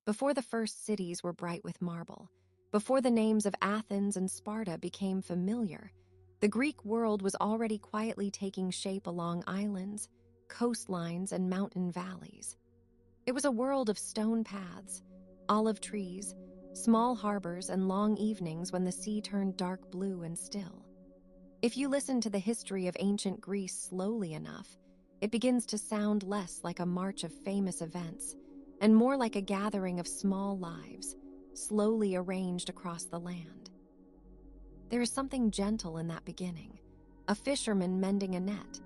before the first cities were bright with marble, before the names of Athens and Sparta became familiar, the Greek world was already quietly taking shape along islands, coastlines, and mountain valleys. It was a world of stone paths, olive trees, small harbors, and long evenings when the sea turned dark blue and still. If you listen to the history of ancient Greece slowly enough, it begins to sound less like a march of famous events and more like a gathering of small lives, slowly arranged across the land. There is something gentle in that beginning, a fisherman mending a net,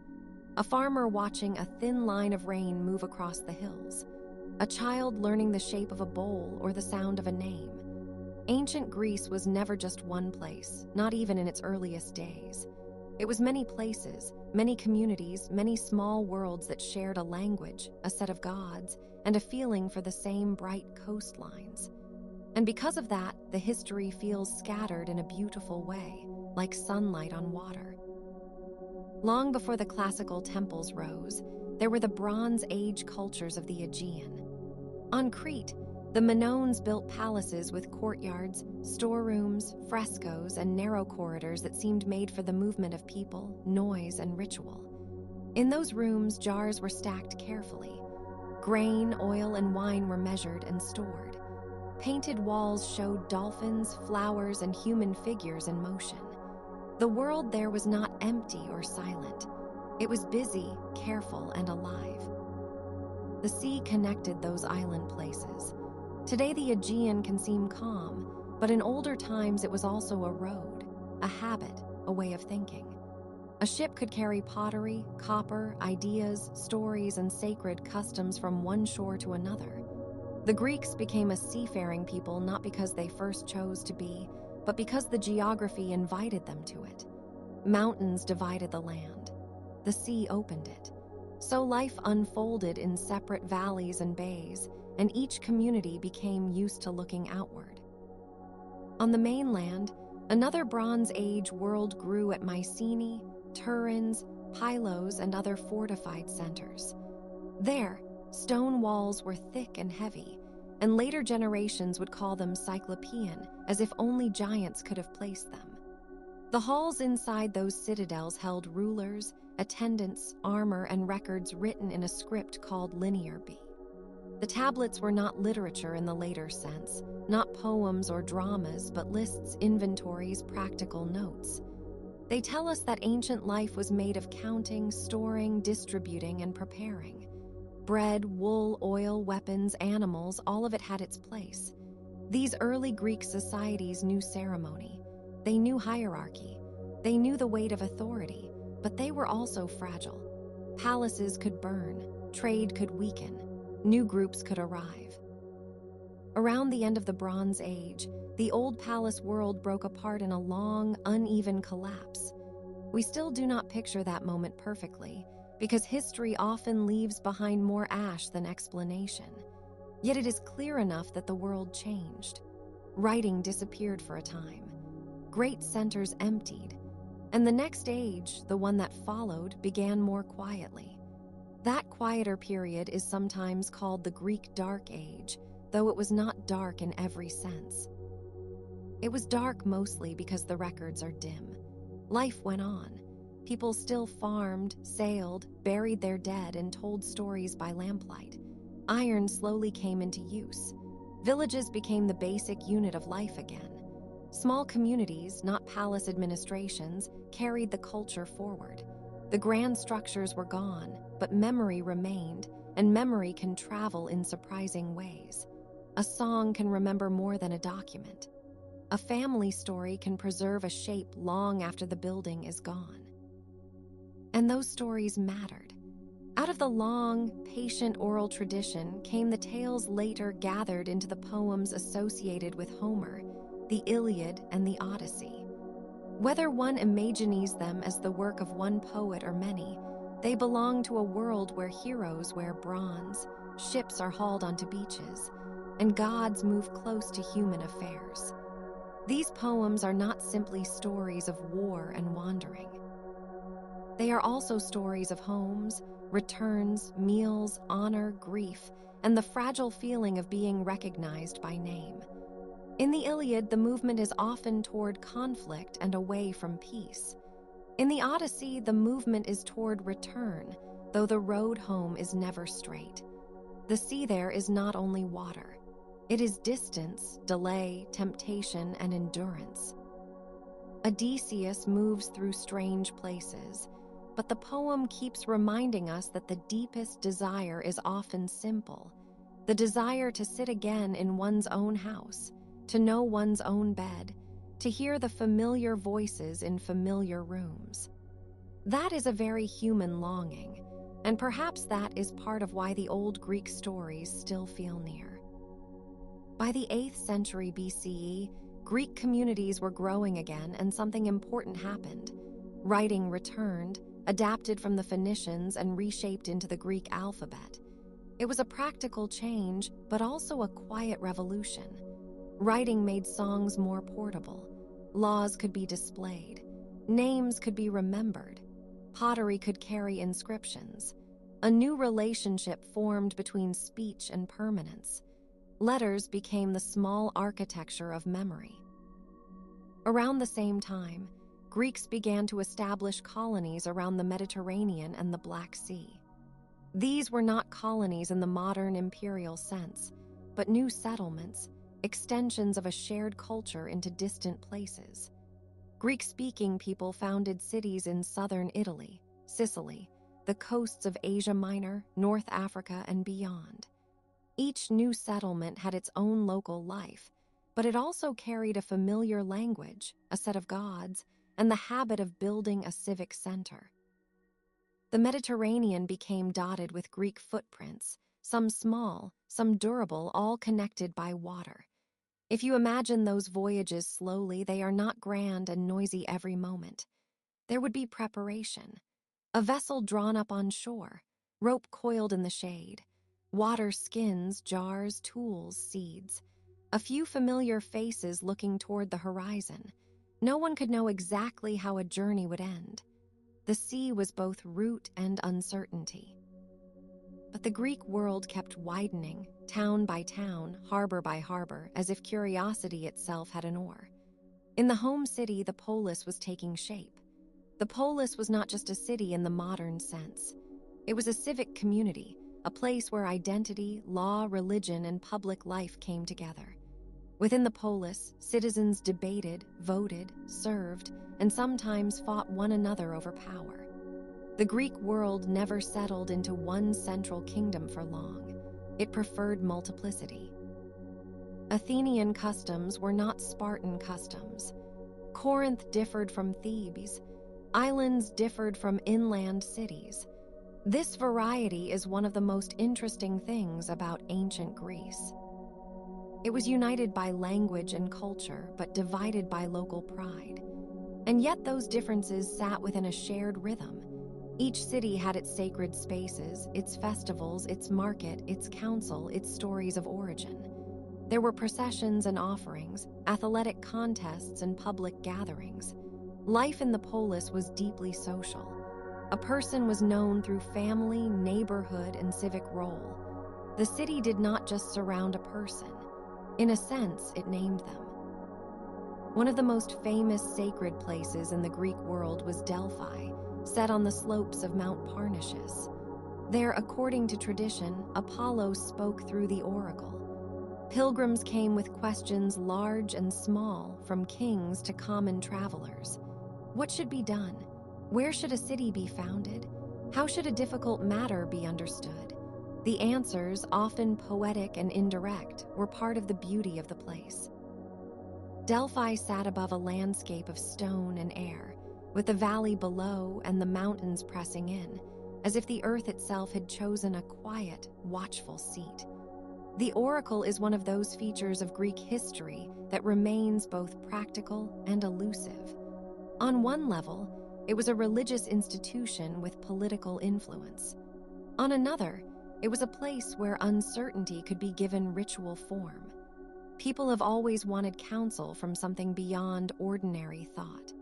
a farmer watching a thin line of rain move across the hills, a child learning the shape of a bowl or the sound of a name. Ancient Greece was never just one place, not even in its earliest days. It was many places, many communities, many small worlds that shared a language, a set of gods, and a feeling for the same bright coastlines. And because of that, the history feels scattered in a beautiful way, like sunlight on water. Long before the classical temples rose, there were the Bronze Age cultures of the Aegean. On Crete, the Minoans built palaces with courtyards, storerooms, frescoes, and narrow corridors that seemed made for the movement of people, noise, and ritual. In those rooms, jars were stacked carefully. Grain, oil, and wine were measured and stored. Painted walls showed dolphins, flowers, and human figures in motion. The world there was not empty or silent. It was busy, careful, and alive. The sea connected those island places. Today the Aegean can seem calm, but in older times it was also a road, a habit, a way of thinking. A ship could carry pottery, copper, ideas, stories, and sacred customs from one shore to another. The Greeks became a seafaring people not because they first chose to be, but because the geography invited them to it. Mountains divided the land. The sea opened it. So life unfolded in separate valleys and bays, and each community became used to looking outward. On the mainland, another Bronze Age world grew at Mycenae, Turin's, Pylos, and other fortified centers. There, stone walls were thick and heavy, and later generations would call them Cyclopean, as if only giants could have placed them. The halls inside those citadels held rulers, attendants, armor, and records written in a script called linear B. The tablets were not literature in the later sense, not poems or dramas, but lists, inventories, practical notes. They tell us that ancient life was made of counting, storing, distributing, and preparing. Bread, wool, oil, weapons, animals, all of it had its place. These early Greek societies knew ceremony. They knew hierarchy. They knew the weight of authority, but they were also fragile. Palaces could burn, trade could weaken, new groups could arrive. Around the end of the Bronze Age, the old palace world broke apart in a long, uneven collapse. We still do not picture that moment perfectly, because history often leaves behind more ash than explanation. Yet it is clear enough that the world changed. Writing disappeared for a time. Great centers emptied, and the next age, the one that followed, began more quietly. That quieter period is sometimes called the Greek Dark Age, though it was not dark in every sense. It was dark mostly because the records are dim. Life went on. People still farmed, sailed, buried their dead, and told stories by lamplight. Iron slowly came into use. Villages became the basic unit of life again. Small communities, not palace administrations, carried the culture forward. The grand structures were gone, but memory remained, and memory can travel in surprising ways. A song can remember more than a document. A family story can preserve a shape long after the building is gone. And those stories mattered. Out of the long, patient oral tradition came the tales later gathered into the poems associated with Homer, the Iliad and the Odyssey. Whether one imagines them as the work of one poet or many, they belong to a world where heroes wear bronze, ships are hauled onto beaches, and gods move close to human affairs. These poems are not simply stories of war and wandering. They are also stories of homes, returns, meals, honor, grief, and the fragile feeling of being recognized by name. In the Iliad, the movement is often toward conflict and away from peace. In the Odyssey, the movement is toward return, though the road home is never straight. The sea there is not only water. It is distance, delay, temptation, and endurance. Odysseus moves through strange places, but the poem keeps reminding us that the deepest desire is often simple, the desire to sit again in one's own house, to know one's own bed, to hear the familiar voices in familiar rooms. That is a very human longing, and perhaps that is part of why the old Greek stories still feel near. By the 8th century BCE, Greek communities were growing again, and something important happened. Writing returned, adapted from the Phoenicians and reshaped into the Greek alphabet. It was a practical change, but also a quiet revolution. Writing made songs more portable. Laws could be displayed. Names could be remembered. Pottery could carry inscriptions. A new relationship formed between speech and permanence. Letters became the small architecture of memory. Around the same time, Greeks began to establish colonies around the Mediterranean and the Black Sea. These were not colonies in the modern imperial sense, but new settlements, extensions of a shared culture into distant places. Greek-speaking people founded cities in southern Italy, Sicily, the coasts of Asia Minor, North Africa, and beyond. Each new settlement had its own local life, but it also carried a familiar language, a set of gods, and the habit of building a civic center. The Mediterranean became dotted with Greek footprints, some small, some durable, all connected by water. If you imagine those voyages slowly, they are not grand and noisy every moment. There would be preparation. A vessel drawn up on shore, rope coiled in the shade, water skins, jars, tools, seeds. A few familiar faces looking toward the horizon. No one could know exactly how a journey would end. The sea was both root and uncertainty. But the Greek world kept widening, town by town, harbor by harbor, as if curiosity itself had an oar. In the home city, the polis was taking shape. The polis was not just a city in the modern sense. It was a civic community, a place where identity, law, religion, and public life came together. Within the polis, citizens debated, voted, served, and sometimes fought one another over power. The Greek world never settled into one central kingdom for long. It preferred multiplicity. Athenian customs were not Spartan customs. Corinth differed from Thebes. Islands differed from inland cities. This variety is one of the most interesting things about ancient Greece. It was united by language and culture, but divided by local pride. And yet those differences sat within a shared rhythm. Each city had its sacred spaces, its festivals, its market, its council, its stories of origin. There were processions and offerings, athletic contests and public gatherings. Life in the polis was deeply social. A person was known through family, neighborhood, and civic role. The city did not just surround a person. In a sense, it named them. One of the most famous sacred places in the Greek world was Delphi, set on the slopes of Mount Parnassus. There, according to tradition, Apollo spoke through the oracle. Pilgrims came with questions large and small, from kings to common travelers. What should be done? Where should a city be founded? How should a difficult matter be understood? The answers, often poetic and indirect, were part of the beauty of the place. Delphi sat above a landscape of stone and air, with the valley below and the mountains pressing in, as if the earth itself had chosen a quiet, watchful seat. The oracle is one of those features of Greek history that remains both practical and elusive. On one level, it was a religious institution with political influence. On another, it was a place where uncertainty could be given ritual form. People have always wanted counsel from something beyond ordinary thought.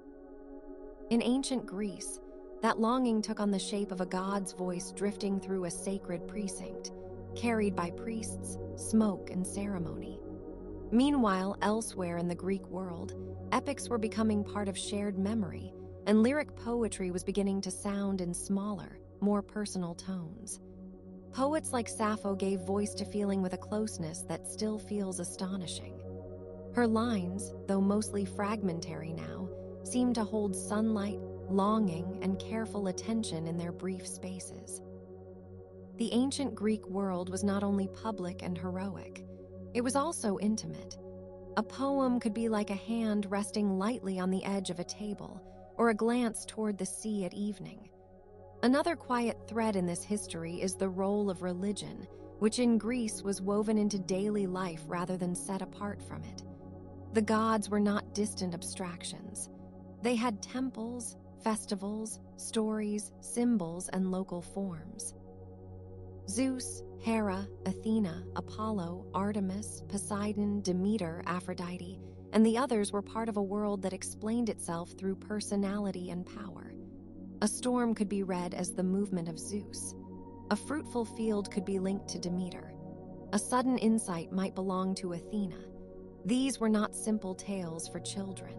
In ancient Greece, That longing took on the shape of a god's voice drifting through a sacred precinct, carried by priests, smoke, and ceremony. Meanwhile, elsewhere in the Greek world, epics were becoming part of shared memory, and lyric poetry was beginning to sound in smaller, more personal tones. Poets like Sappho gave voice to feeling with a closeness that still feels astonishing. Her lines, though mostly fragmentary now, seem to hold sunlight, longing, and careful attention in their brief spaces. The ancient Greek world was not only public and heroic, it was also intimate. A poem could be like a hand resting lightly on the edge of a table, or a glance toward the sea at evening. Another quiet thread in this history is the role of religion, which in Greece was woven into daily life rather than set apart from it. The gods were not distant abstractions. They had temples, festivals, stories, symbols, and local forms. Zeus, Hera, Athena, Apollo, Artemis, Poseidon, Demeter, Aphrodite, and the others were part of a world that explained itself through personality and power. A storm could be read as the movement of Zeus. A fruitful field could be linked to Demeter. A sudden insight might belong to Athena. These were not simple tales for children.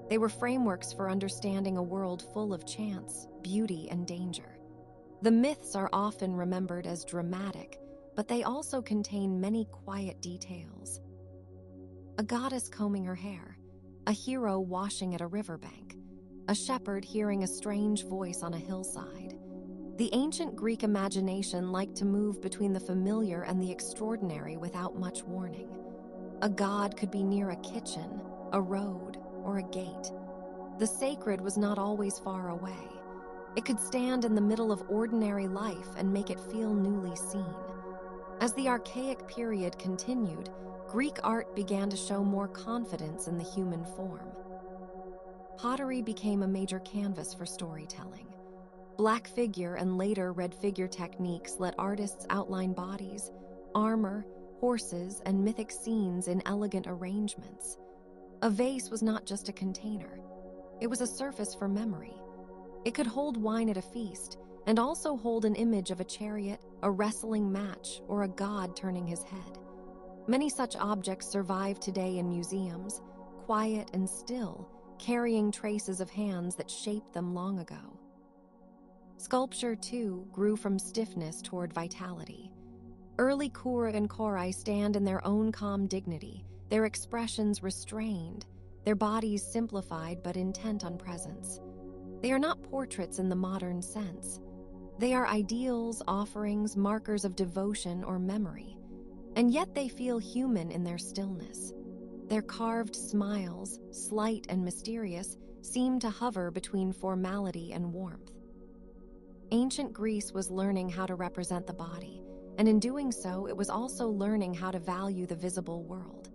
They were frameworks for understanding a world full of chance, beauty, and danger. The myths are often remembered as dramatic, but they also contain many quiet details. A goddess combing her hair, a hero washing at a riverbank, a shepherd hearing a strange voice on a hillside. The ancient Greek imagination liked to move between the familiar and the extraordinary without much warning. A god could be near a kitchen, a road, or a gate. The sacred was not always far away. It could stand in the middle of ordinary life and make it feel newly seen. As the archaic period continued, Greek art began to show more confidence in the human form. Pottery became a major canvas for storytelling. Black figure and later red figure techniques let artists outline bodies, armor, horses, and mythic scenes in elegant arrangements. A vase was not just a container. It was a surface for memory. It could hold wine at a feast, and also hold an image of a chariot, a wrestling match, or a god turning his head. Many such objects survive today in museums, quiet and still, carrying traces of hands that shaped them long ago. Sculpture, too, grew from stiffness toward vitality. Early kura and korai stand in their own calm dignity, their expressions restrained, their bodies simplified but intent on presence. They are not portraits in the modern sense. They are ideals, offerings, markers of devotion or memory, and yet they feel human in their stillness. Their carved smiles, slight and mysterious, seem to hover between formality and warmth. Ancient Greece was learning how to represent the body, and in doing so, it was also learning how to value the visible world.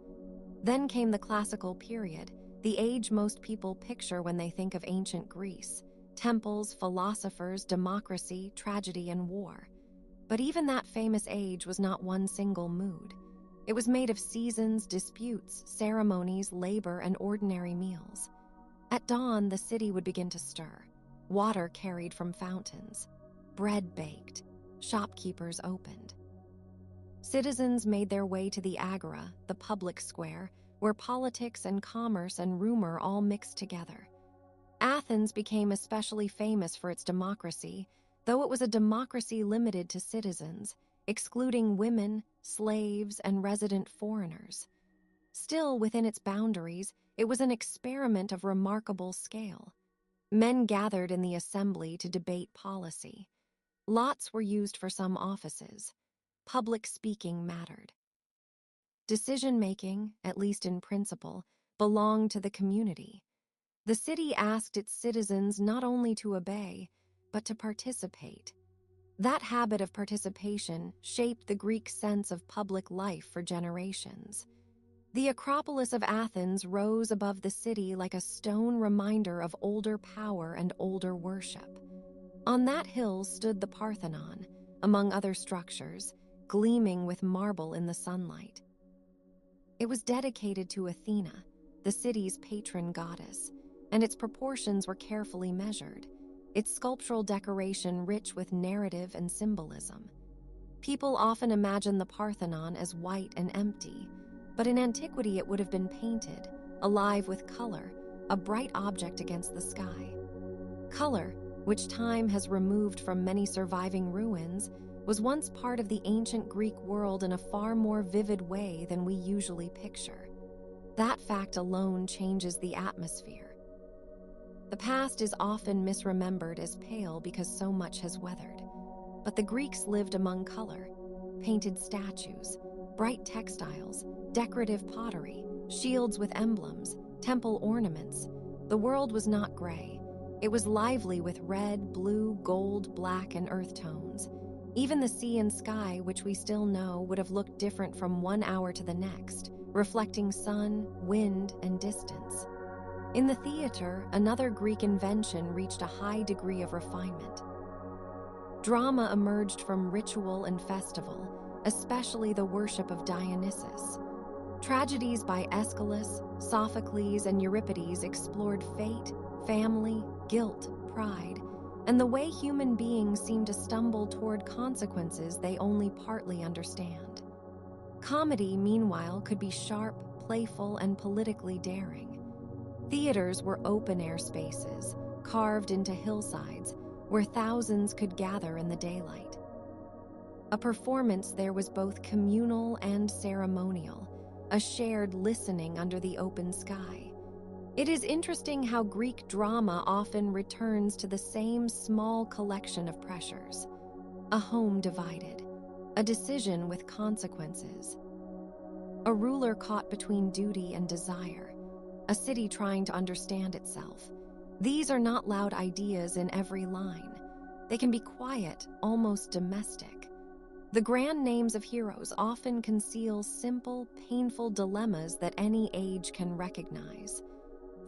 Then came the classical period, the age most people picture when they think of ancient Greece: temples, philosophers, democracy, tragedy, and war. But even that famous age was not one single mood. It was made of seasons, disputes, ceremonies, labor, and ordinary meals. At dawn, the city would begin to stir. Water carried from fountains. Bread baked. Shopkeepers opened. Citizens made their way to the agora, the public square, where politics and commerce and rumor all mixed together. Athens became especially famous for its democracy, though it was a democracy limited to citizens, excluding women, slaves, and resident foreigners. Still, within its boundaries, it was an experiment of remarkable scale. Men gathered in the assembly to debate policy. Lots were used for some offices. Public speaking mattered. Decision-making, at least in principle, belonged to the community. The city asked its citizens not only to obey, but to participate. That habit of participation shaped the Greek sense of public life for generations. The Acropolis of Athens rose above the city like a stone reminder of older power and older worship. On that hill stood the Parthenon, among other structures, gleaming with marble in the sunlight. It was dedicated to Athena, the city's patron goddess, and its proportions were carefully measured. its sculptural decoration rich with narrative and symbolism. People often imagine the Parthenon as white and empty, but in antiquity it would have been painted, alive with color, a bright object against the sky. Color, which time has removed from many surviving ruins, was once part of the ancient Greek world in a far more vivid way than we usually picture. That fact alone changes the atmosphere. The past is often misremembered as pale because so much has weathered. But the Greeks lived among color, painted statues, bright textiles, decorative pottery, shields with emblems, temple ornaments. The world was not gray. It was lively with red, blue, gold, black, and earth tones. Even the sea and sky, which we still know, would have looked different from one hour to the next, reflecting sun, wind, and distance. In the theater, another Greek invention reached a high degree of refinement. Drama emerged from ritual and festival, especially the worship of Dionysus. Tragedies by Aeschylus, Sophocles, and Euripides explored fate, family, guilt, pride, and the way human beings seem to stumble toward consequences they only partly understand. Comedy, meanwhile, could be sharp, playful, and politically daring. Theaters were open-air spaces, carved into hillsides, where thousands could gather in the daylight. A performance there was both communal and ceremonial, a shared listening under the open sky. It is interesting how Greek drama often returns to the same small collection of pressures. A home divided, a decision with consequences, a ruler caught between duty and desire, a city trying to understand itself. These are not loud ideas in every line. They can be quiet, almost domestic. The grand names of heroes often conceal simple, painful dilemmas that any age can recognize.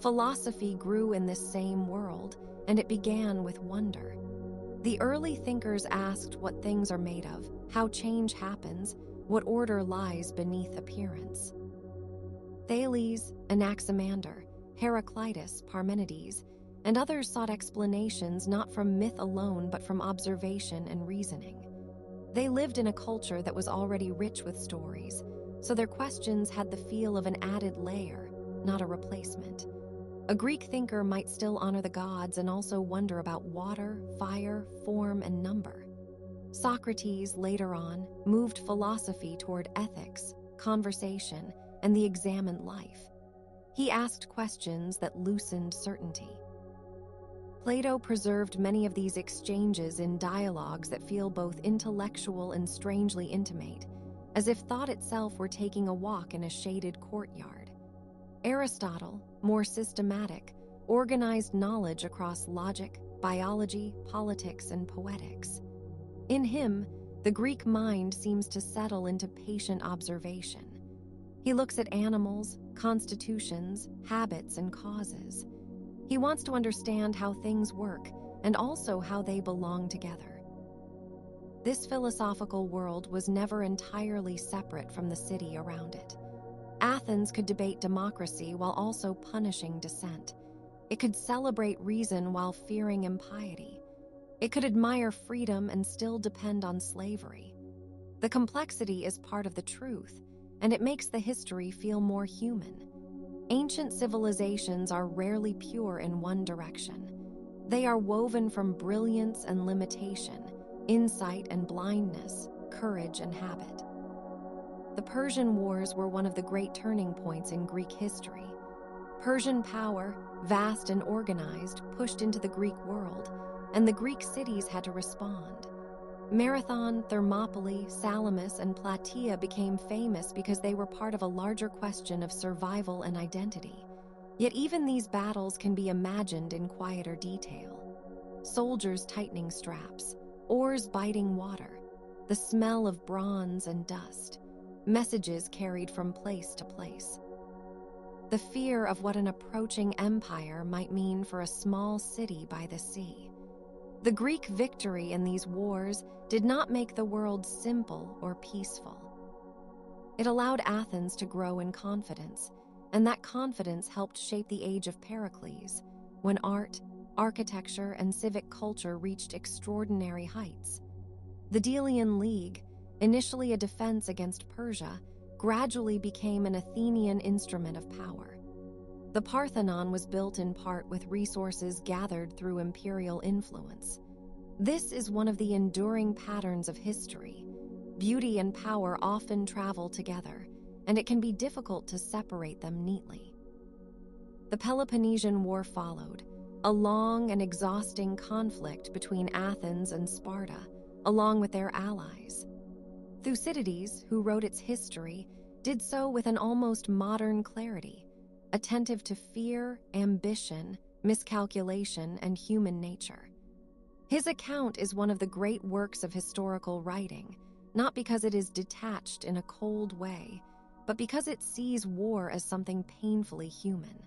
Philosophy grew in this same world, and it began with wonder. The early thinkers asked what things are made of, how change happens, what order lies beneath appearance. Thales, Anaximander, Heraclitus, Parmenides, and others sought explanations not from myth alone but from observation and reasoning. They lived in a culture that was already rich with stories, so their questions had the feel of an added layer, not a replacement. A Greek thinker might still honor the gods and also wonder about water, fire, form, and number. Socrates, later on, moved philosophy toward ethics, conversation, and the examined life. He asked questions that loosened certainty. Plato preserved many of these exchanges in dialogues that feel both intellectual and strangely intimate, as if thought itself were taking a walk in a shaded courtyard. Aristotle, more systematic, organized knowledge across logic, biology, politics, and poetics. In him, the Greek mind seems to settle into patient observation. He looks at animals, constitutions, habits, and causes. He wants to understand how things work and also how they belong together. This philosophical world was never entirely separate from the city around it. Athens could debate democracy while also punishing dissent. It could celebrate reason while fearing impiety. It could admire freedom and still depend on slavery. The complexity is part of the truth, and it makes the history feel more human. Ancient civilizations are rarely pure in one direction. They are woven from brilliance and limitation, insight and blindness, courage and habit. The Persian Wars were one of the great turning points in Greek history. Persian power, vast and organized, pushed into the Greek world, and the Greek cities had to respond. Marathon, Thermopylae, Salamis, and Plataea became famous because they were part of a larger question of survival and identity. Yet even these battles can be imagined in quieter detail. Soldiers tightening straps, oars biting water, the smell of bronze and dust, messages carried from place to place. The fear of what an approaching empire might mean for a small city by the sea. The Greek victory in these wars did not make the world simple or peaceful. It allowed Athens to grow in confidence, and that confidence helped shape the age of Pericles, when art, architecture, and civic culture reached extraordinary heights. The Delian League, initially a defense against Persia, gradually became an Athenian instrument of power. The Parthenon was built in part with resources gathered through imperial influence. This is one of the enduring patterns of history. Beauty and power often travel together, and it can be difficult to separate them neatly. The Peloponnesian War followed, a long and exhausting conflict between Athens and Sparta, along with their allies. Thucydides, who wrote its history, did so with an almost modern clarity, attentive to fear, ambition, miscalculation, and human nature. His account is one of the great works of historical writing, not because it is detached in a cold way, but because it sees war as something painfully human.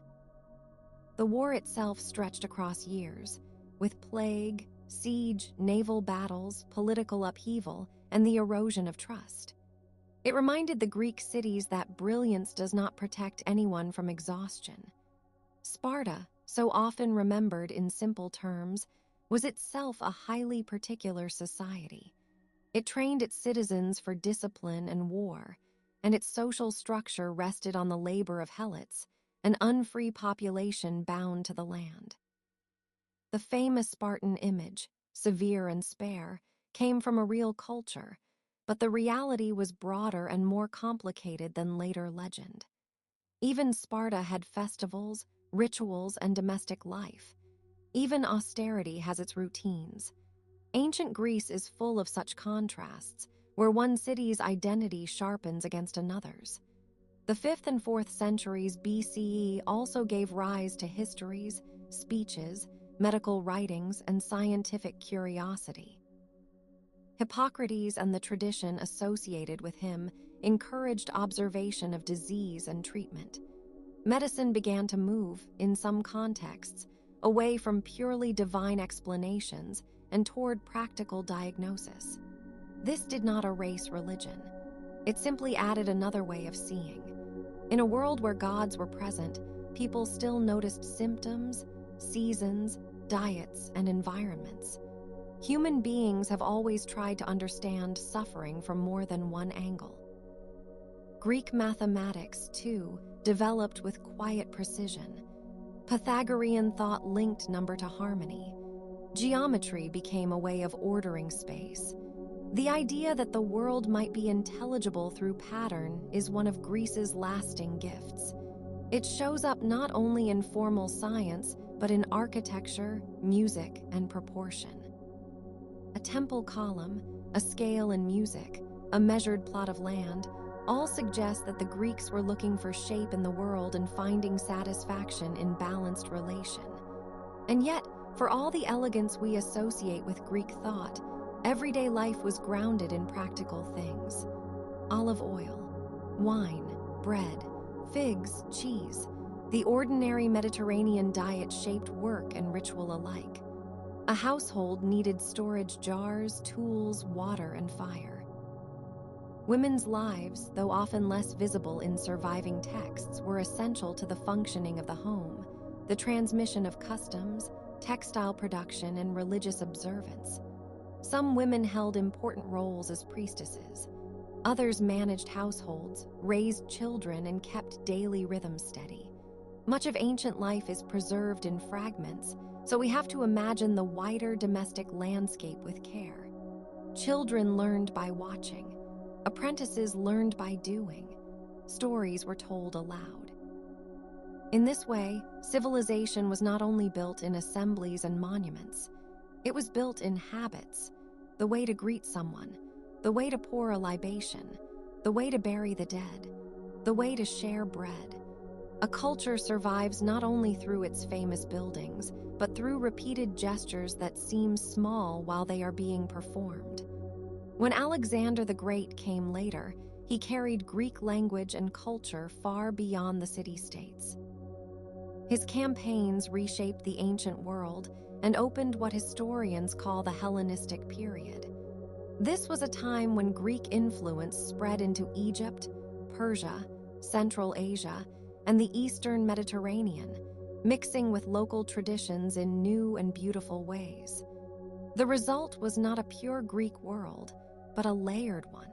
The war itself stretched across years, with plague, siege, naval battles, political upheaval, and the erosion of trust. It reminded the Greek cities that brilliance does not protect anyone from exhaustion. Sparta, so often remembered in simple terms, was itself a highly particular society. It trained its citizens for discipline and war, and its social structure rested on the labor of helots, an unfree population bound to the land. The famous Spartan image, severe and spare, came from a real culture, but the reality was broader and more complicated than later legend. Even Sparta had festivals, rituals, and domestic life. Even austerity has its routines. Ancient Greece is full of such contrasts, where one city's identity sharpens against another's. The 5th and 4th centuries BCE also gave rise to histories, speeches, medical writings, and scientific curiosity. Hippocrates and the tradition associated with him encouraged observation of disease and treatment. Medicine began to move, in some contexts, away from purely divine explanations and toward practical diagnosis. This did not erase religion. It simply added another way of seeing. In a world where gods were present, people still noticed symptoms, seasons, diets, and environments. Human beings have always tried to understand suffering from more than one angle. Greek mathematics, too, developed with quiet precision. Pythagorean thought linked number to harmony. Geometry became a way of ordering space. The idea that the world might be intelligible through pattern is one of Greece's lasting gifts. It shows up not only in formal science, but in architecture, music, and proportion. A temple column, a scale in music, a measured plot of land, all suggest that the Greeks were looking for shape in the world and finding satisfaction in balanced relation. And yet, for all the elegance we associate with Greek thought, everyday life was grounded in practical things. Olive oil, wine, bread, figs, cheese. The ordinary Mediterranean diet shaped work and ritual alike. A household needed storage jars, tools, water, and fire. Women's lives, though often less visible in surviving texts, were essential to the functioning of the home, the transmission of customs, textile production, and religious observance. Some women held important roles as priestesses. Others managed households, raised children, and kept daily rhythms steady. Much of ancient life is preserved in fragments, so we have to imagine the wider domestic landscape with care. Children learned by watching. Apprentices learned by doing. Stories were told aloud. In this way, civilization was not only built in assemblies and monuments, it was built in habits, the way to greet someone, the way to pour a libation, the way to bury the dead, the way to share bread. A culture survives not only through its famous buildings, but through repeated gestures that seem small while they are being performed. When Alexander the Great came later, he carried Greek language and culture far beyond the city-states. His campaigns reshaped the ancient world and opened what historians call the Hellenistic period. This was a time when Greek influence spread into Egypt, Persia, Central Asia, and the Eastern Mediterranean, mixing with local traditions in new and beautiful ways. The result was not a pure Greek world, but a layered one.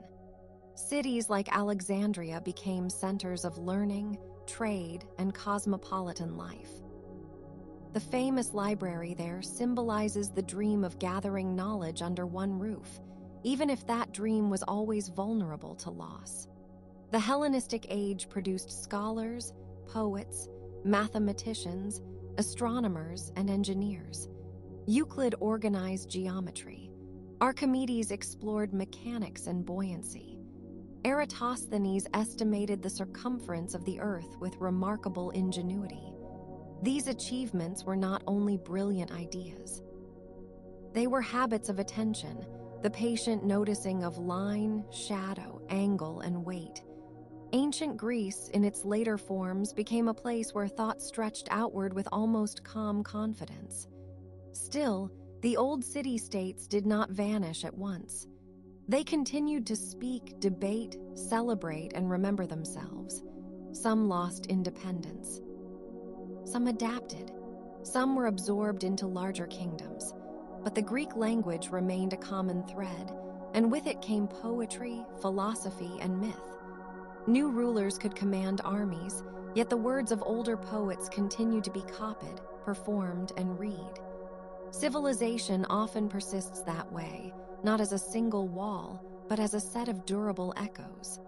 Cities like Alexandria became centers of learning, trade, and cosmopolitan life. The famous library there symbolizes the dream of gathering knowledge under one roof, even if that dream was always vulnerable to loss. The Hellenistic age produced scholars, poets, mathematicians, astronomers, and engineers. Euclid organized geometry. Archimedes explored mechanics and buoyancy. Eratosthenes estimated the circumference of the Earth with remarkable ingenuity. These achievements were not only brilliant ideas. They were habits of attention, the patient noticing of line, shadow, angle, and weight. Ancient Greece, in its later forms, became a place where thought stretched outward with almost calm confidence. Still, the old city-states did not vanish at once. They continued to speak, debate, celebrate, and remember themselves. Some lost independence. Some adapted. Some were absorbed into larger kingdoms. But the Greek language remained a common thread, and with it came poetry, philosophy, and myth. New rulers could command armies, yet the words of older poets continued to be copied, performed, and read. Civilization often persists that way, not as a single wall, but as a set of durable echoes.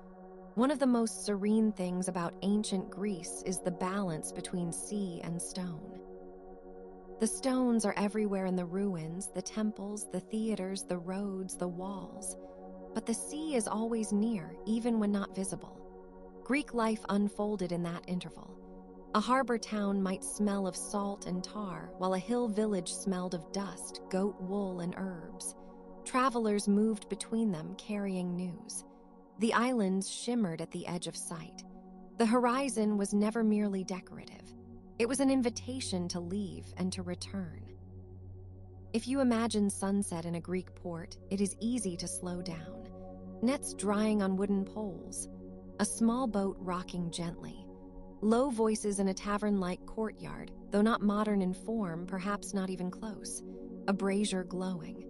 One of the most serene things about ancient Greece is the balance between sea and stone. The stones are everywhere in the ruins, the temples, the theaters, the roads, the walls. But the sea is always near, even when not visible. Greek life unfolded in that interval. A harbor town might smell of salt and tar, while a hill village smelled of dust, goat wool, and herbs. Travelers moved between them, carrying news. The islands shimmered at the edge of sight. The horizon was never merely decorative. It was an invitation to leave and to return. If you imagine sunset in a Greek port, it is easy to slow down. Nets drying on wooden poles. A small boat rocking gently. Low voices in a tavern-like courtyard, though not modern in form, perhaps not even close. A brazier glowing.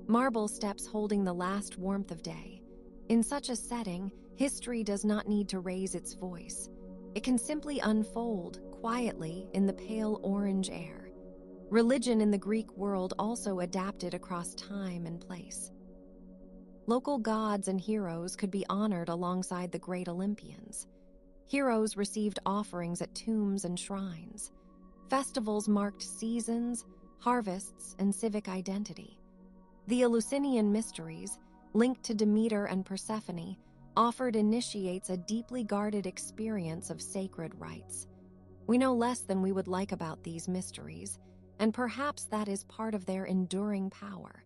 Marble steps holding the last warmth of day. In such a setting, history does not need to raise its voice. It can simply unfold quietly in the pale orange air. Religion in the Greek world also adapted across time and place. Local gods and heroes could be honored alongside the great Olympians. Heroes received offerings at tombs and shrines. Festivals marked seasons, harvests, and civic identity. The Eleusinian mysteries, linked to Demeter and Persephone, offered initiates a deeply guarded experience of sacred rites. We know less than we would like about these mysteries, and perhaps that is part of their enduring power.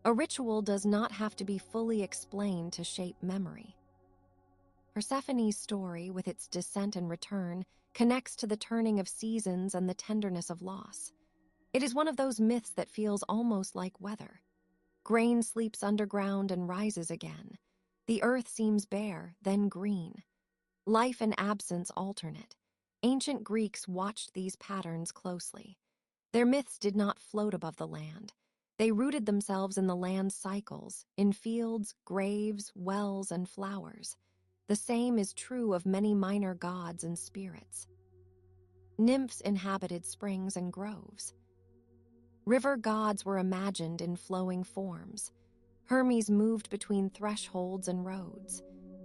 A ritual does not have to be fully explained to shape memory. Persephone's story, with its descent and return, connects to the turning of seasons and the tenderness of loss. It is one of those myths that feels almost like weather. Grain sleeps underground and rises again. The earth seems bare, then green. Life and absence alternate. Ancient Greeks watched these patterns closely. Their myths did not float above the land. They rooted themselves in the land's cycles, in fields, graves, wells, and flowers. The same is true of many minor gods and spirits. Nymphs inhabited springs and groves. River gods were imagined in flowing forms. Hermes moved between thresholds and roads.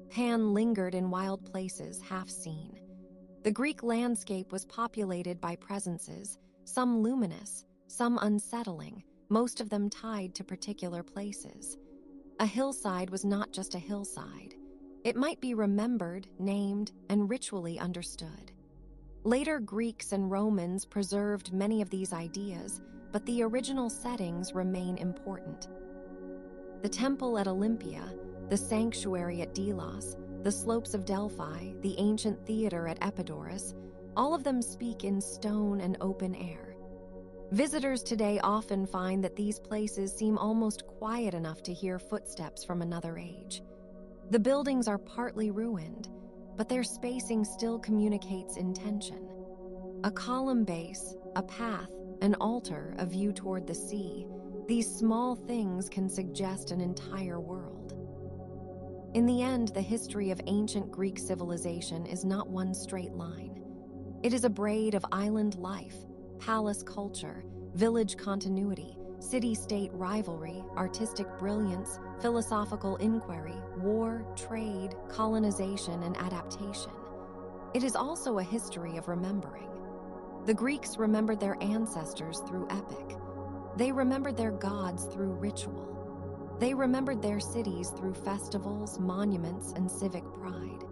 Pan lingered in wild places, half seen. The Greek landscape was populated by presences, some luminous, some unsettling, most of them tied to particular places. A hillside was not just a hillside. It might be remembered, named, and ritually understood. Later Greeks and Romans preserved many of these ideas, but the original settings remain important. The temple at Olympia, the sanctuary at Delos, the slopes of Delphi, the ancient theater at Epidaurus, all of them speak in stone and open air. Visitors today often find that these places seem almost quiet enough to hear footsteps from another age. The buildings are partly ruined, but their spacing still communicates intention. A column base, a path, an altar, a view toward the sea. These small things can suggest an entire world. In the end, the history of ancient Greek civilization is not one straight line. It is a braid of island life, palace culture, village continuity, city-state rivalry, artistic brilliance, philosophical inquiry, war, trade, colonization, and adaptation. It is also a history of remembering. The Greeks remembered their ancestors through epic. They remembered their gods through ritual. They remembered their cities through festivals, monuments, and civic pride.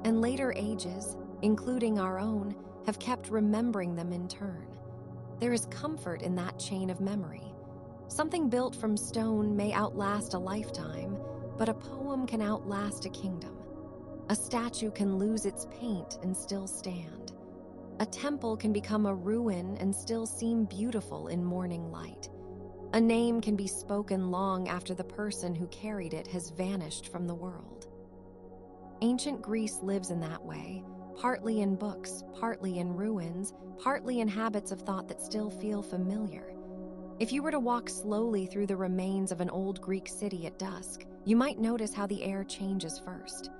And later ages, including our own, have kept remembering them in turn. There is comfort in that chain of memory. Something built from stone may outlast a lifetime, but a poem can outlast a kingdom. A statue can lose its paint and still stand. A temple can become a ruin and still seem beautiful in morning light. A name can be spoken long after the person who carried it has vanished from the world. Ancient Greece lives in that way, partly in books, partly in ruins, partly in habits of thought that still feel familiar. If you were to walk slowly through the remains of an old Greek city at dusk, you might notice how the air changes first.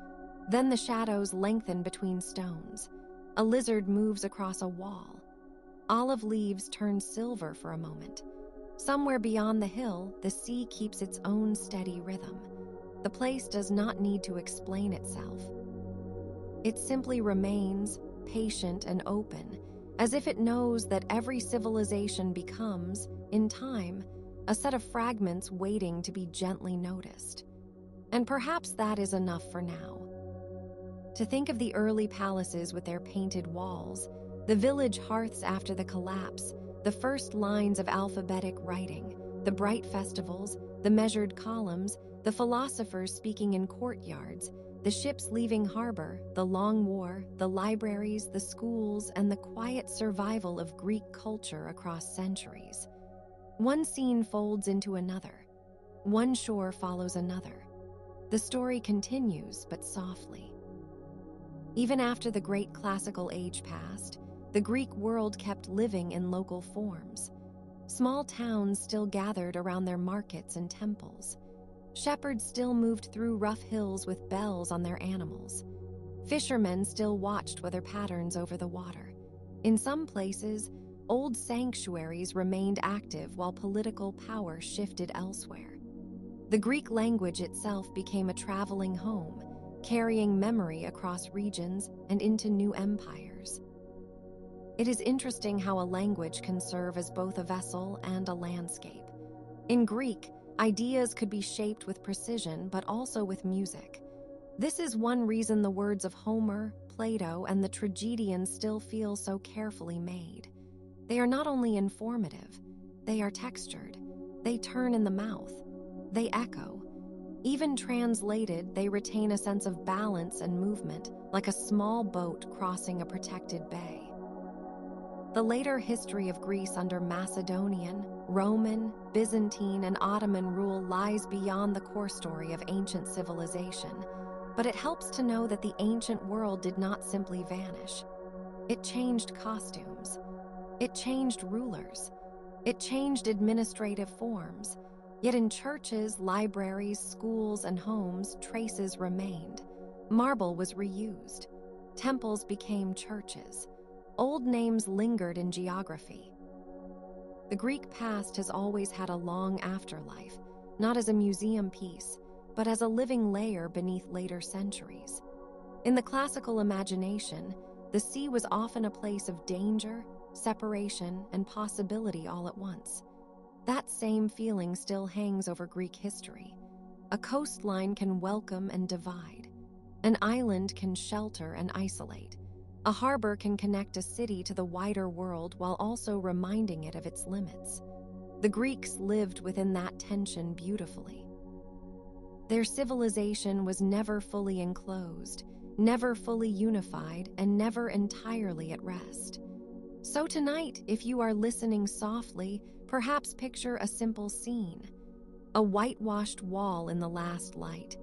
Then the shadows lengthen between stones. A lizard moves across a wall. Olive leaves turn silver for a moment. Somewhere beyond the hill, the sea keeps its own steady rhythm. The place does not need to explain itself. It simply remains, patient and open, as if it knows that every civilization becomes, in time, a set of fragments waiting to be gently noticed. And perhaps that is enough for now. To think of the early palaces with their painted walls, the village hearths after the collapse, the first lines of alphabetic writing, the bright festivals, the measured columns, the philosophers speaking in courtyards, the ships leaving harbor, the long war, the libraries, the schools, and the quiet survival of Greek culture across centuries. One scene folds into another. One shore follows another. The story continues, but softly. Even after the great classical age passed, the Greek world kept living in local forms. Small towns still gathered around their markets and temples. Shepherds still moved through rough hills with bells on their animals. Fishermen still watched weather patterns over the water. In some places, old sanctuaries remained active while political power shifted elsewhere. The Greek language itself became a traveling home, carrying memory across regions and into new empires. It is interesting how a language can serve as both a vessel and a landscape. In Greek, ideas could be shaped with precision but also with music. This is one reason the words of Homer, Plato, and the tragedians still feel so carefully made. They are not only informative, they are textured. They turn in the mouth. They echo. Even translated, they retain a sense of balance and movement, like a small boat crossing a protected bay. The later history of Greece under Macedonian, Roman, Byzantine, and Ottoman rule lies beyond the core story of ancient civilization, but it helps to know that the ancient world did not simply vanish. It changed costumes. It changed rulers. It changed administrative forms. Yet in churches, libraries, schools, and homes, traces remained. Marble was reused. Temples became churches. Old names lingered in geography. The Greek past has always had a long afterlife, not as a museum piece, but as a living layer beneath later centuries. In the classical imagination, the sea was often a place of danger, separation, and possibility all at once. That same feeling still hangs over Greek history. A coastline can welcome and divide. An island can shelter and isolate. A harbor can connect a city to the wider world while also reminding it of its limits. The Greeks lived within that tension beautifully. Their civilization was never fully enclosed, never fully unified, and never entirely at rest. So tonight, if you are listening softly, perhaps picture a simple scene. A whitewashed wall in the last light,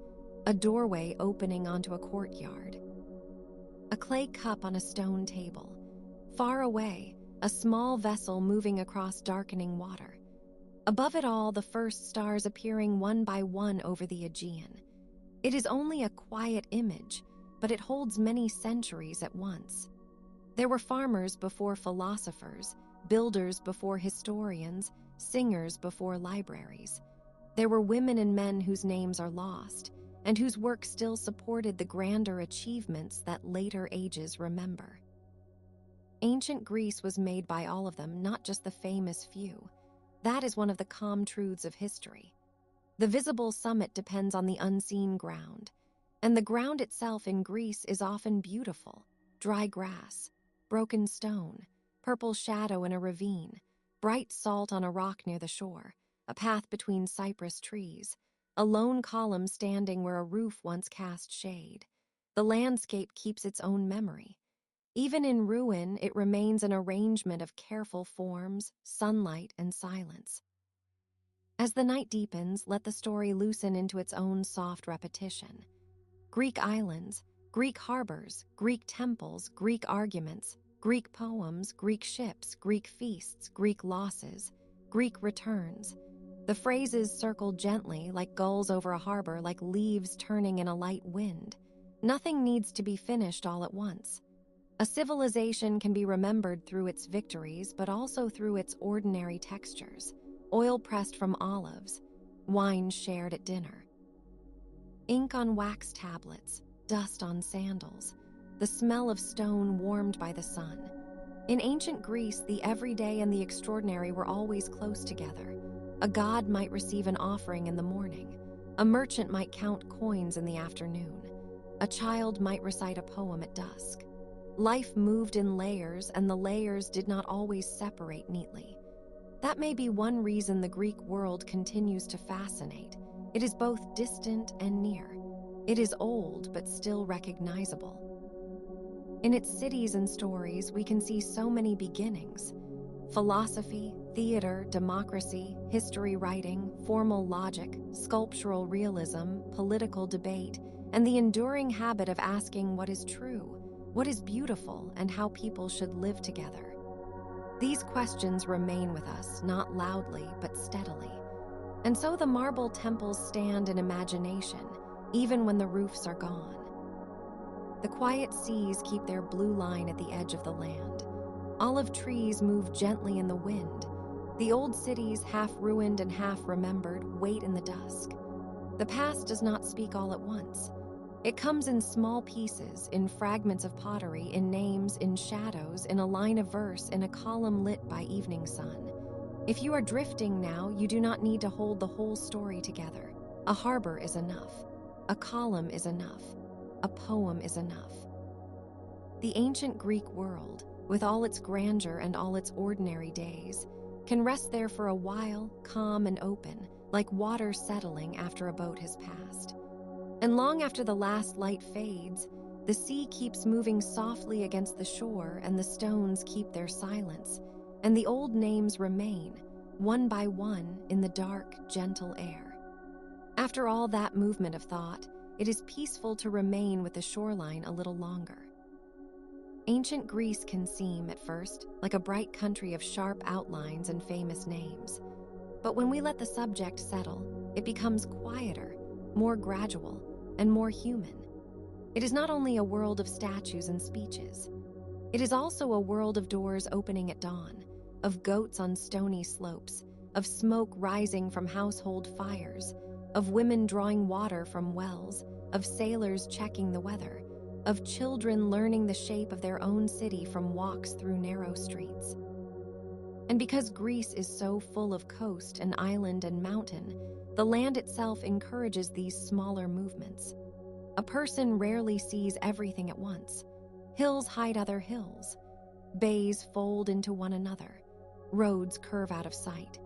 a doorway opening onto a courtyard, a clay cup on a stone table, Far away, a small vessel moving across darkening water. Above it all, the first stars appearing one by one over the Aegean. It is only a quiet image, but it holds many centuries at once. There were farmers before philosophers, builders before historians, singers before libraries. There were women and men whose names are lost, and whose work still supported the grander achievements that later ages remember. Ancient Greece was made by all of them, not just the famous few. That is one of the calm truths of history. The visible summit depends on the unseen ground, and the ground itself in Greece is often beautiful: dry grass, broken stone, purple shadow in a ravine, bright salt on a rock near the shore, a path between cypress trees, a lone column standing where a roof once cast shade. The landscape keeps its own memory. Even in ruin, it remains an arrangement of careful forms, sunlight, and silence. As the night deepens, let the story loosen into its own soft repetition. Greek islands, Greek harbors, Greek temples, Greek arguments, Greek poems, Greek ships, Greek feasts, Greek losses, Greek returns. The phrases circle gently, like gulls over a harbor, like leaves turning in a light wind. Nothing needs to be finished all at once. A civilization can be remembered through its victories, but also through its ordinary textures: oil pressed from olives, wine shared at dinner, ink on wax tablets, dust on sandals, the smell of stone warmed by the sun. In ancient Greece, the everyday and the extraordinary were always close together. A god might receive an offering in the morning. A merchant might count coins in the afternoon. A child might recite a poem at dusk. Life moved in layers, and the layers did not always separate neatly. That may be one reason the Greek world continues to fascinate. It is both distant and near. It is old, but still recognizable. In its cities and stories, we can see so many beginnings: philosophy, theater, democracy, history writing, formal logic, sculptural realism, political debate, and the enduring habit of asking what is true, what is beautiful, and how people should live together. These questions remain with us, not loudly, but steadily. And so the marble temples stand in imagination, even when the roofs are gone. The quiet seas keep their blue line at the edge of the land. Olive trees move gently in the wind. The old cities, half ruined and half remembered, wait in the dusk. The past does not speak all at once. It comes in small pieces, in fragments of pottery, in names, in shadows, in a line of verse, in a column lit by evening sun. If you are drifting now, you do not need to hold the whole story together. A harbor is enough. A column is enough. A poem is enough. The ancient Greek world, with all its grandeur and all its ordinary days, can rest there for a while, calm and open, like water settling after a boat has passed. And long after the last light fades, the sea keeps moving softly against the shore, and the stones keep their silence, and the old names remain, one by one, in the dark, gentle air. After all that movement of thought, it is peaceful to remain with the shoreline a little longer. Ancient Greece can seem, at first, like a bright country of sharp outlines and famous names. But when we let the subject settle, it becomes quieter, more gradual, and more human. It is not only a world of statues and speeches. It is also a world of doors opening at dawn, of goats on stony slopes, of smoke rising from household fires, of women drawing water from wells, of sailors checking the weather, of children learning the shape of their own city from walks through narrow streets. And because Greece is so full of coast and island and mountain, the land itself encourages these smaller movements. A person rarely sees everything at once. Hills hide other hills. Bays fold into one another. Roads curve out of sight.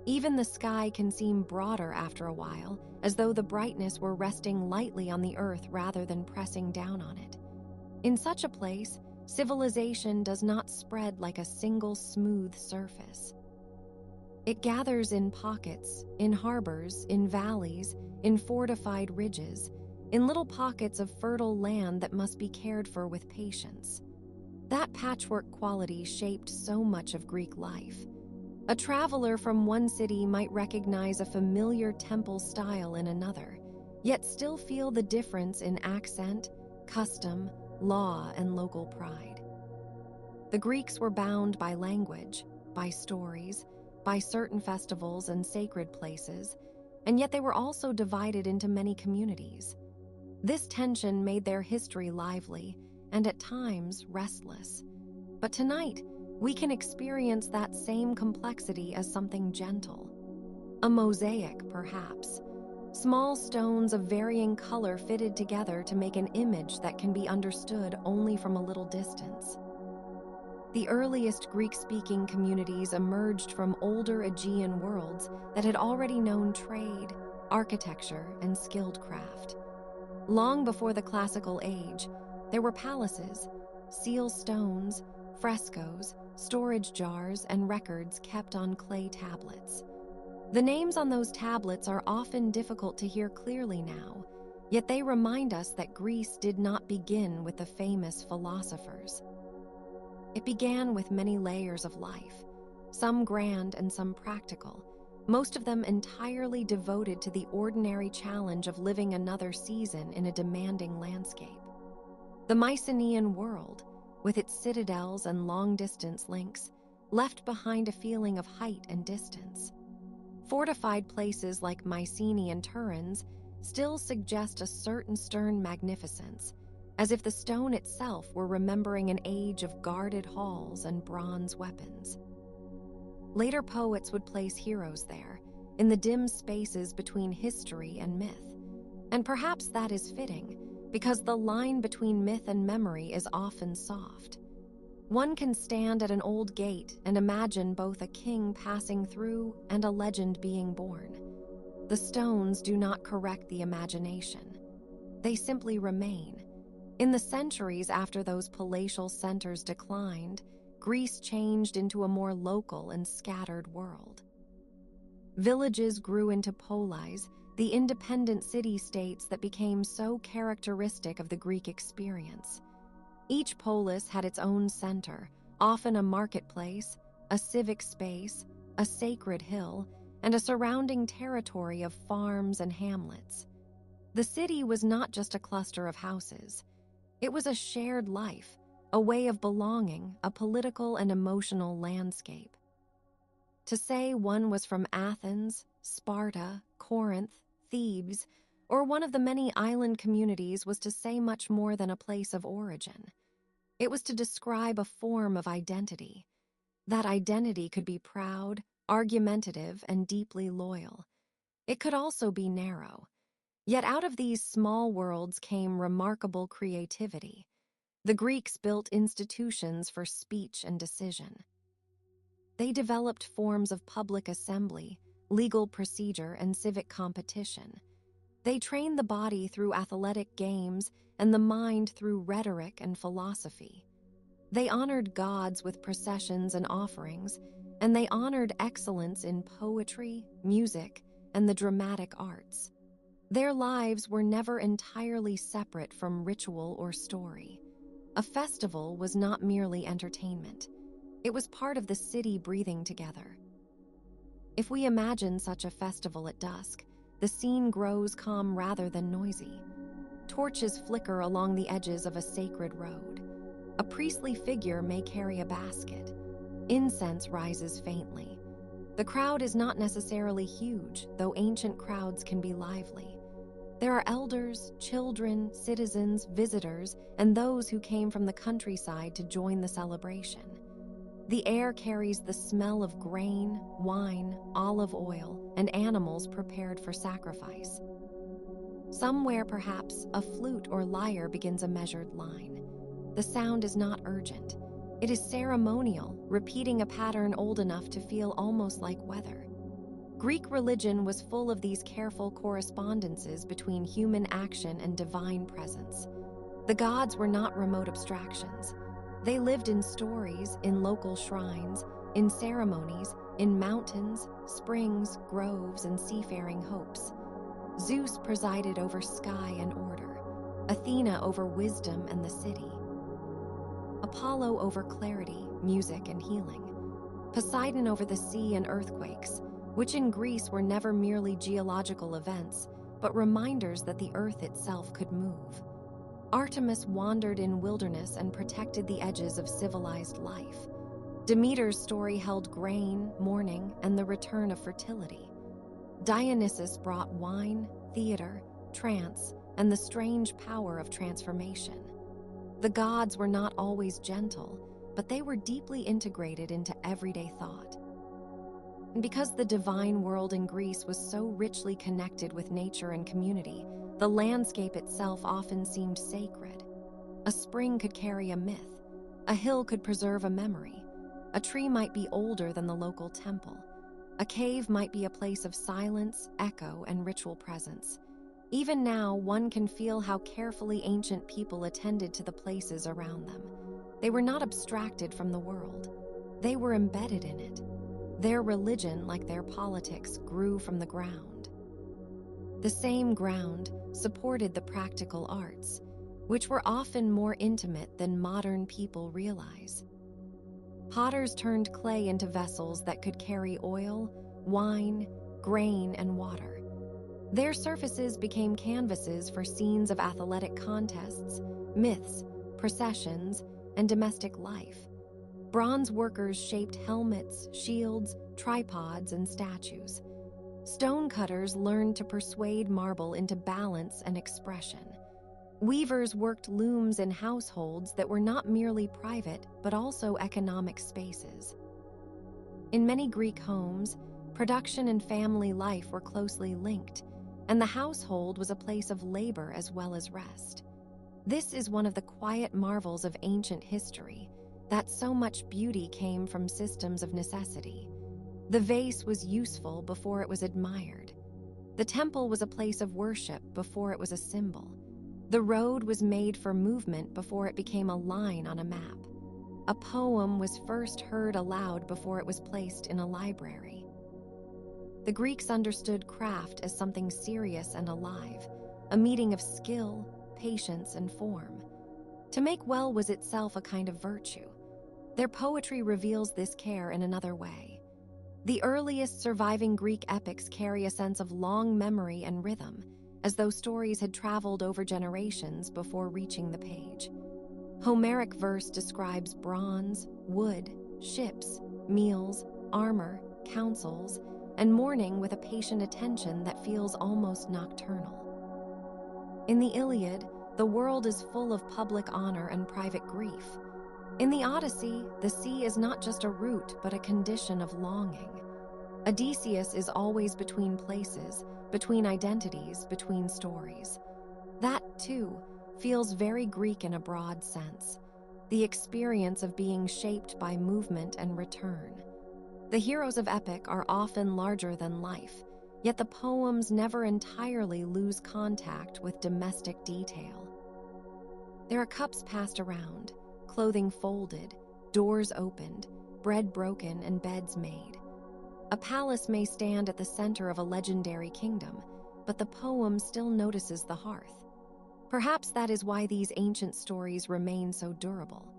Even the sky can seem broader after a while, as though the brightness were resting lightly on the earth rather than pressing down on it. In such a place, civilization does not spread like a single smooth surface. It gathers in pockets, in harbors, in valleys, in fortified ridges, in little pockets of fertile land that must be cared for with patience. That patchwork quality shaped so much of Greek life. A traveler from one city might recognize a familiar temple style in another, yet still feel the difference in accent, custom, law, and local pride. The Greeks were bound by language, by stories, by certain festivals and sacred places, and yet they were also divided into many communities. This tension made their history lively and at times restless. But tonight, we can experience that same complexity as something gentle. A mosaic, perhaps. Small stones of varying color fitted together to make an image that can be understood only from a little distance. The earliest Greek-speaking communities emerged from older Aegean worlds that had already known trade, architecture, and skilled craft. Long before the classical age, there were palaces, seal stones, frescoes, storage jars, and records kept on clay tablets. The names on those tablets are often difficult to hear clearly now, yet they remind us that Greece did not begin with the famous philosophers. It began with many layers of life, some grand and some practical, most of them entirely devoted to the ordinary challenge of living another season in a demanding landscape. The Mycenaean world, with its citadels and long-distance links, left behind a feeling of height and distance. Fortified places like Mycenae and Turin's still suggest a certain stern magnificence, as if the stone itself were remembering an age of guarded halls and bronze weapons. Later poets would place heroes there, in the dim spaces between history and myth. And perhaps that is fitting, because the line between myth and memory is often soft. One can stand at an old gate and imagine both a king passing through and a legend being born. The stones do not correct the imagination. They simply remain. In the centuries after those palatial centers declined, Greece changed into a more local and scattered world. Villages grew into polis, the independent city-states that became so characteristic of the Greek experience. Each polis had its own center, often a marketplace, a civic space, a sacred hill, and a surrounding territory of farms and hamlets. The city was not just a cluster of houses. It was a shared life, a way of belonging, a political and emotional landscape. To say one was from Athens, Sparta, Corinth, Thebes, or one of the many island communities was to say much more than a place of origin. It was to describe a form of identity. That identity could be proud, argumentative, and deeply loyal. It could also be narrow. Yet out of these small worlds came remarkable creativity. The Greeks built institutions for speech and decision. They developed forms of public assembly, legal procedure, and civic competition. They trained the body through athletic games and the mind through rhetoric and philosophy. They honored gods with processions and offerings, and they honored excellence in poetry, music, and the dramatic arts. Their lives were never entirely separate from ritual or story. A festival was not merely entertainment. It was part of the city breathing together. If we imagine such a festival at dusk, the scene grows calm rather than noisy. Torches flicker along the edges of a sacred road. A priestly figure may carry a basket. Incense rises faintly. The crowd is not necessarily huge, though ancient crowds can be lively. There are elders, children, citizens, visitors, and those who came from the countryside to join the celebration. The air carries the smell of grain, wine, olive oil, and animals prepared for sacrifice. Somewhere, perhaps, a flute or lyre begins a measured line. The sound is not urgent. It is ceremonial, repeating a pattern old enough to feel almost like weather. Greek religion was full of these careful correspondences between human action and divine presence. The gods were not remote abstractions. They lived in stories, in local shrines, in ceremonies, in mountains, springs, groves, and seafaring hopes. Zeus presided over sky and order, Athena over wisdom and the city. Apollo over clarity, music, and healing. Poseidon over the sea and earthquakes, which in Greece were never merely geological events, but reminders that the earth itself could move. Artemis wandered in wilderness and protected the edges of civilized life. Demeter's story held grain, mourning, and the return of fertility. Dionysus brought wine, theater, trance, and the strange power of transformation. The gods were not always gentle, but they were deeply integrated into everyday thought. And because the divine world in Greece was so richly connected with nature and community, the landscape itself often seemed sacred. A spring could carry a myth, a hill could preserve a memory, a tree might be older than the local temple, a cave might be a place of silence, echo, and ritual presence. Even now, one can feel how carefully ancient people attended to the places around them. They were not abstracted from the world. They were embedded in it. Their religion, like their politics, grew from the ground. The same ground supported the practical arts, which were often more intimate than modern people realize. Potters turned clay into vessels that could carry oil, wine, grain, and water. Their surfaces became canvases for scenes of athletic contests, myths, processions, and domestic life. Bronze workers shaped helmets, shields, tripods, and statues. Stonecutters learned to persuade marble into balance and expression. Weavers worked looms in households that were not merely private, but also economic spaces. In many Greek homes, production and family life were closely linked, and the household was a place of labor as well as rest. This is one of the quiet marvels of ancient history, that so much beauty came from systems of necessity. The vase was useful before it was admired. The temple was a place of worship before it was a symbol. The road was made for movement before it became a line on a map. A poem was first heard aloud before it was placed in a library. The Greeks understood craft as something serious and alive, a meeting of skill, patience, and form. To make well was itself a kind of virtue. Their poetry reveals this care in another way. The earliest surviving Greek epics carry a sense of long memory and rhythm, as though stories had traveled over generations before reaching the page. Homeric verse describes bronze, wood, ships, meals, armor, councils, and mourning with a patient attention that feels almost nocturnal. In the Iliad, the world is full of public honor and private grief. In the Odyssey, the sea is not just a route, but a condition of longing. Odysseus is always between places, between identities, between stories. That, too, feels very Greek in a broad sense, the experience of being shaped by movement and return. The heroes of epic are often larger than life, yet the poems never entirely lose contact with domestic detail. There are cups passed around, clothing folded, doors opened, bread broken, and beds made. A palace may stand at the center of a legendary kingdom, but the poem still notices the hearth. Perhaps that is why these ancient stories remain so durable.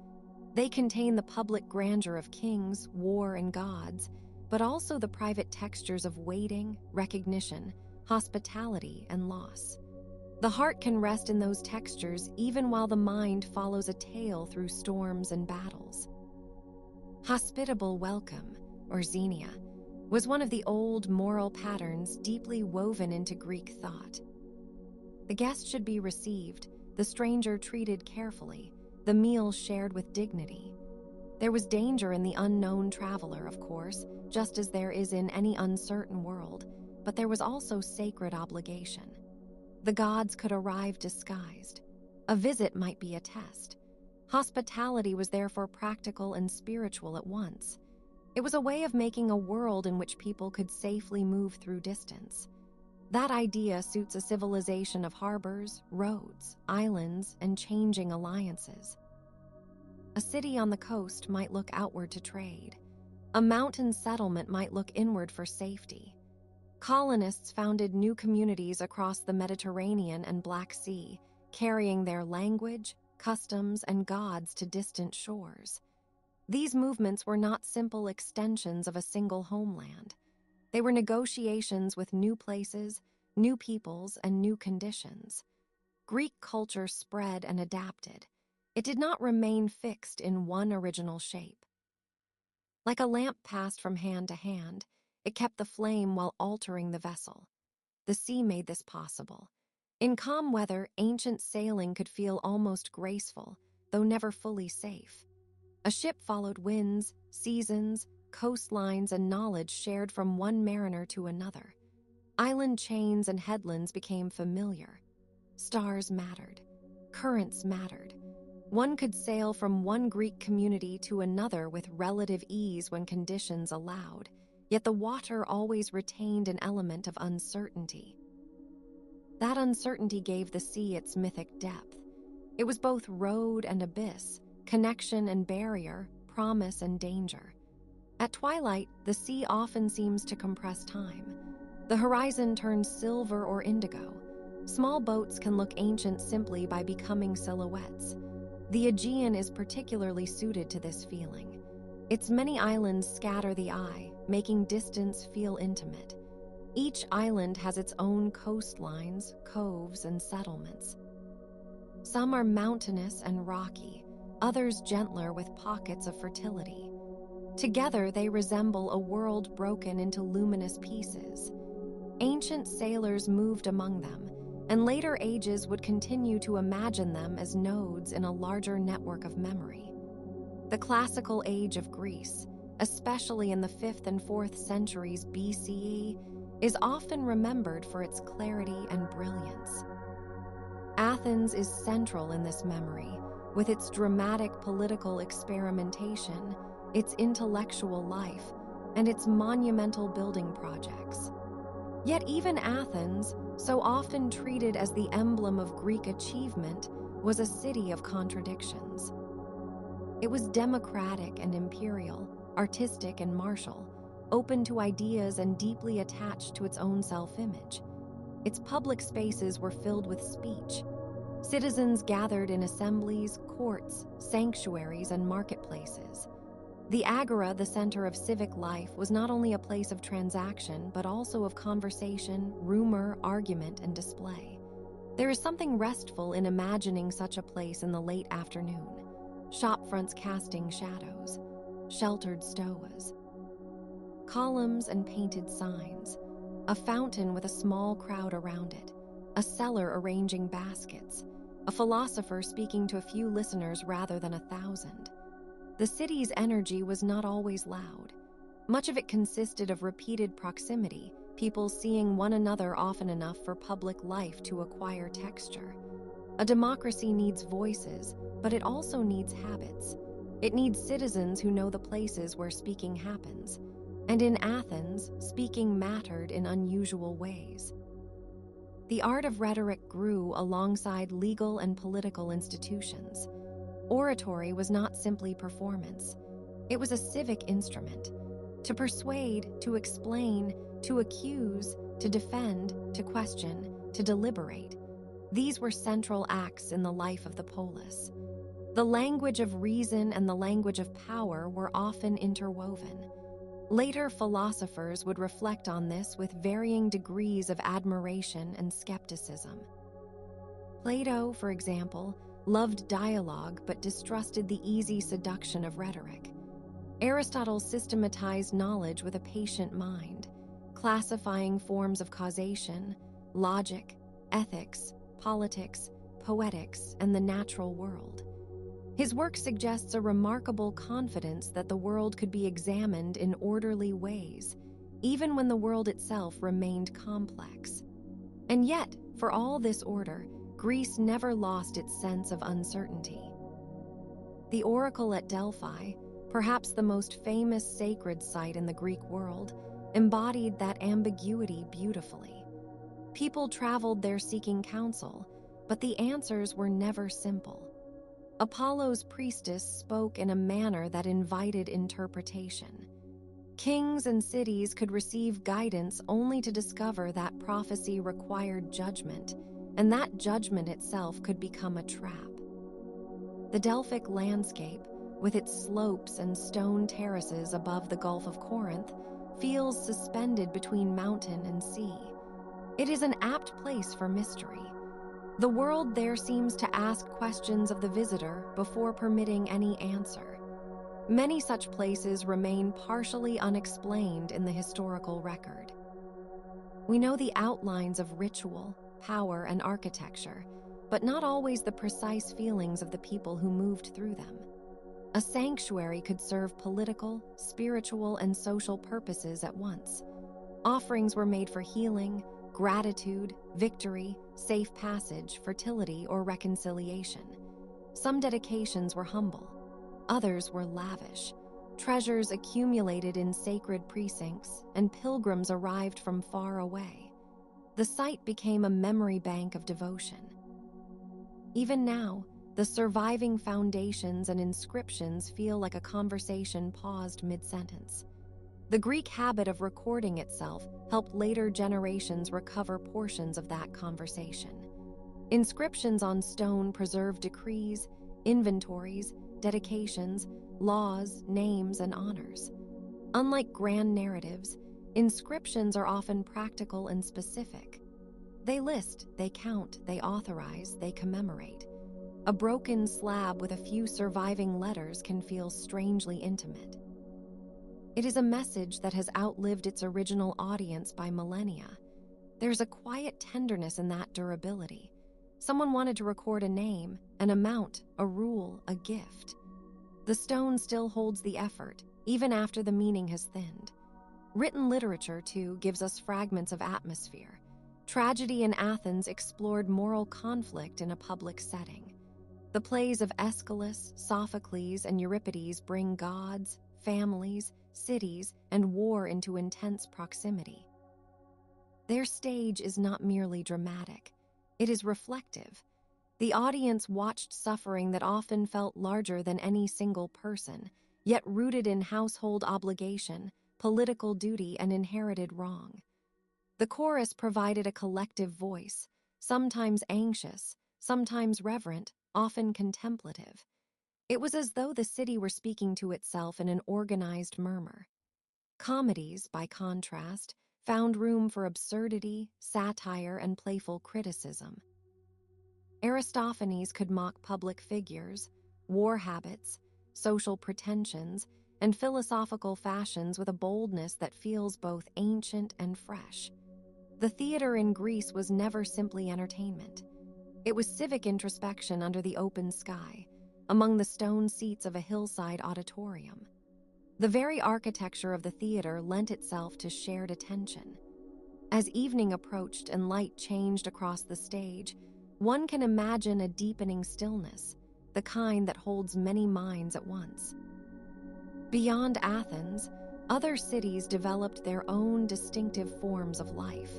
They contain the public grandeur of kings, war, and gods, but also the private textures of waiting, recognition, hospitality, and loss. The heart can rest in those textures even while the mind follows a tale through storms and battles. Hospitable welcome, or xenia, was one of the old moral patterns deeply woven into Greek thought. The guest should be received, the stranger treated carefully, the meal shared with dignity. There was danger in the unknown traveler, of course, just as there is in any uncertain world, but there was also sacred obligation. The gods could arrive disguised. A visit might be a test. Hospitality was therefore practical and spiritual at once. It was a way of making a world in which people could safely move through distance. That idea suits a civilization of harbors, roads, islands, and changing alliances. A city on the coast might look outward to trade. A mountain settlement might look inward for safety. Colonists founded new communities across the Mediterranean and Black Sea, carrying their language, customs, and gods to distant shores. These movements were not simple extensions of a single homeland. They were negotiations with new places, new peoples, and new conditions. Greek culture spread and adapted. It did not remain fixed in one original shape. Like a lamp passed from hand to hand, it kept the flame while altering the vessel. The sea made this possible. In calm weather, ancient sailing could feel almost graceful, though never fully safe. A ship followed winds, seasons, coastlines, and knowledge shared from one mariner to another. Island chains and headlands became familiar. Stars mattered. Currents mattered. One could sail from one Greek community to another with relative ease when conditions allowed, yet the water always retained an element of uncertainty. That uncertainty gave the sea its mythic depth. It was both road and abyss, connection and barrier, promise and danger. At twilight, the sea often seems to compress time. The horizon turns silver or indigo. Small boats can look ancient simply by becoming silhouettes. The Aegean is particularly suited to this feeling. Its many islands scatter the eye, making distance feel intimate. Each island has its own coastlines, coves, and settlements. Some are mountainous and rocky, others gentler with pockets of fertility. Together, they resemble a world broken into luminous pieces. Ancient sailors moved among them, and later ages would continue to imagine them as nodes in a larger network of memory. The classical age of Greece, especially in the 5th and 4th centuries BCE, is often remembered for its clarity and brilliance. Athens is central in this memory, with its dramatic political experimentation, its intellectual life, and its monumental building projects. Yet even Athens, so often treated as the emblem of Greek achievement, was a city of contradictions. It was democratic and imperial, artistic and martial, open to ideas and deeply attached to its own self-image. Its public spaces were filled with speech. Citizens gathered in assemblies, courts, sanctuaries, and marketplaces. The agora, the center of civic life, was not only a place of transaction, but also of conversation, rumor, argument, and display. There is something restful in imagining such a place in the late afternoon. Shopfronts casting shadows, sheltered stoas, columns and painted signs, a fountain with a small crowd around it, a seller arranging baskets, a philosopher speaking to a few listeners rather than 1,000. The city's energy was not always loud. Much of it consisted of repeated proximity, people seeing one another often enough for public life to acquire texture. A democracy needs voices, but it also needs habits. It needs citizens who know the places where speaking happens. And in Athens, speaking mattered in unusual ways. The art of rhetoric grew alongside legal and political institutions. Oratory was not simply performance. It was a civic instrument. To persuade, to explain, to accuse, to defend, to question, to deliberate. These were central acts in the life of the polis. The language of reason and the language of power were often interwoven. Later philosophers would reflect on this with varying degrees of admiration and skepticism. Plato, for example, loved dialogue but distrusted the easy seduction of rhetoric. Aristotle systematized knowledge with a patient mind, classifying forms of causation, logic, ethics, politics, poetics, and the natural world. His work suggests a remarkable confidence that the world could be examined in orderly ways, even when the world itself remained complex. And yet, for all this order, Greece never lost its sense of uncertainty. The oracle at Delphi, perhaps the most famous sacred site in the Greek world, embodied that ambiguity beautifully. People traveled there seeking counsel, but the answers were never simple. Apollo's priestess spoke in a manner that invited interpretation. Kings and cities could receive guidance only to discover that prophecy required judgment, and that judgment itself could become a trap. The Delphic landscape, with its slopes and stone terraces above the Gulf of Corinth, feels suspended between mountain and sea. It is an apt place for mystery. The world there seems to ask questions of the visitor before permitting any answer. Many such places remain partially unexplained in the historical record. We know the outlines of ritual, power, and architecture, but not always the precise feelings of the people who moved through them. A sanctuary could serve political, spiritual, and social purposes at once. Offerings were made for healing, gratitude, victory, safe passage, fertility, or reconciliation. Some dedications were humble, others were lavish. Treasures accumulated in sacred precincts, and pilgrims arrived from far away. The site became a memory bank of devotion. Even now, the surviving foundations and inscriptions feel like a conversation paused mid-sentence. The Greek habit of recording itself helped later generations recover portions of that conversation. Inscriptions on stone preserve decrees, inventories, dedications, laws, names, and honors. Unlike grand narratives, inscriptions are often practical and specific. They list, they count, they authorize, they commemorate. A broken slab with a few surviving letters can feel strangely intimate. It is a message that has outlived its original audience by millennia. There's a quiet tenderness in that durability. Someone wanted to record a name, an amount, a rule, a gift. The stone still holds the effort, even after the meaning has thinned. Written literature, too, gives us fragments of atmosphere. Tragedy in Athens explored moral conflict in a public setting. The plays of Aeschylus, Sophocles, and Euripides bring gods, families, cities, and war into intense proximity. Their stage is not merely dramatic, it is reflective. The audience watched suffering that often felt larger than any single person, yet rooted in household obligation, political duty, and inherited wrong. The chorus provided a collective voice, sometimes anxious, sometimes reverent, often contemplative. It was as though the city were speaking to itself in an organized murmur. Comedies, by contrast, found room for absurdity, satire, and playful criticism. Aristophanes could mock public figures, war habits, social pretensions, and philosophical fashions with a boldness that feels both ancient and fresh. The theater in Greece was never simply entertainment. It was civic introspection under the open sky, among the stone seats of a hillside auditorium. The very architecture of the theater lent itself to shared attention. As evening approached and light changed across the stage, one can imagine a deepening stillness, the kind that holds many minds at once. Beyond Athens, other cities developed their own distinctive forms of life.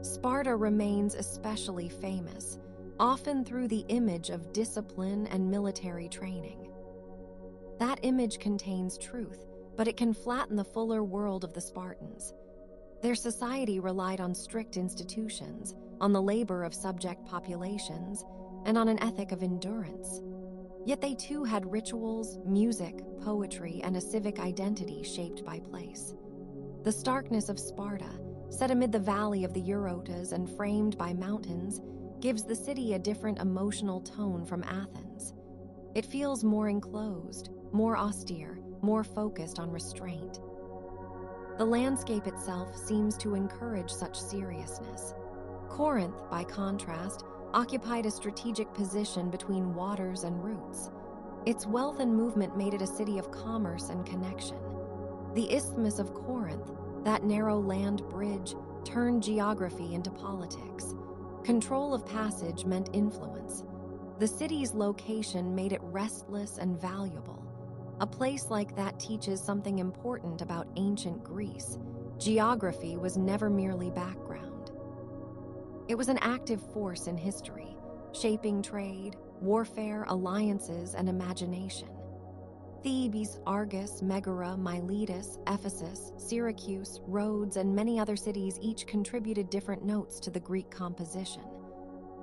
Sparta remains especially famous, often through the image of discipline and military training. That image contains truth, but it can flatten the fuller world of the Spartans. Their society relied on strict institutions, on the labor of subject populations, and on an ethic of endurance. Yet they too had rituals, music, poetry, and a civic identity shaped by place. The starkness of Sparta, set amid the valley of the Eurotas and framed by mountains, gives the city a different emotional tone from Athens. It feels more enclosed, more austere, more focused on restraint. The landscape itself seems to encourage such seriousness. Corinth, by contrast, occupied a strategic position between waters and roots. Its wealth and movement made it a city of commerce and connection. The Isthmus of Corinth, that narrow land bridge, turned geography into politics. Control of passage meant influence. The city's location made it restless and valuable. A place like that teaches something important about ancient Greece. Geography was never merely background. It was an active force in history, shaping trade, warfare, alliances, and imagination. Thebes, Argos, Megara, Miletus, Ephesus, Syracuse, Rhodes, and many other cities each contributed different notes to the Greek composition.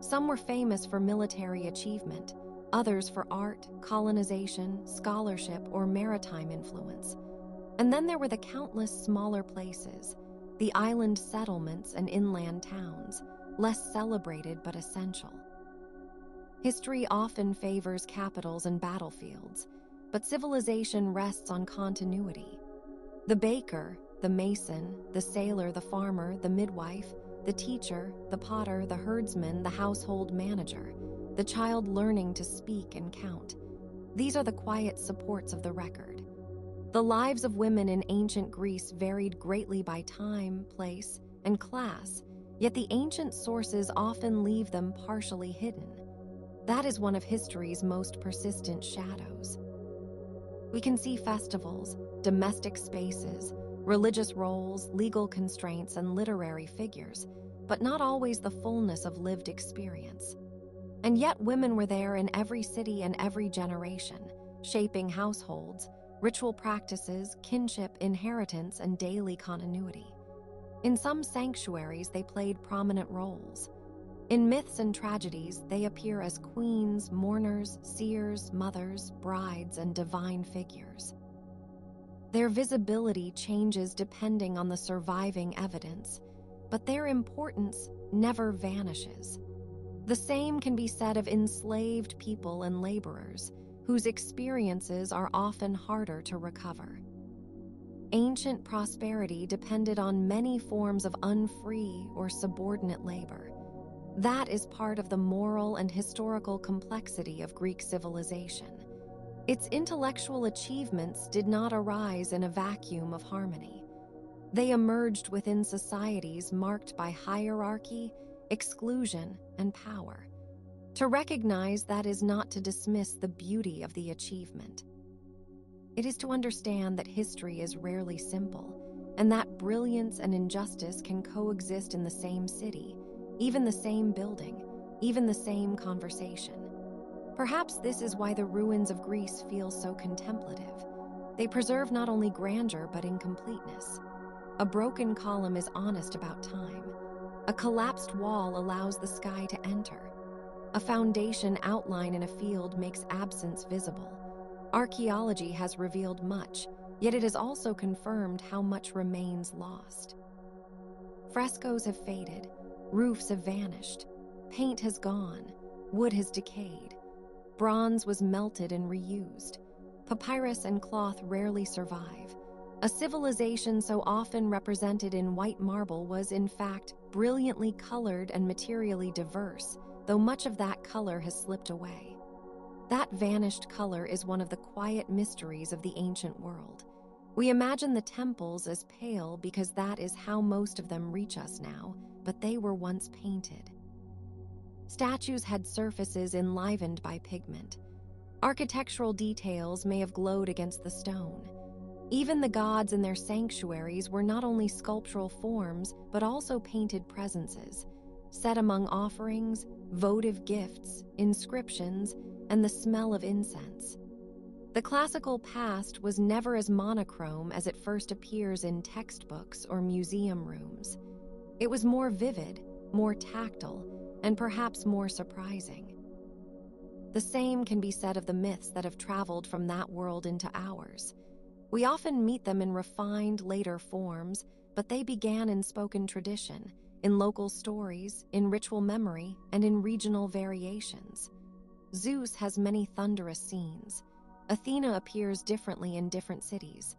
Some were famous for military achievement, others for art, colonization, scholarship, or maritime influence. And then there were the countless smaller places, the island settlements and inland towns, less celebrated but essential. History often favors capitals and battlefields, but civilization rests on continuity. The baker, the mason, the sailor, the farmer, the midwife, the teacher, the potter, the herdsman, the household manager, the child learning to speak and count. These are the quiet supports of the record. The lives of women in ancient Greece varied greatly by time, place, and class, yet the ancient sources often leave them partially hidden. That is one of history's most persistent shadows. We can see festivals, domestic spaces, religious roles, legal constraints, and literary figures, but not always the fullness of lived experience. And yet women were there in every city and every generation, shaping households, ritual practices, kinship, inheritance, and daily continuity. In some sanctuaries, they played prominent roles. In myths and tragedies, they appear as queens, mourners, seers, mothers, brides, and divine figures. Their visibility changes depending on the surviving evidence, but their importance never vanishes. The same can be said of enslaved people and laborers, whose experiences are often harder to recover. Ancient prosperity depended on many forms of unfree or subordinate labor. That is part of the moral and historical complexity of Greek civilization. Its intellectual achievements did not arise in a vacuum of harmony. They emerged within societies marked by hierarchy, exclusion, and power. To recognize that is not to dismiss the beauty of the achievement. It is to understand that history is rarely simple, and that brilliance and injustice can coexist in the same city, even the same building, even the same conversation. Perhaps this is why the ruins of Greece feel so contemplative. They preserve not only grandeur but incompleteness. A broken column is honest about time. A collapsed wall allows the sky to enter. A foundation outline in a field makes absence visible. Archaeology has revealed much, yet it has also confirmed how much remains lost. Frescoes have faded, roofs have vanished, paint has gone, wood has decayed. Bronze was melted and reused. Papyrus and cloth rarely survive. A civilization so often represented in white marble was, in fact, brilliantly colored and materially diverse, though much of that color has slipped away. That vanished color is one of the quiet mysteries of the ancient world. We imagine the temples as pale because that is how most of them reach us now, but they were once painted. Statues had surfaces enlivened by pigment. Architectural details may have glowed against the stone. Even the gods in their sanctuaries were not only sculptural forms, but also painted presences, set among offerings, votive gifts, inscriptions, and the smell of incense. The classical past was never as monochrome as it first appears in textbooks or museum rooms. It was more vivid, more tactile, and perhaps more surprising. The same can be said of the myths that have traveled from that world into ours. We often meet them in refined, later forms, but they began in spoken tradition, in local stories, in ritual memory, and in regional variations. Zeus has many thunderous scenes. Athena appears differently in different cities.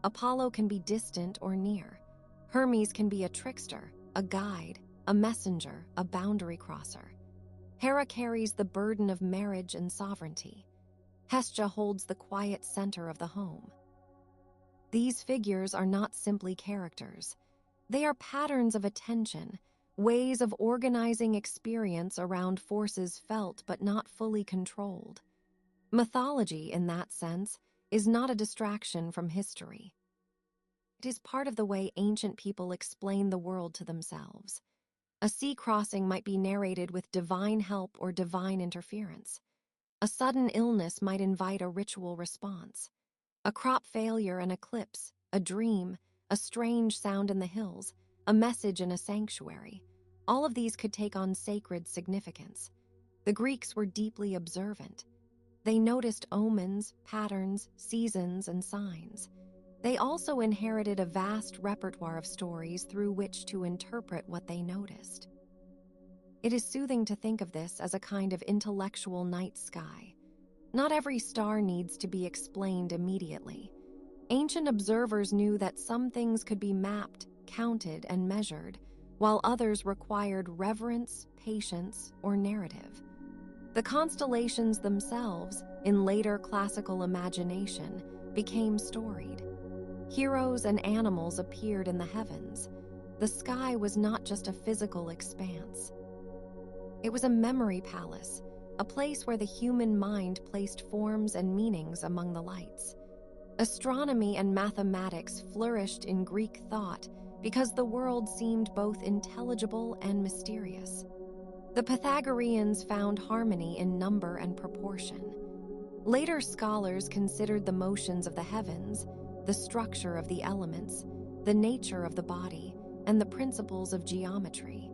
Apollo can be distant or near. Hermes can be a trickster, a guide, a messenger, a boundary crosser. Hera carries the burden of marriage and sovereignty. Hestia holds the quiet center of the home. These figures are not simply characters. They are patterns of attention, ways of organizing experience around forces felt but not fully controlled. Mythology, in that sense, is not a distraction from history. It is part of the way ancient people explain the world to themselves. A sea crossing might be narrated with divine help or divine interference. A sudden illness might invite a ritual response. A crop failure, an eclipse, a dream, a strange sound in the hills, a message in a sanctuary. All of these could take on sacred significance. The Greeks were deeply observant. They noticed omens, patterns, seasons, and signs. They also inherited a vast repertoire of stories through which to interpret what they noticed. It is soothing to think of this as a kind of intellectual night sky. Not every star needs to be explained immediately. Ancient observers knew that some things could be mapped, counted, and measured, while others required reverence, patience, or narrative. The constellations themselves, in later classical imagination, became storied. Heroes and animals appeared in the heavens. The sky was not just a physical expanse. It was a memory palace, a place where the human mind placed forms and meanings among the lights. Astronomy and mathematics flourished in Greek thought because the world seemed both intelligible and mysterious. The Pythagoreans found harmony in number and proportion. Later scholars considered the motions of the heavens, the structure of the elements, the nature of the body, and the principles of geometry.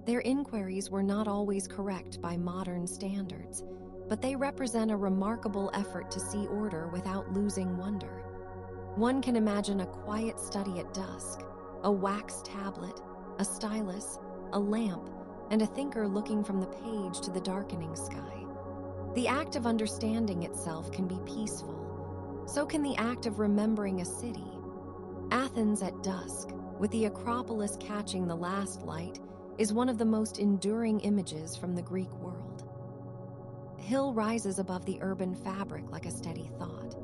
Their inquiries were not always correct by modern standards, but they represent a remarkable effort to see order without losing wonder. One can imagine a quiet study at dusk, a wax tablet, a stylus, a lamp, and a thinker looking from the page to the darkening sky. The act of understanding itself can be peaceful. So can the act of remembering a city. Athens at dusk, with the Acropolis catching the last light, is one of the most enduring images from the Greek world. The hill rises above the urban fabric like a steady thought.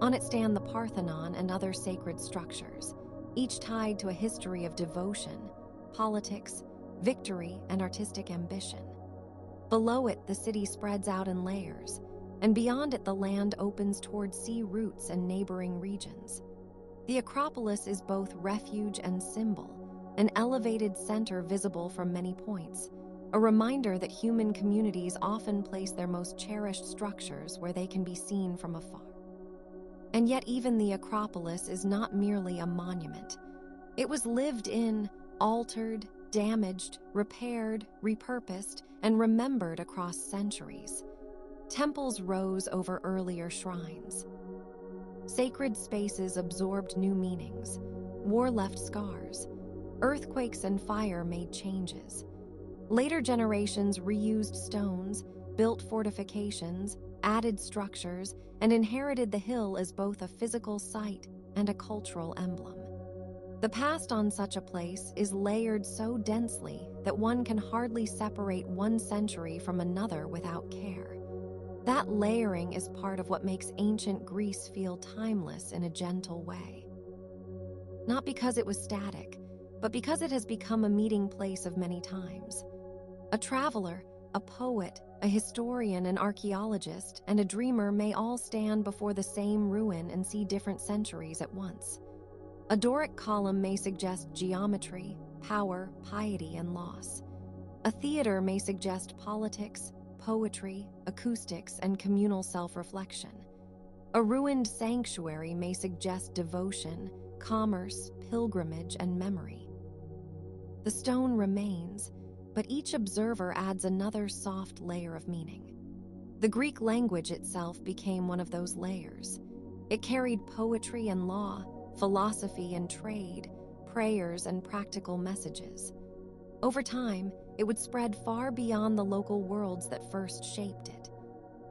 On it stand the Parthenon and other sacred structures, each tied to a history of devotion, politics, victory, and artistic ambition. Below it, the city spreads out in layers, and beyond it the land opens toward sea routes and neighboring regions. The Acropolis is both refuge and symbol, an elevated center visible from many points, a reminder that human communities often place their most cherished structures where they can be seen from afar. And yet even the Acropolis is not merely a monument. It was lived in, altered, damaged, repaired, repurposed, and remembered across centuries. Temples rose over earlier shrines. Sacred spaces absorbed new meanings. War left scars. Earthquakes and fire made changes. Later generations reused stones, built fortifications, added structures, and inherited the hill as both a physical site and a cultural emblem. The past on such a place is layered so densely that one can hardly separate one century from another without care. That layering is part of what makes ancient Greece feel timeless in a gentle way. Not because it was static, but because it has become a meeting place of many times. A traveler, a poet, a historian, an archaeologist, and a dreamer may all stand before the same ruin and see different centuries at once. A Doric column may suggest geometry, power, piety, and loss. A theater may suggest politics, poetry, acoustics, and communal self-reflection. A ruined sanctuary may suggest devotion, commerce, pilgrimage, and memory. The stone remains, but each observer adds another soft layer of meaning. The Greek language itself became one of those layers. It carried poetry and law, philosophy and trade, prayers and practical messages. Over time, it would spread far beyond the local worlds that first shaped it.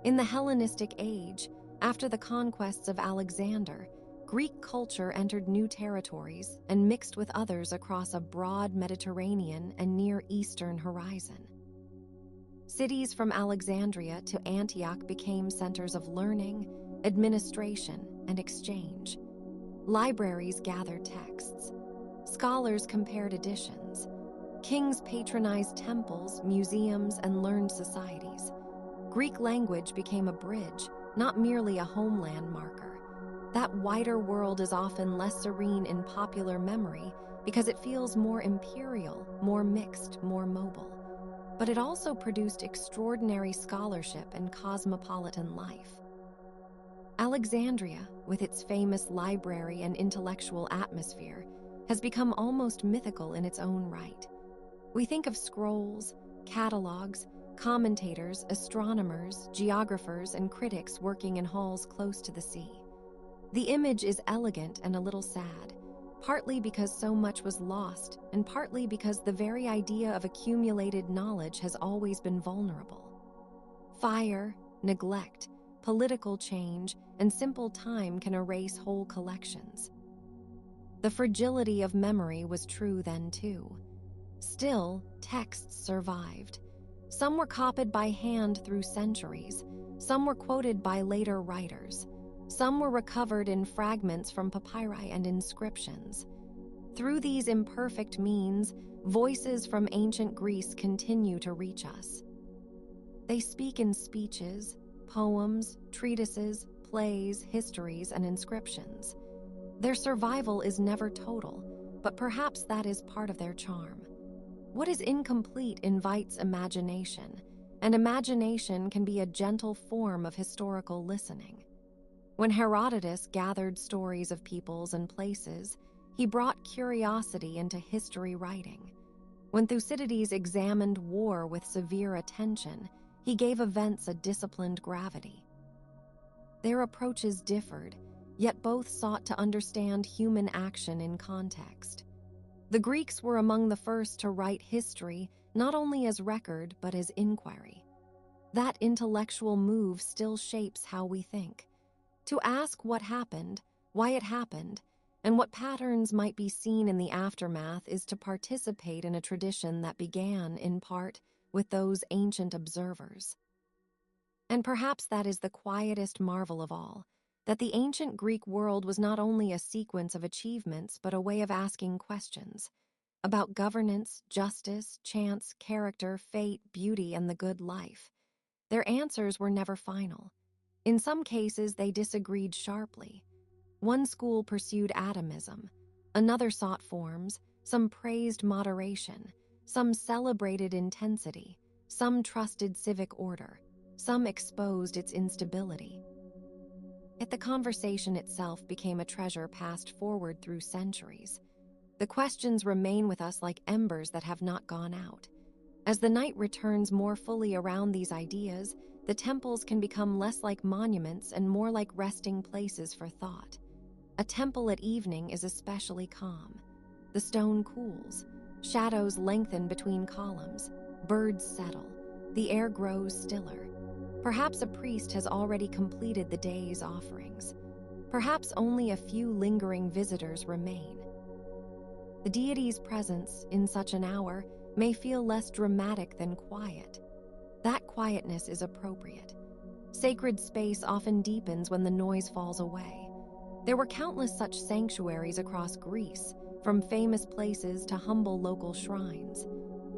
In the Hellenistic age, after the conquests of Alexander, Greek culture entered new territories and mixed with others across a broad Mediterranean and Near Eastern horizon. Cities from Alexandria to Antioch became centers of learning, administration, and exchange. Libraries gathered texts. Scholars compared editions. Kings patronized temples, museums, and learned societies. Greek language became a bridge, not merely a homeland marker. That wider world is often less serene in popular memory because it feels more imperial, more mixed, more mobile. But it also produced extraordinary scholarship and cosmopolitan life. Alexandria, with its famous library and intellectual atmosphere, has become almost mythical in its own right. We think of scrolls, catalogs, commentators, astronomers, geographers, and critics working in halls close to the sea. The image is elegant and a little sad, partly because so much was lost, and partly because the very idea of accumulated knowledge has always been vulnerable. Fire, neglect, political change, and simple time can erase whole collections. The fragility of memory was true then too. Still, texts survived. Some were copied by hand through centuries. Some were quoted by later writers. Some were recovered in fragments from papyri and inscriptions. Through these imperfect means, voices from ancient Greece continue to reach us. They speak in speeches, poems, treatises, plays, histories, and inscriptions. Their survival is never total, but perhaps that is part of their charm. What is incomplete invites imagination, and imagination can be a gentle form of historical listening. When Herodotus gathered stories of peoples and places, he brought curiosity into history writing. When Thucydides examined war with severe attention, he gave events a disciplined gravity. Their approaches differed, yet both sought to understand human action in context. The Greeks were among the first to write history not only as record but as inquiry. That intellectual move still shapes how we think. To ask what happened, why it happened, and what patterns might be seen in the aftermath is to participate in a tradition that began, in part, with those ancient observers. And perhaps that is the quietest marvel of all, that the ancient Greek world was not only a sequence of achievements but a way of asking questions about governance, justice, chance, character, fate, beauty, and the good life. Their answers were never final. In some cases, they disagreed sharply. One school pursued atomism, another sought forms, some praised moderation, some celebrated intensity, some trusted civic order, some exposed its instability. Yet the conversation itself became a treasure passed forward through centuries. The questions remain with us like embers that have not gone out. As the night returns more fully around these ideas, the temples can become less like monuments and more like resting places for thought. A temple at evening is especially calm. The stone cools, shadows lengthen between columns, birds settle, the air grows stiller. Perhaps a priest has already completed the day's offerings. Perhaps only a few lingering visitors remain. The deity's presence in such an hour may feel less dramatic than quiet. That quietness is appropriate. Sacred space often deepens when the noise falls away. There were countless such sanctuaries across Greece, from famous places to humble local shrines.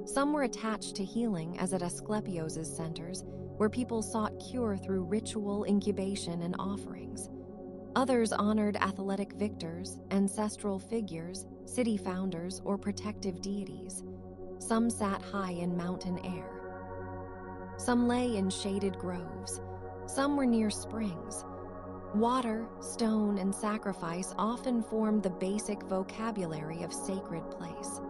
Some were attached to healing, as at Asclepios' centers, where people sought cure through ritual, incubation, and offerings. Others honored athletic victors, ancestral figures, city founders, or protective deities. Some sat high in mountain air. Some lay in shaded groves. Some were near springs. Water, stone, and sacrifice often formed the basic vocabulary of sacred place.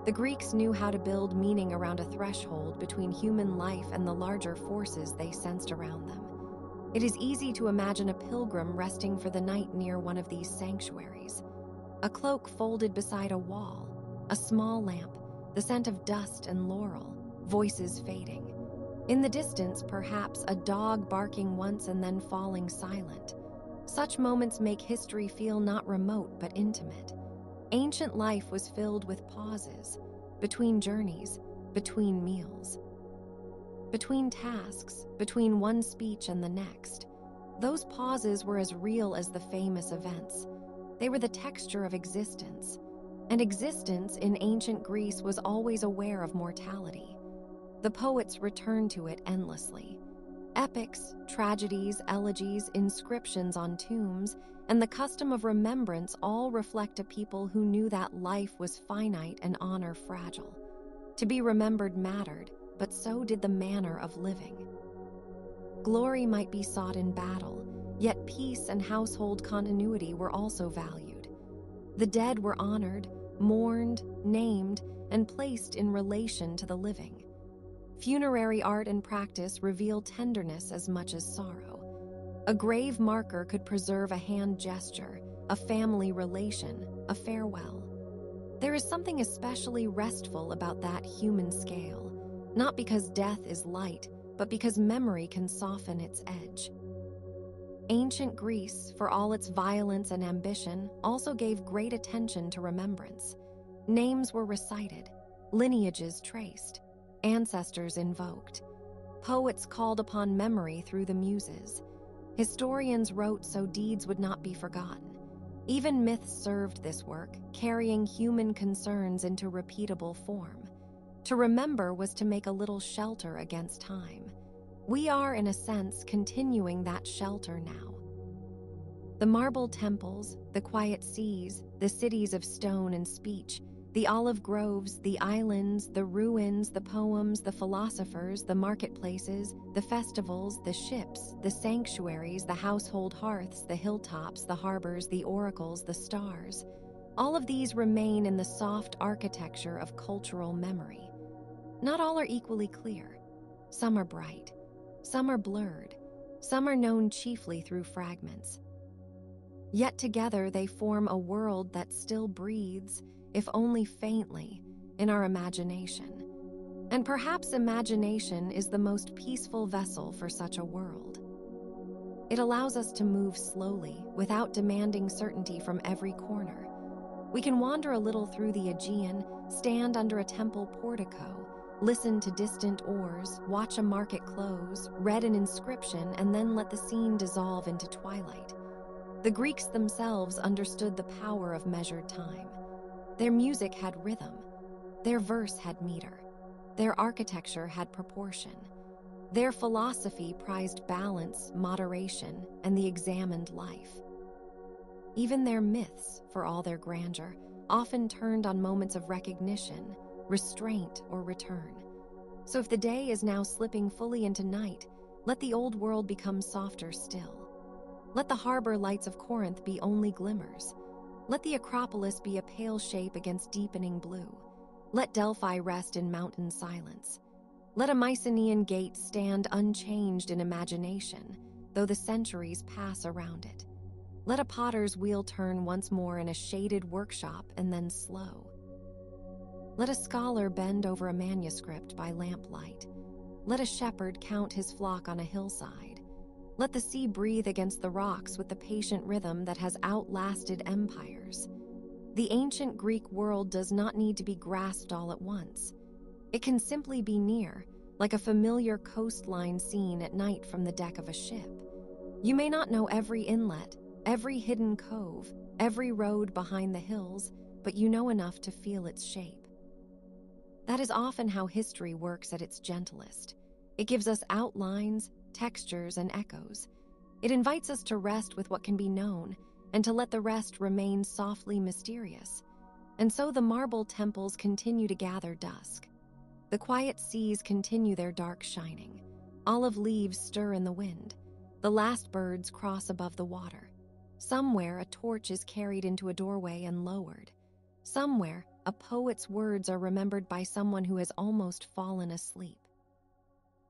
The Greeks knew how to build meaning around a threshold between human life and the larger forces they sensed around them. It is easy to imagine a pilgrim resting for the night near one of these sanctuaries. A cloak folded beside a wall, a small lamp, the scent of dust and laurel, voices fading. In the distance, perhaps, a dog barking once and then falling silent. Such moments make history feel not remote but intimate. Ancient life was filled with pauses, between journeys, between meals, between tasks, between one speech and the next. Those pauses were as real as the famous events. They were the texture of existence, and existence in ancient Greece was always aware of mortality. The poets returned to it endlessly. Epics, tragedies, elegies, inscriptions on tombs, and the custom of remembrance all reflect a people who knew that life was finite and honor fragile. To be remembered mattered, but so did the manner of living. Glory might be sought in battle, yet peace and household continuity were also valued. The dead were honored, mourned, named, and placed in relation to the living. Funerary art and practice reveal tenderness as much as sorrow. A grave marker could preserve a hand gesture, a family relation, a farewell. There is something especially restful about that human scale, not because death is light, but because memory can soften its edge. Ancient Greece, for all its violence and ambition, also gave great attention to remembrance. Names were recited, lineages traced, ancestors invoked. Poets called upon memory through the muses. Historians wrote so deeds would not be forgotten. Even myths served this work, carrying human concerns into repeatable form. To remember was to make a little shelter against time. We are, in a sense, continuing that shelter now. The marble temples, the quiet seas, the cities of stone and speech, the olive groves, the islands, the ruins, the poems, the philosophers, the marketplaces, the festivals, the ships, the sanctuaries, the household hearths, the hilltops, the harbors, the oracles, the stars. All of these remain in the soft architecture of cultural memory. Not all are equally clear. Some are bright. Some are blurred. Some are known chiefly through fragments. Yet together they form a world that still breathes, if only faintly, in our imagination. And perhaps imagination is the most peaceful vessel for such a world. It allows us to move slowly, without demanding certainty from every corner. We can wander a little through the Aegean, stand under a temple portico, listen to distant oars, watch a market close, read an inscription, and then let the scene dissolve into twilight. The Greeks themselves understood the power of measured time. Their music had rhythm. Their verse had meter. Their architecture had proportion. Their philosophy prized balance, moderation, and the examined life. Even their myths, for all their grandeur, often turned on moments of recognition, restraint, or return. So if the day is now slipping fully into night, let the old world become softer still. Let the harbor lights of Corinth be only glimmers. Let the Acropolis be a pale shape against deepening blue. Let Delphi rest in mountain silence. Let a Mycenaean gate stand unchanged in imagination, though the centuries pass around it. Let a potter's wheel turn once more in a shaded workshop and then slow. Let a scholar bend over a manuscript by lamplight. Let a shepherd count his flock on a hillside. Let the sea breathe against the rocks with the patient rhythm that has outlasted empires. The ancient Greek world does not need to be grasped all at once. It can simply be near, like a familiar coastline seen at night from the deck of a ship. You may not know every inlet, every hidden cove, every road behind the hills, but you know enough to feel its shape. That is often how history works at its gentlest. It gives us outlines, textures, and echoes. It invites us to rest with what can be known and to let the rest remain softly mysterious. And so the marble temples continue to gather dusk. The quiet seas continue their dark shining. Olive leaves stir in the wind. The last birds cross above the water. Somewhere a torch is carried into a doorway and lowered. Somewhere a poet's words are remembered by someone who has almost fallen asleep.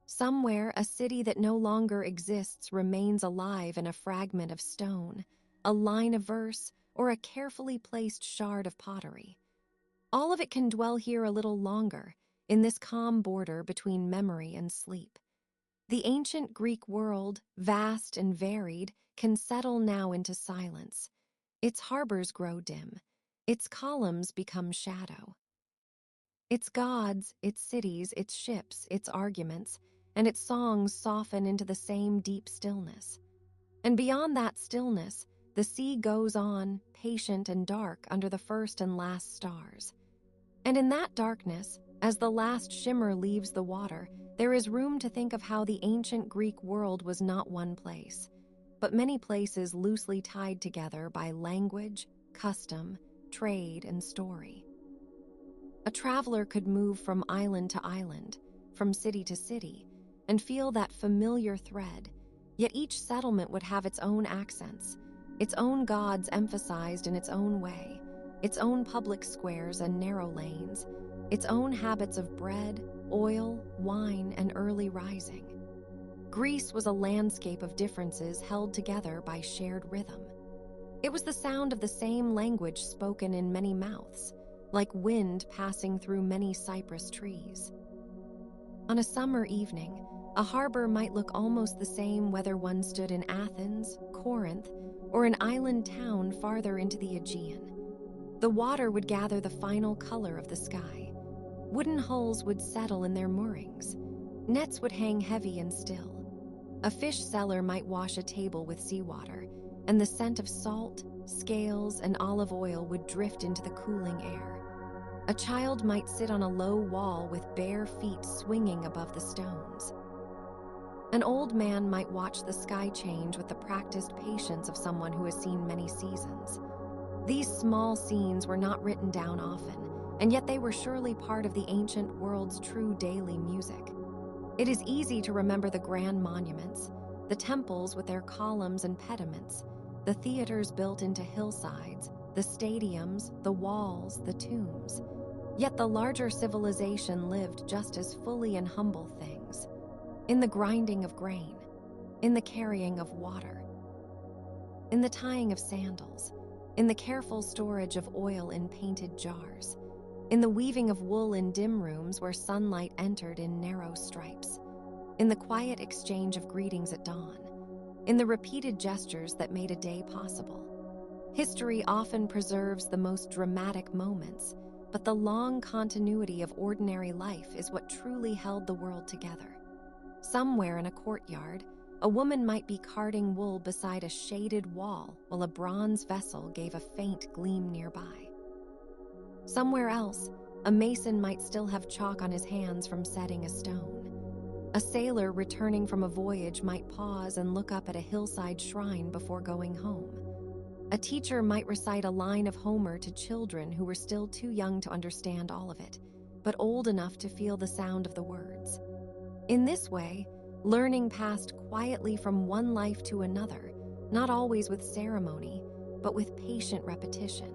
Somewhere, a city that no longer exists remains alive in a fragment of stone, a line of verse, or a carefully placed shard of pottery. All of it can dwell here a little longer, in this calm border between memory and sleep. The ancient Greek world, vast and varied, can settle now into silence. Its harbors grow dim. Its columns become shadow. Its gods, its cities, its ships, its arguments, and its songs soften into the same deep stillness. And beyond that stillness, the sea goes on, patient and dark under the first and last stars. And in that darkness, as the last shimmer leaves the water, there is room to think of how the ancient Greek world was not one place, but many places loosely tied together by language, custom, trade, and story. A traveler could move from island to island, from city to city, and feel that familiar thread, yet each settlement would have its own accents, its own gods emphasized in its own way, its own public squares and narrow lanes, its own habits of bread, oil, wine, and early rising. Greece was a landscape of differences held together by shared rhythm. It was the sound of the same language spoken in many mouths, like wind passing through many cypress trees. On a summer evening, a harbor might look almost the same whether one stood in Athens, Corinth, or an island town farther into the Aegean. The water would gather the final color of the sky. Wooden hulls would settle in their moorings. Nets would hang heavy and still. A fish seller might wash a table with seawater, and the scent of salt, scales, and olive oil would drift into the cooling air. A child might sit on a low wall with bare feet swinging above the stones. An old man might watch the sky change with the practiced patience of someone who has seen many seasons. These small scenes were not written down often, and yet they were surely part of the ancient world's true daily music. It is easy to remember the grand monuments, the temples with their columns and pediments, the theaters built into hillsides, the stadiums, the walls, the tombs. Yet the larger civilization lived just as fully in humble things, in the grinding of grain, in the carrying of water, in the tying of sandals, in the careful storage of oil in painted jars, in the weaving of wool in dim rooms where sunlight entered in narrow stripes, in the quiet exchange of greetings at dawn, in the repeated gestures that made a day possible. History often preserves the most dramatic moments, but the long continuity of ordinary life is what truly held the world together. Somewhere in a courtyard, a woman might be carding wool beside a shaded wall while a bronze vessel gave a faint gleam nearby. Somewhere else, a mason might still have chalk on his hands from setting a stone. A sailor returning from a voyage might pause and look up at a hillside shrine before going home. A teacher might recite a line of Homer to children who were still too young to understand all of it, but old enough to feel the sound of the words. In this way, learning passed quietly from one life to another, not always with ceremony, but with patient repetition.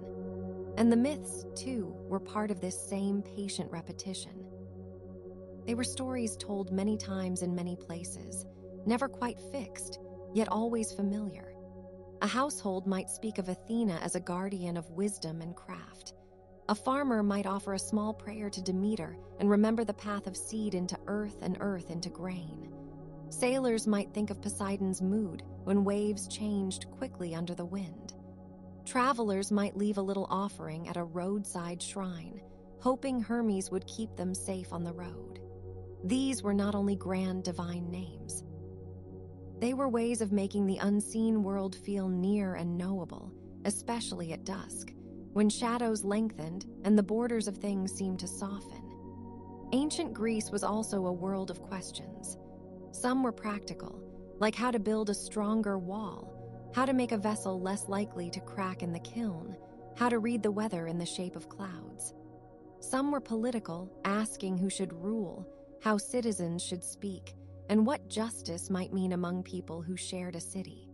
And the myths, too, were part of this same patient repetition. They were stories told many times in many places, never quite fixed, yet always familiar. A household might speak of Athena as a guardian of wisdom and craft. A farmer might offer a small prayer to Demeter and remember the path of seed into earth and earth into grain. Sailors might think of Poseidon's mood when waves changed quickly under the wind. Travelers might leave a little offering at a roadside shrine, hoping Hermes would keep them safe on the road. These were not only grand divine names. They were ways of making the unseen world feel near and knowable, especially at dusk, when shadows lengthened and the borders of things seemed to soften. Ancient Greece was also a world of questions. Some were practical, like how to build a stronger wall, how to make a vessel less likely to crack in the kiln, how to read the weather in the shape of clouds. Some were political, asking who should rule, how citizens should speak, and what justice might mean among people who shared a city.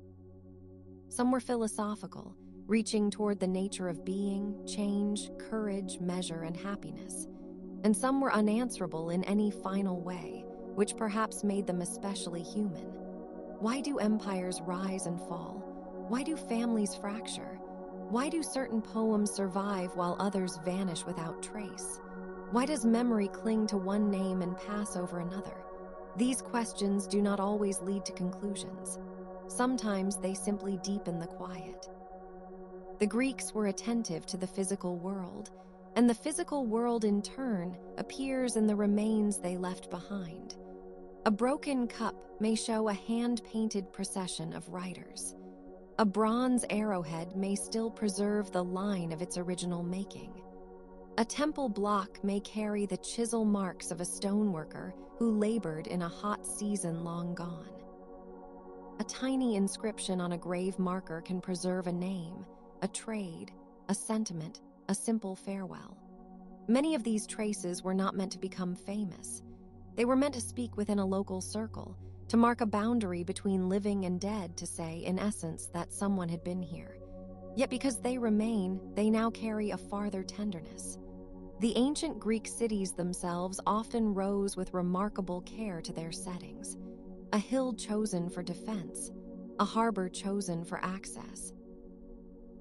Some were philosophical, reaching toward the nature of being, change, courage, measure, and happiness. And some were unanswerable in any final way, which perhaps made them especially human. Why do empires rise and fall? Why do families fracture? Why do certain poems survive while others vanish without trace? Why does memory cling to one name and pass over another? These questions do not always lead to conclusions. Sometimes they simply deepen the quiet. The Greeks were attentive to the physical world, and the physical world in turn appears in the remains they left behind. A broken cup may show a hand-painted procession of writers. A bronze arrowhead may still preserve the line of its original making. A temple block may carry the chisel marks of a stoneworker who labored in a hot season long gone. A tiny inscription on a grave marker can preserve a name, a trade, a sentiment, a simple farewell. Many of these traces were not meant to become famous. They were meant to speak within a local circle, to mark a boundary between living and dead, to say, in essence, that someone had been here. Yet because they remain, they now carry a farther tenderness. The ancient Greek cities themselves often rose with remarkable care to their settings. A hill chosen for defense, a harbor chosen for access,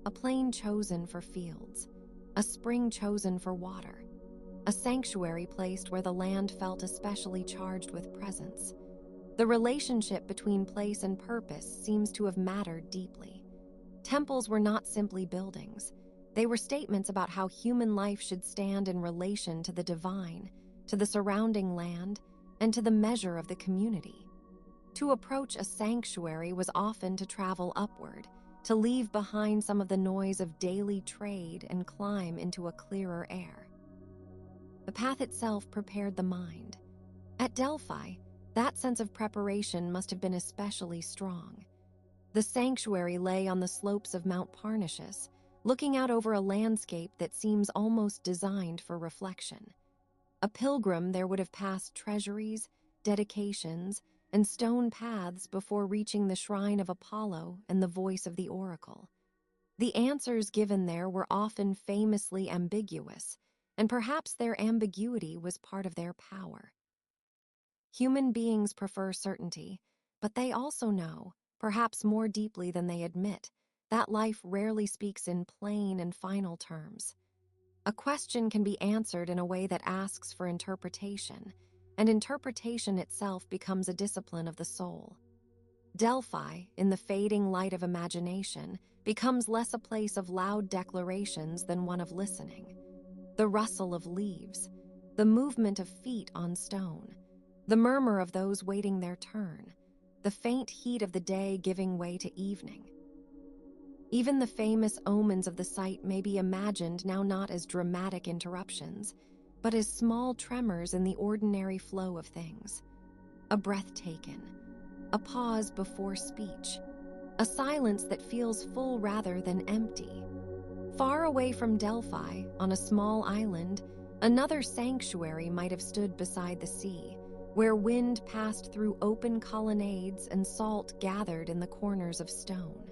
a plain chosen for fields, a spring chosen for water, a sanctuary placed where the land felt especially charged with presence. The relationship between place and purpose seems to have mattered deeply. Temples were not simply buildings. They were statements about how human life should stand in relation to the divine, to the surrounding land, and to the measure of the community. To approach a sanctuary was often to travel upward, to leave behind some of the noise of daily trade and climb into a clearer air. The path itself prepared the mind. At Delphi, that sense of preparation must have been especially strong. The sanctuary lay on the slopes of Mount Parnassus, looking out over a landscape that seems almost designed for reflection. A pilgrim there would have passed treasuries, dedications, and stone paths before reaching the shrine of Apollo and the voice of the oracle. The answers given there were often famously ambiguous, and perhaps their ambiguity was part of their power. Human beings prefer certainty, but they also know, perhaps more deeply than they admit, that life rarely speaks in plain and final terms. A question can be answered in a way that asks for interpretation, and interpretation itself becomes a discipline of the soul. Delphi, in the fading light of imagination, becomes less a place of loud declarations than one of listening. The rustle of leaves, the movement of feet on stone, the murmur of those waiting their turn, the faint heat of the day giving way to evening. Even the famous omens of the site may be imagined now not as dramatic interruptions, but as small tremors in the ordinary flow of things. A breath taken, a pause before speech, a silence that feels full rather than empty. Far away from Delphi, on a small island, another sanctuary might have stood beside the sea, where wind passed through open colonnades and salt gathered in the corners of stone.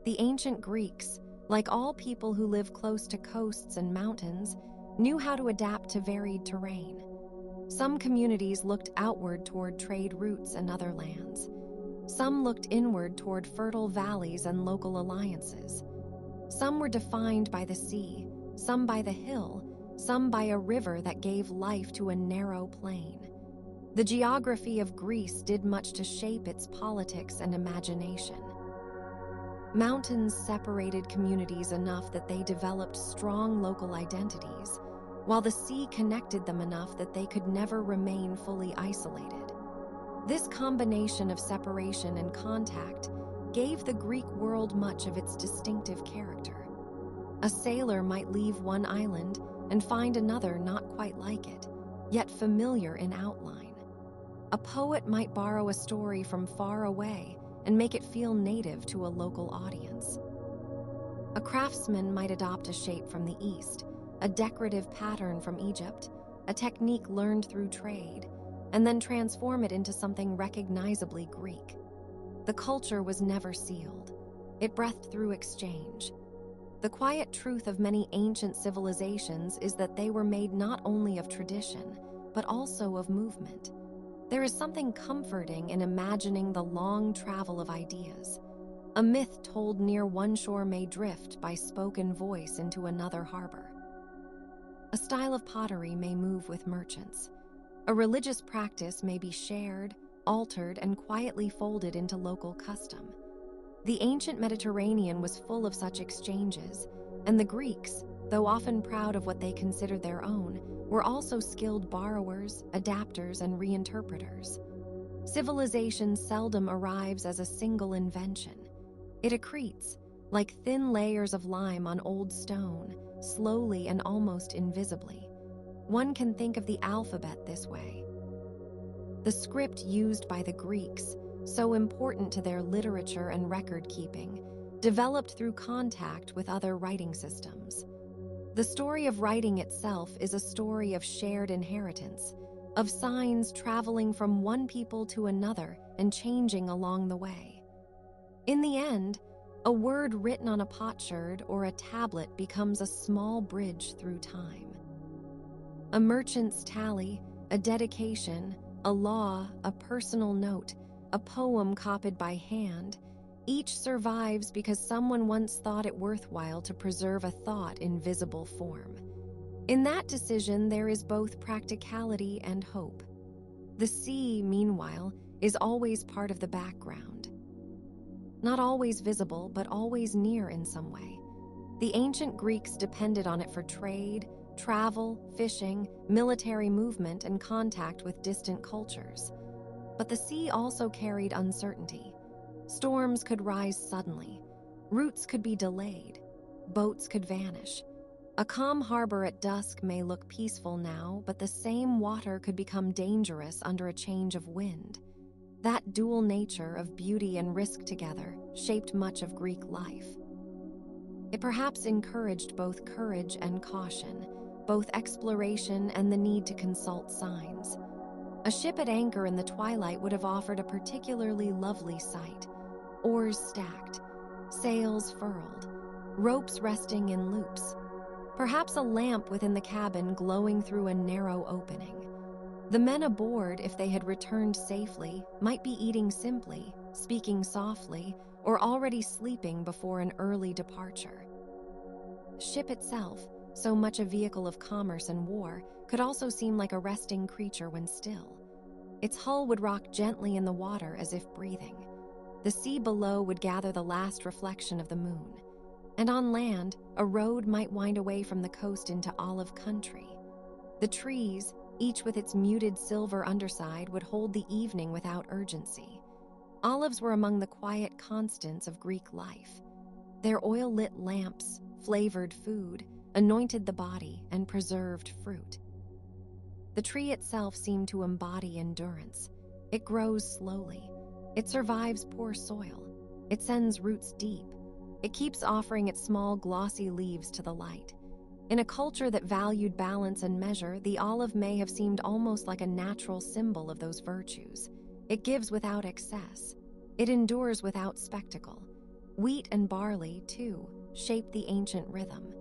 The ancient Greeks, like all people who live close to coasts and mountains, knew how to adapt to varied terrain. Some communities looked outward toward trade routes and other lands. Some looked inward toward fertile valleys and local alliances. Some were defined by the sea, some by the hill, some by a river that gave life to a narrow plain. The geography of Greece did much to shape its politics and imagination. Mountains separated communities enough that they developed strong local identities, while the sea connected them enough that they could never remain fully isolated. This combination of separation and contact gave the Greek world much of its distinctive character. A sailor might leave one island and find another not quite like it, yet familiar in outline. A poet might borrow a story from far away and make it feel native to a local audience. A craftsman might adopt a shape from the East, a decorative pattern from Egypt, a technique learned through trade, and then transform it into something recognizably Greek. The culture was never sealed. It breathed through exchange. The quiet truth of many ancient civilizations is that they were made not only of tradition, but also of movement. There is something comforting in imagining the long travel of ideas. A myth told near one shore may drift by spoken voice into another harbor. A style of pottery may move with merchants. A religious practice may be shared, altered, and quietly folded into local custom. The ancient Mediterranean was full of such exchanges, and the Greeks, though often proud of what they considered their own, were also skilled borrowers, adapters, and reinterpreters. Civilization seldom arrives as a single invention. It accretes, like thin layers of lime on old stone, slowly and almost invisibly. One can think of the alphabet this way. The script used by the Greeks, so important to their literature and record-keeping, developed through contact with other writing systems. The story of writing itself is a story of shared inheritance, of signs traveling from one people to another and changing along the way. In the end, a word written on a potsherd or a tablet becomes a small bridge through time. A merchant's tally, a dedication, a law, a personal note, a poem copied by hand, each survives because someone once thought it worthwhile to preserve a thought in visible form. In that decision, there is both practicality and hope. The sea, meanwhile, is always part of the background. Not always visible, but always near in some way. The ancient Greeks depended on it for trade, travel, fishing, military movement, and contact with distant cultures. But the sea also carried uncertainty. Storms could rise suddenly. Routes could be delayed. Boats could vanish. A calm harbor at dusk may look peaceful now, but the same water could become dangerous under a change of wind. That dual nature of beauty and risk together shaped much of Greek life. It perhaps encouraged both courage and caution, both exploration and the need to consult signs. A ship at anchor in the twilight would have offered a particularly lovely sight. Oars stacked, sails furled, ropes resting in loops. Perhaps a lamp within the cabin glowing through a narrow opening. The men aboard, if they had returned safely, might be eating simply, speaking softly, or already sleeping before an early departure. The ship itself, so much a vehicle of commerce and war, could also seem like a resting creature when still. Its hull would rock gently in the water as if breathing. The sea below would gather the last reflection of the moon. And on land, a road might wind away from the coast into olive country. The trees, each with its muted silver underside, would hold the evening without urgency. Olives were among the quiet constants of Greek life. Their oil-lit lamps, flavored food, anointed the body, and preserved fruit. The tree itself seemed to embody endurance. It grows slowly. It survives poor soil. It sends roots deep. It keeps offering its small, glossy leaves to the light. In a culture that valued balance and measure, the olive may have seemed almost like a natural symbol of those virtues. It gives without excess. It endures without spectacle. Wheat and barley, too, shaped the ancient rhythm.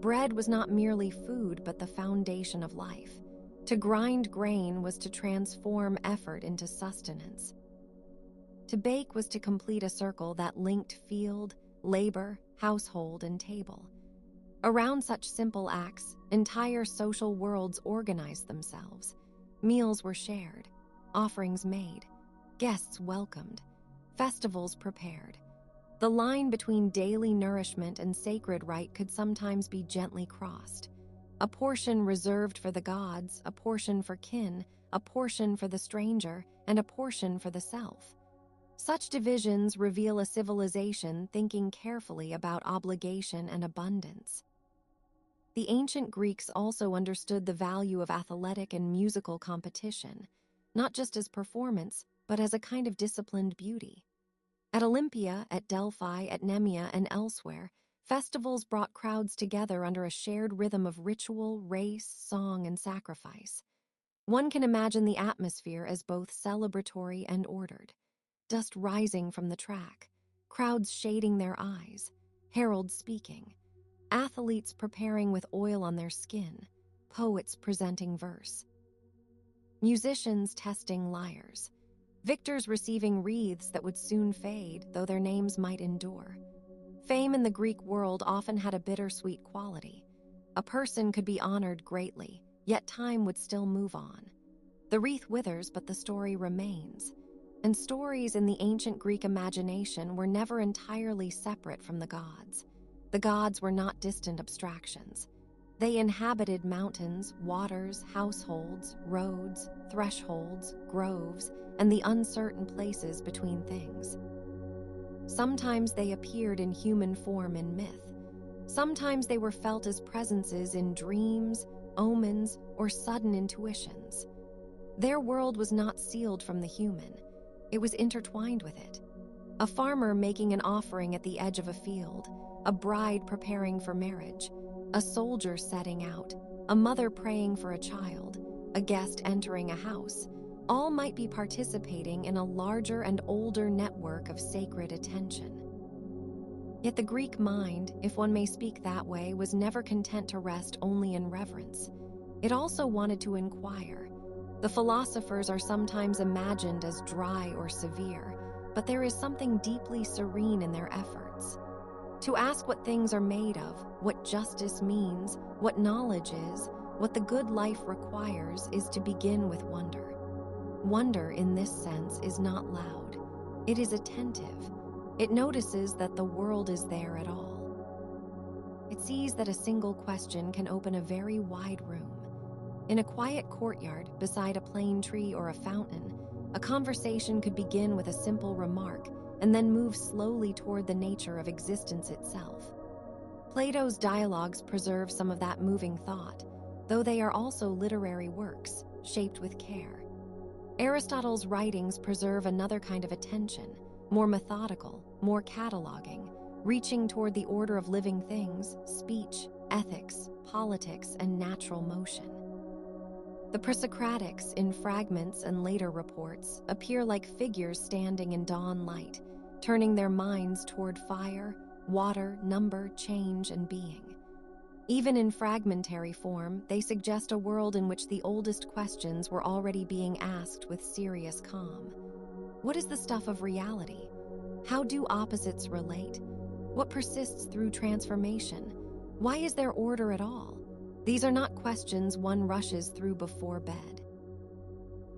Bread was not merely food, but the foundation of life. To grind grain was to transform effort into sustenance. To bake was to complete a circle that linked field, labor, household, and table. Around such simple acts, entire social worlds organized themselves. Meals were shared, offerings made, guests welcomed, festivals prepared. The line between daily nourishment and sacred rite could sometimes be gently crossed. A portion reserved for the gods, a portion for kin, a portion for the stranger, and a portion for the self. Such divisions reveal a civilization thinking carefully about obligation and abundance. The ancient Greeks also understood the value of athletic and musical competition, not just as performance, but as a kind of disciplined beauty. At Olympia, at Delphi, at Nemea, and elsewhere, festivals brought crowds together under a shared rhythm of ritual, race, song, and sacrifice. One can imagine the atmosphere as both celebratory and ordered. Dust rising from the track, crowds shading their eyes, heralds speaking, athletes preparing with oil on their skin, poets presenting verse, musicians testing lyres, victors receiving wreaths that would soon fade, though their names might endure. Fame in the Greek world often had a bittersweet quality. A person could be honored greatly, yet time would still move on. The wreath withers, but the story remains. And stories in the ancient Greek imagination were never entirely separate from the gods. The gods were not distant abstractions. They inhabited mountains, waters, households, roads, thresholds, groves, and the uncertain places between things. Sometimes they appeared in human form in myth. Sometimes they were felt as presences in dreams, omens, or sudden intuitions. Their world was not sealed from the human. It was intertwined with it. A farmer making an offering at the edge of a field, a bride preparing for marriage, a soldier setting out, a mother praying for a child, a guest entering a house, all might be participating in a larger and older network of sacred attention. Yet the Greek mind, if one may speak that way, was never content to rest only in reverence. It also wanted to inquire. The philosophers are sometimes imagined as dry or severe, but there is something deeply serene in their efforts. To ask what things are made of, what justice means, what knowledge is, what the good life requires, is to begin with wonder. Wonder, in this sense, is not loud. It is attentive. It notices that the world is there at all. It sees that a single question can open a very wide room. In a quiet courtyard, beside a plane tree or a fountain, a conversation could begin with a simple remark and then move slowly toward the nature of existence itself. Plato's dialogues preserve some of that moving thought, though they are also literary works, shaped with care. Aristotle's writings preserve another kind of attention, more methodical, more cataloging, reaching toward the order of living things, speech, ethics, politics, and natural motion. The Presocratics, in fragments and later reports, appear like figures standing in dawn light, turning their minds toward fire, water, number, change, and being. Even in fragmentary form, they suggest a world in which the oldest questions were already being asked with serious calm. What is the stuff of reality? How do opposites relate? What persists through transformation? Why is there order at all? These are not questions one rushes through before bed.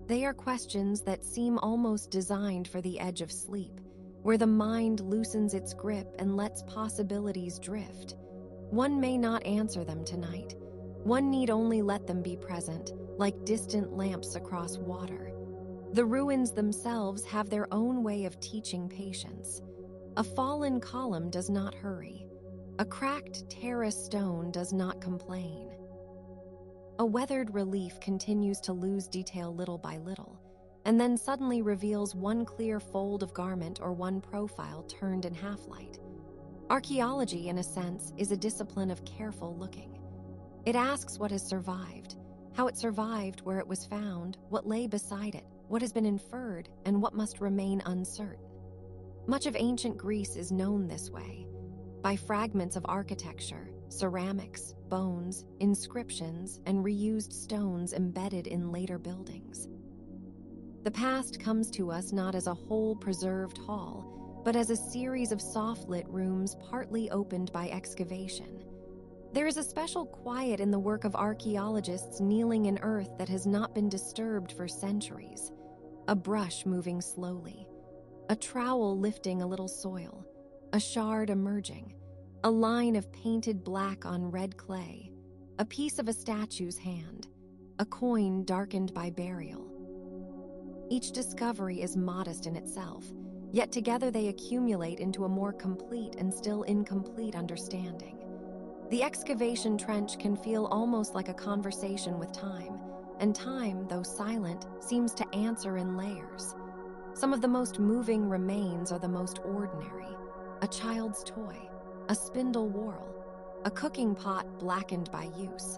They are questions that seem almost designed for the edge of sleep, where the mind loosens its grip and lets possibilities drift. One may not answer them tonight. One need only let them be present, like distant lamps across water. The ruins themselves have their own way of teaching patience. A fallen column does not hurry. A cracked terrace stone does not complain. A weathered relief continues to lose detail little by little, and then suddenly reveals one clear fold of garment or one profile turned in half-light. Archaeology, in a sense, is a discipline of careful looking. It asks what has survived, how it survived where it was found, what lay beside it, what has been inferred, and what must remain uncertain. Much of ancient Greece is known this way, by fragments of architecture, ceramics, bones, inscriptions, and reused stones embedded in later buildings. The past comes to us not as a whole preserved hall, but as a series of soft-lit rooms partly opened by excavation. There is a special quiet in the work of archaeologists kneeling in earth that has not been disturbed for centuries. A brush moving slowly, a trowel lifting a little soil, a shard emerging, a line of painted black on red clay, a piece of a statue's hand, a coin darkened by burial. Each discovery is modest in itself, yet together they accumulate into a more complete and still incomplete understanding. The excavation trench can feel almost like a conversation with time, and time, though silent, seems to answer in layers. Some of the most moving remains are the most ordinary: a child's toy, a spindle whorl, a cooking pot blackened by use,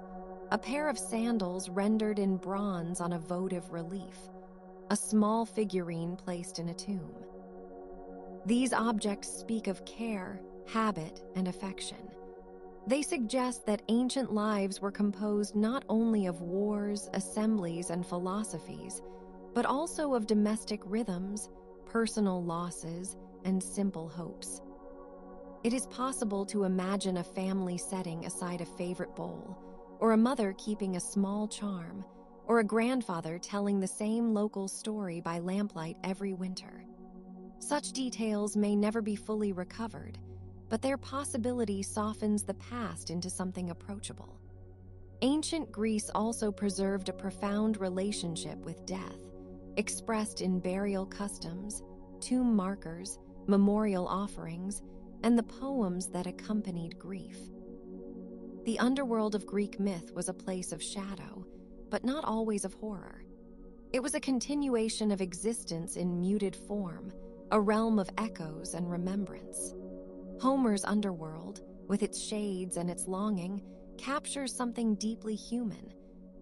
a pair of sandals rendered in bronze on a votive relief, a small figurine placed in a tomb. These objects speak of care, habit, and affection. They suggest that ancient lives were composed not only of wars, assemblies, and philosophies, but also of domestic rhythms, personal losses, and simple hopes. It is possible to imagine a family setting aside a favorite bowl, or a mother keeping a small charm, or a grandfather telling the same local story by lamplight every winter. Such details may never be fully recovered, but their possibility softens the past into something approachable. Ancient Greece also preserved a profound relationship with death, expressed in burial customs, tomb markers, memorial offerings, and the poems that accompanied grief. The underworld of Greek myth was a place of shadow, but not always of horror. It was a continuation of existence in muted form, a realm of echoes and remembrance. Homer's underworld, with its shades and its longing, captures something deeply human,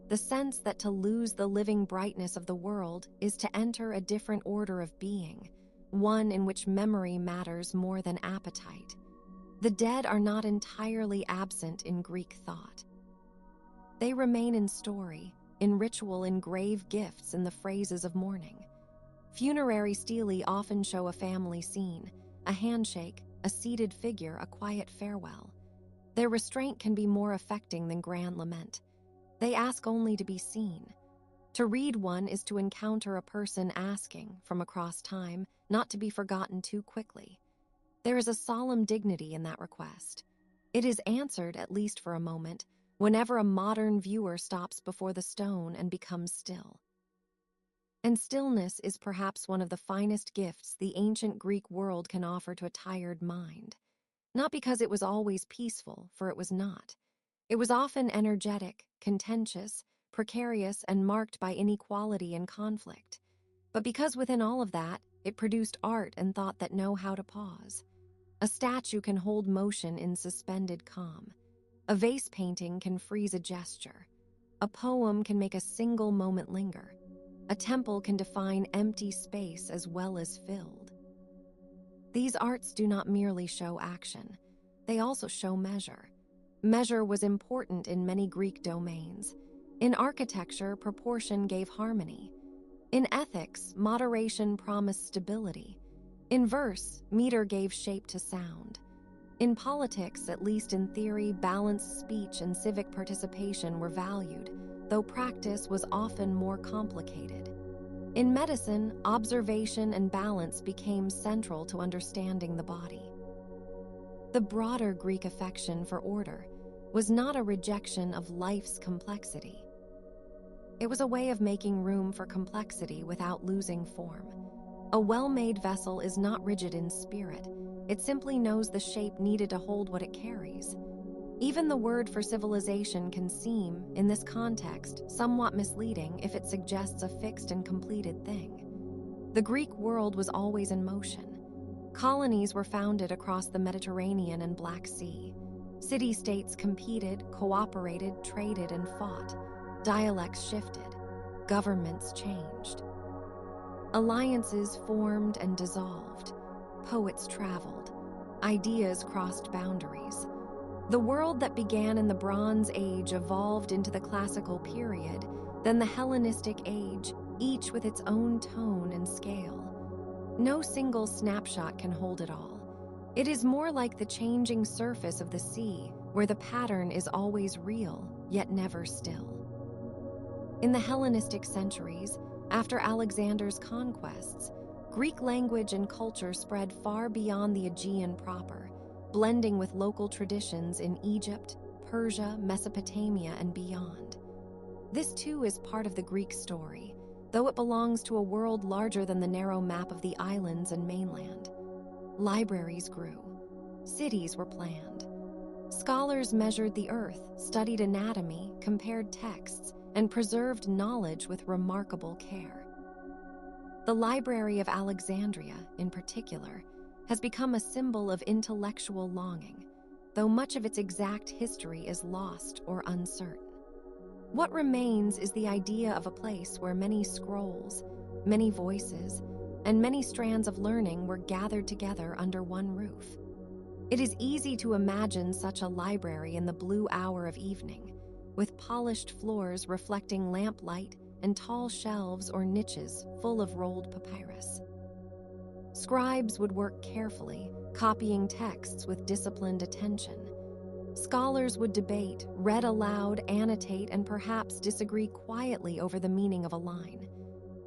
the sense that to lose the living brightness of the world is to enter a different order of being, one in which memory matters more than appetite. The dead are not entirely absent in Greek thought. They remain in story, in ritual, in grave gifts, in the phrases of mourning. Funerary stelae often show a family scene, a handshake, a seated figure, a quiet farewell. Their restraint can be more affecting than grand lament. They ask only to be seen. To read one is to encounter a person asking, from across time, not to be forgotten too quickly. There is a solemn dignity in that request. It is answered, at least for a moment, whenever a modern viewer stops before the stone and becomes still. And stillness is perhaps one of the finest gifts the ancient Greek world can offer to a tired mind. Not because it was always peaceful, for it was not. It was often energetic, contentious, precarious, and marked by inequality and conflict. But because within all of that, it produced art and thought that know how to pause. A statue can hold motion in suspended calm. A vase painting can freeze a gesture. A poem can make a single moment linger. A temple can define empty space as well as filled. These arts do not merely show action. They also show measure. Measure was important in many Greek domains. In architecture, proportion gave harmony. In ethics, moderation promised stability. In verse, meter gave shape to sound. In politics, at least in theory, balanced speech and civic participation were valued, though practice was often more complicated. In medicine, observation and balance became central to understanding the body. The broader Greek affection for order was not a rejection of life's complexity. It was a way of making room for complexity without losing form. A well-made vessel is not rigid in spirit. It simply knows the shape needed to hold what it carries. Even the word for civilization can seem, in this context, somewhat misleading if it suggests a fixed and completed thing. The Greek world was always in motion. Colonies were founded across the Mediterranean and Black Sea. City-states competed, cooperated, traded, and fought. Dialects shifted. Governments changed. Alliances formed and dissolved. Poets traveled. Ideas crossed boundaries. The world that began in the Bronze Age evolved into the Classical period, then the Hellenistic Age, each with its own tone and scale. No single snapshot can hold it all. It is more like the changing surface of the sea, where the pattern is always real, yet never still. In the Hellenistic centuries, after Alexander's conquests, Greek language and culture spread far beyond the Aegean proper, blending with local traditions in Egypt, Persia, Mesopotamia, and beyond. This too is part of the Greek story, though it belongs to a world larger than the narrow map of the islands and mainland. Libraries grew. Cities were planned. Scholars measured the earth, studied anatomy, compared texts, and preserved knowledge with remarkable care. The Library of Alexandria, in particular, has become a symbol of intellectual longing, though much of its exact history is lost or uncertain. What remains is the idea of a place where many scrolls, many voices, and many strands of learning were gathered together under one roof. It is easy to imagine such a library in the blue hour of evening, with polished floors reflecting lamplight and tall shelves or niches full of rolled papyrus. Scribes would work carefully, copying texts with disciplined attention. Scholars would debate, read aloud, annotate, and perhaps disagree quietly over the meaning of a line.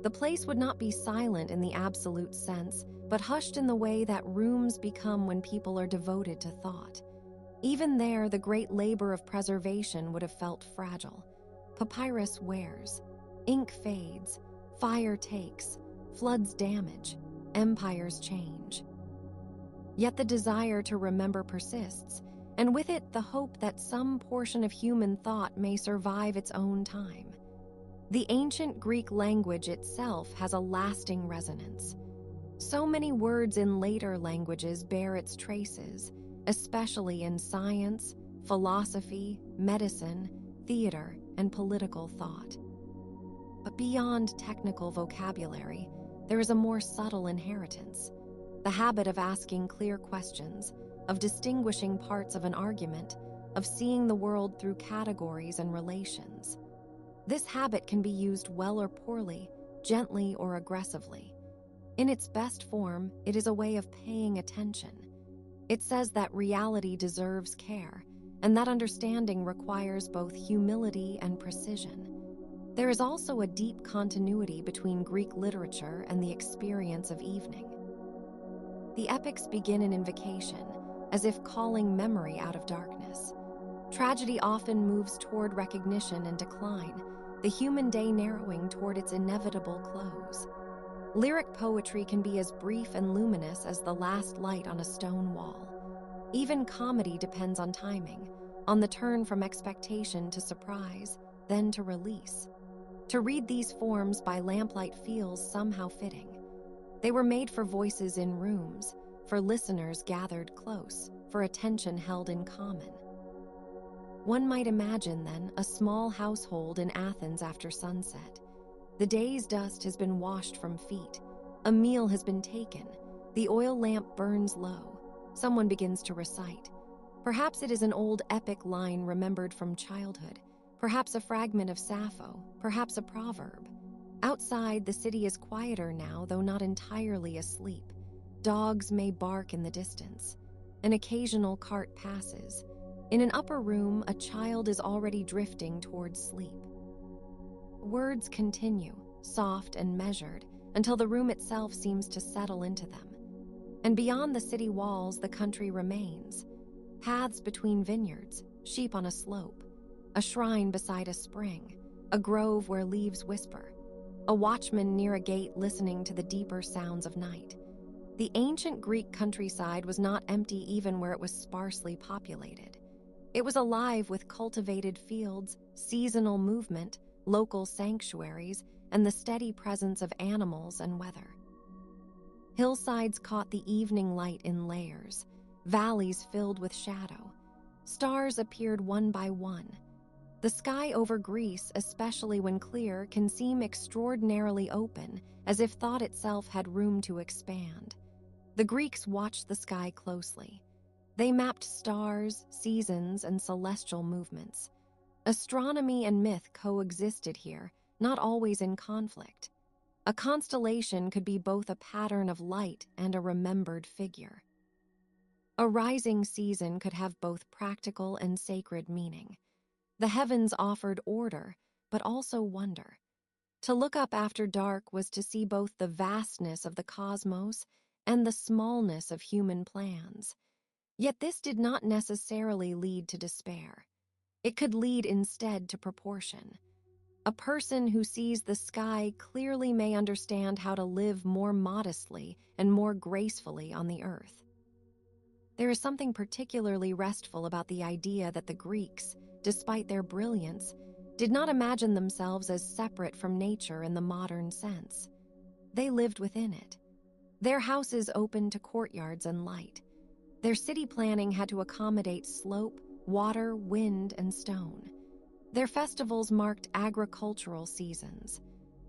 The place would not be silent in the absolute sense, but hushed in the way that rooms become when people are devoted to thought. Even there, the great labor of preservation would have felt fragile. Papyrus wears, ink fades, fire takes, floods damage, empires change. Yet the desire to remember persists, and with it the hope that some portion of human thought may survive its own time. The ancient Greek language itself has a lasting resonance. So many words in later languages bear its traces, especially in science, philosophy, medicine, theater, and political thought. But beyond technical vocabulary, there is a more subtle inheritance, the habit of asking clear questions, of distinguishing parts of an argument, of seeing the world through categories and relations. This habit can be used well or poorly, gently or aggressively. In its best form, it is a way of paying attention. It says that reality deserves care, and that understanding requires both humility and precision. There is also a deep continuity between Greek literature and the experience of evening. The epics begin an invocation, as if calling memory out of darkness. Tragedy often moves toward recognition and decline, the human day narrowing toward its inevitable close. Lyric poetry can be as brief and luminous as the last light on a stone wall. Even comedy depends on timing, on the turn from expectation to surprise, then to release. To read these forms by lamplight feels somehow fitting. They were made for voices in rooms, for listeners gathered close, for attention held in common. One might imagine, then, a small household in Athens after sunset. The day's dust has been washed from feet. A meal has been taken. The oil lamp burns low. Someone begins to recite. Perhaps it is an old epic line remembered from childhood. Perhaps a fragment of Sappho, perhaps a proverb. Outside, the city is quieter now, though not entirely asleep. Dogs may bark in the distance. An occasional cart passes. In an upper room, a child is already drifting towards sleep. Words continue, soft and measured, until the room itself seems to settle into them. And beyond the city walls, the country remains. Paths between vineyards, sheep on a slope, a shrine beside a spring, a grove where leaves whisper, a watchman near a gate listening to the deeper sounds of night. The ancient Greek countryside was not empty even where it was sparsely populated. It was alive with cultivated fields, seasonal movement, local sanctuaries, and the steady presence of animals and weather. Hillsides caught the evening light in layers, valleys filled with shadow. Stars appeared one by one. The sky over Greece, especially when clear, can seem extraordinarily open, as if thought itself had room to expand. The Greeks watched the sky closely. They mapped stars, seasons, and celestial movements. Astronomy and myth coexisted here, not always in conflict. A constellation could be both a pattern of light and a remembered figure. A rising season could have both practical and sacred meaning. The heavens offered order, but also wonder. To look up after dark was to see both the vastness of the cosmos and the smallness of human plans. Yet this did not necessarily lead to despair. It could lead instead to proportion. A person who sees the sky clearly may understand how to live more modestly and more gracefully on the earth. There is something particularly restful about the idea that the Greeks, despite their brilliance, did not imagine themselves as separate from nature in the modern sense. They lived within it. Their houses opened to courtyards and light. Their city planning had to accommodate slope, water, wind, and stone. Their festivals marked agricultural seasons.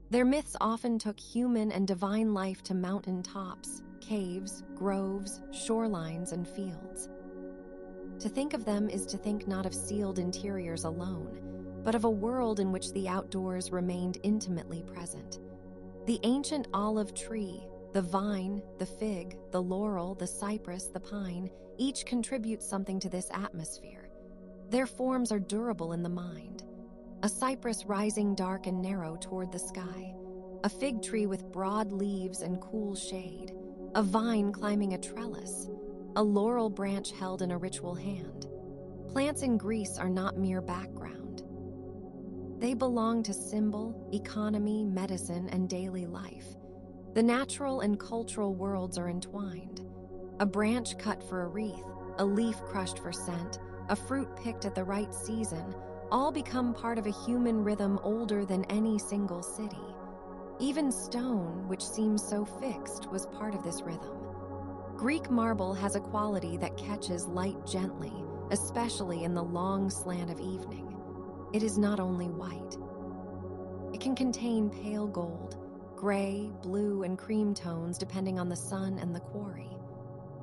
Their myths often took human and divine life to mountain tops, caves, groves, shorelines, and fields. To think of them is to think not of sealed interiors alone, but of a world in which the outdoors remained intimately present. The ancient olive tree, the vine, the fig, the laurel, the cypress, the pine, each contributes something to this atmosphere. Their forms are durable in the mind. A cypress rising dark and narrow toward the sky, a fig tree with broad leaves and cool shade, a vine climbing a trellis, a laurel branch held in a ritual hand. Plants in Greece are not mere background. They belong to symbol, economy, medicine, and daily life. The natural and cultural worlds are entwined. A branch cut for a wreath, a leaf crushed for scent, a fruit picked at the right season, all become part of a human rhythm older than any single city. Even stone, which seems so fixed, was part of this rhythm. Greek marble has a quality that catches light gently, especially in the long slant of evening. It is not only white. It can contain pale gold, gray, blue, and cream tones depending on the sun and the quarry.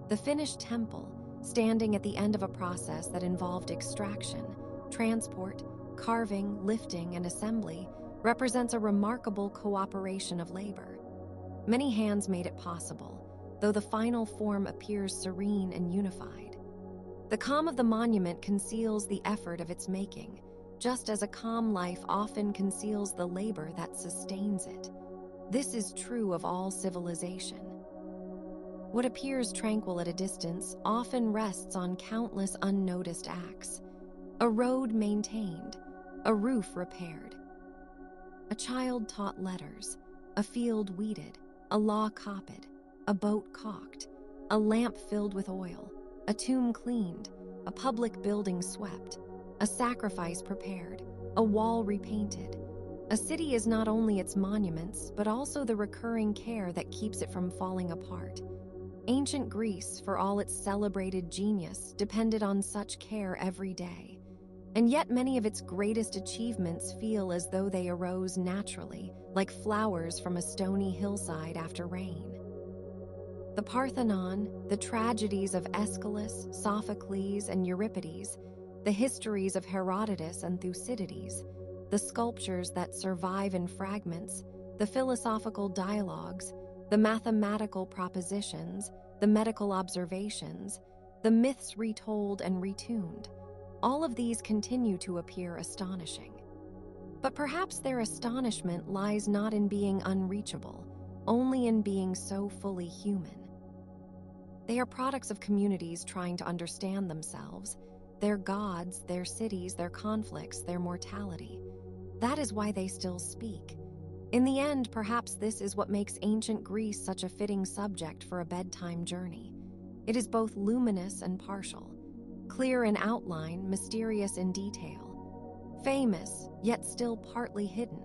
The finished temple, standing at the end of a process that involved extraction, transport, carving, lifting, and assembly, represents a remarkable cooperation of labor. Many hands made it possible, though the final form appears serene and unified. The calm of the monument conceals the effort of its making, just as a calm life often conceals the labor that sustains it. This is true of all civilization. What appears tranquil at a distance often rests on countless unnoticed acts. A road maintained, a roof repaired, a child taught letters, a field weeded, a law copied, a boat caulked, a lamp filled with oil, a tomb cleaned, a public building swept, a sacrifice prepared, a wall repainted. A city is not only its monuments, but also the recurring care that keeps it from falling apart. Ancient Greece, for all its celebrated genius, depended on such care every day. And yet many of its greatest achievements feel as though they arose naturally, like flowers from a stony hillside after rain. The Parthenon, the tragedies of Aeschylus, Sophocles, and Euripides, the histories of Herodotus and Thucydides, the sculptures that survive in fragments, the philosophical dialogues, the mathematical propositions, the medical observations, the myths retold and retuned, all of these continue to appear astonishing. But perhaps their astonishment lies not in being unreachable, only in being so fully human. They are products of communities trying to understand themselves, their gods, their cities, their conflicts, their mortality. That is why they still speak. In the end, perhaps this is what makes ancient Greece such a fitting subject for a bedtime journey. It is both luminous and partial, clear in outline, mysterious in detail, famous, yet still partly hidden.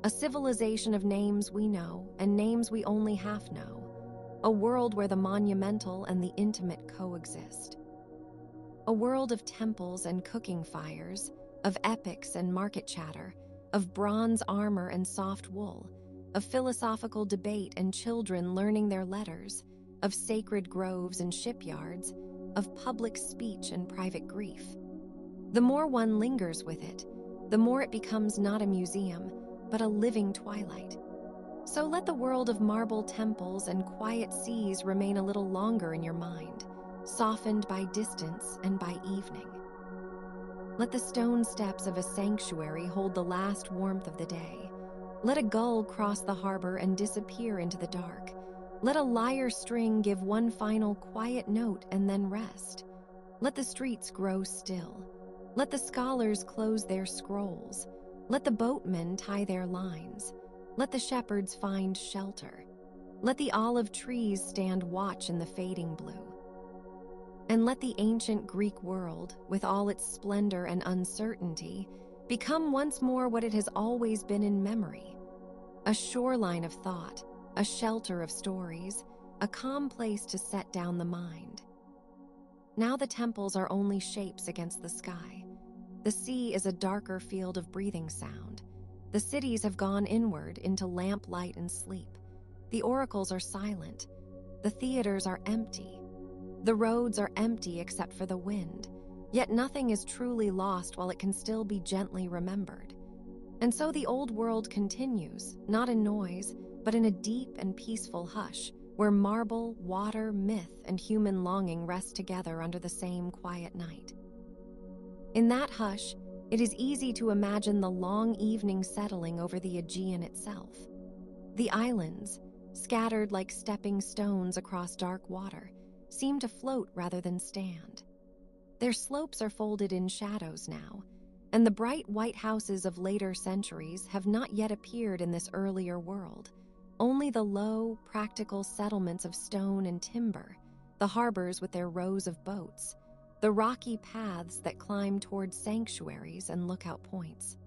A civilization of names we know and names we only half know. A world where the monumental and the intimate coexist. A world of temples and cooking fires, of epics and market chatter, of bronze armor and soft wool, of philosophical debate and children learning their letters, of sacred groves and shipyards, of public speech and private grief. The more one lingers with it, the more it becomes not a museum, but a living twilight. So let the world of marble temples and quiet seas remain a little longer in your mind, softened by distance and by evening. Let the stone steps of a sanctuary hold the last warmth of the day. Let a gull cross the harbor and disappear into the dark. Let a lyre string give one final quiet note and then rest. Let the streets grow still. Let the scholars close their scrolls. Let the boatmen tie their lines. Let the shepherds find shelter. Let the olive trees stand watch in the fading blue. And let the ancient Greek world, with all its splendor and uncertainty, become once more what it has always been in memory. A shoreline of thought, a shelter of stories, a calm place to set down the mind. Now the temples are only shapes against the sky. The sea is a darker field of breathing sound. The cities have gone inward into lamplight and sleep. The oracles are silent. The theaters are empty. The roads are empty except for the wind. Yet nothing is truly lost while it can still be gently remembered. And so the old world continues, not in noise, but in a deep and peaceful hush, where marble, water, myth, and human longing rest together under the same quiet night. In that hush, it is easy to imagine the long evening settling over the Aegean itself. The islands, scattered like stepping stones across dark water, seem to float rather than stand. Their slopes are folded in shadows now, and the bright white houses of later centuries have not yet appeared in this earlier world. Only the low, practical settlements of stone and timber, the harbors with their rows of boats, the rocky paths that climb toward sanctuaries and lookout points.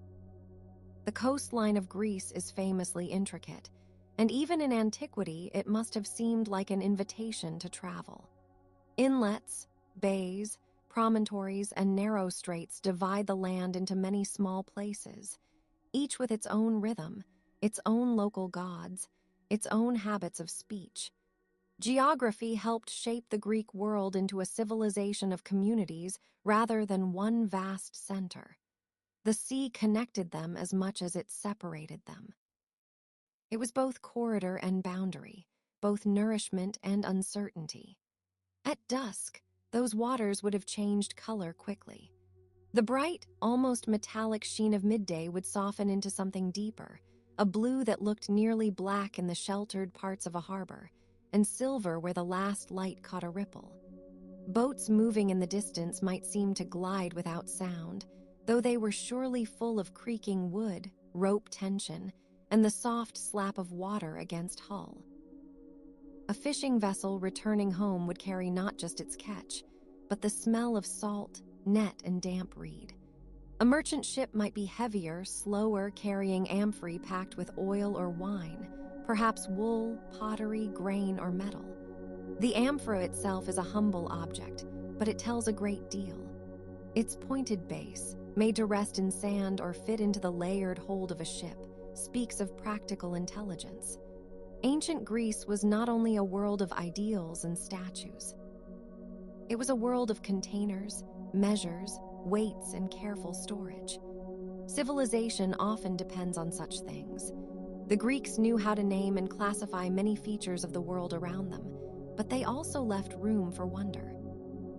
The coastline of Greece is famously intricate, and even in antiquity it must have seemed like an invitation to travel. Inlets, bays, promontories, and narrow straits divide the land into many small places, each with its own rhythm, its own local gods, its own habits of speech. Geography helped shape the Greek world into a civilization of communities rather than one vast center. The sea connected them as much as it separated them. It was both corridor and boundary, both nourishment and uncertainty. At dusk, those waters would have changed color quickly. The bright, almost metallic sheen of midday would soften into something deeper, a blue that looked nearly black in the sheltered parts of a harbor, and silver where the last light caught a ripple. Boats moving in the distance might seem to glide without sound, though they were surely full of creaking wood, rope tension, and the soft slap of water against hull. A fishing vessel returning home would carry not just its catch, but the smell of salt, net, and damp reed. A merchant ship might be heavier, slower, carrying amphorae packed with oil or wine, perhaps wool, pottery, grain, or metal. The amphora itself is a humble object, but it tells a great deal. Its pointed base, made to rest in sand or fit into the layered hold of a ship, speaks of practical intelligence. Ancient Greece was not only a world of ideals and statues. It was a world of containers, measures, weights, and careful storage. Civilization often depends on such things. The Greeks knew how to name and classify many features of the world around them, but they also left room for wonder.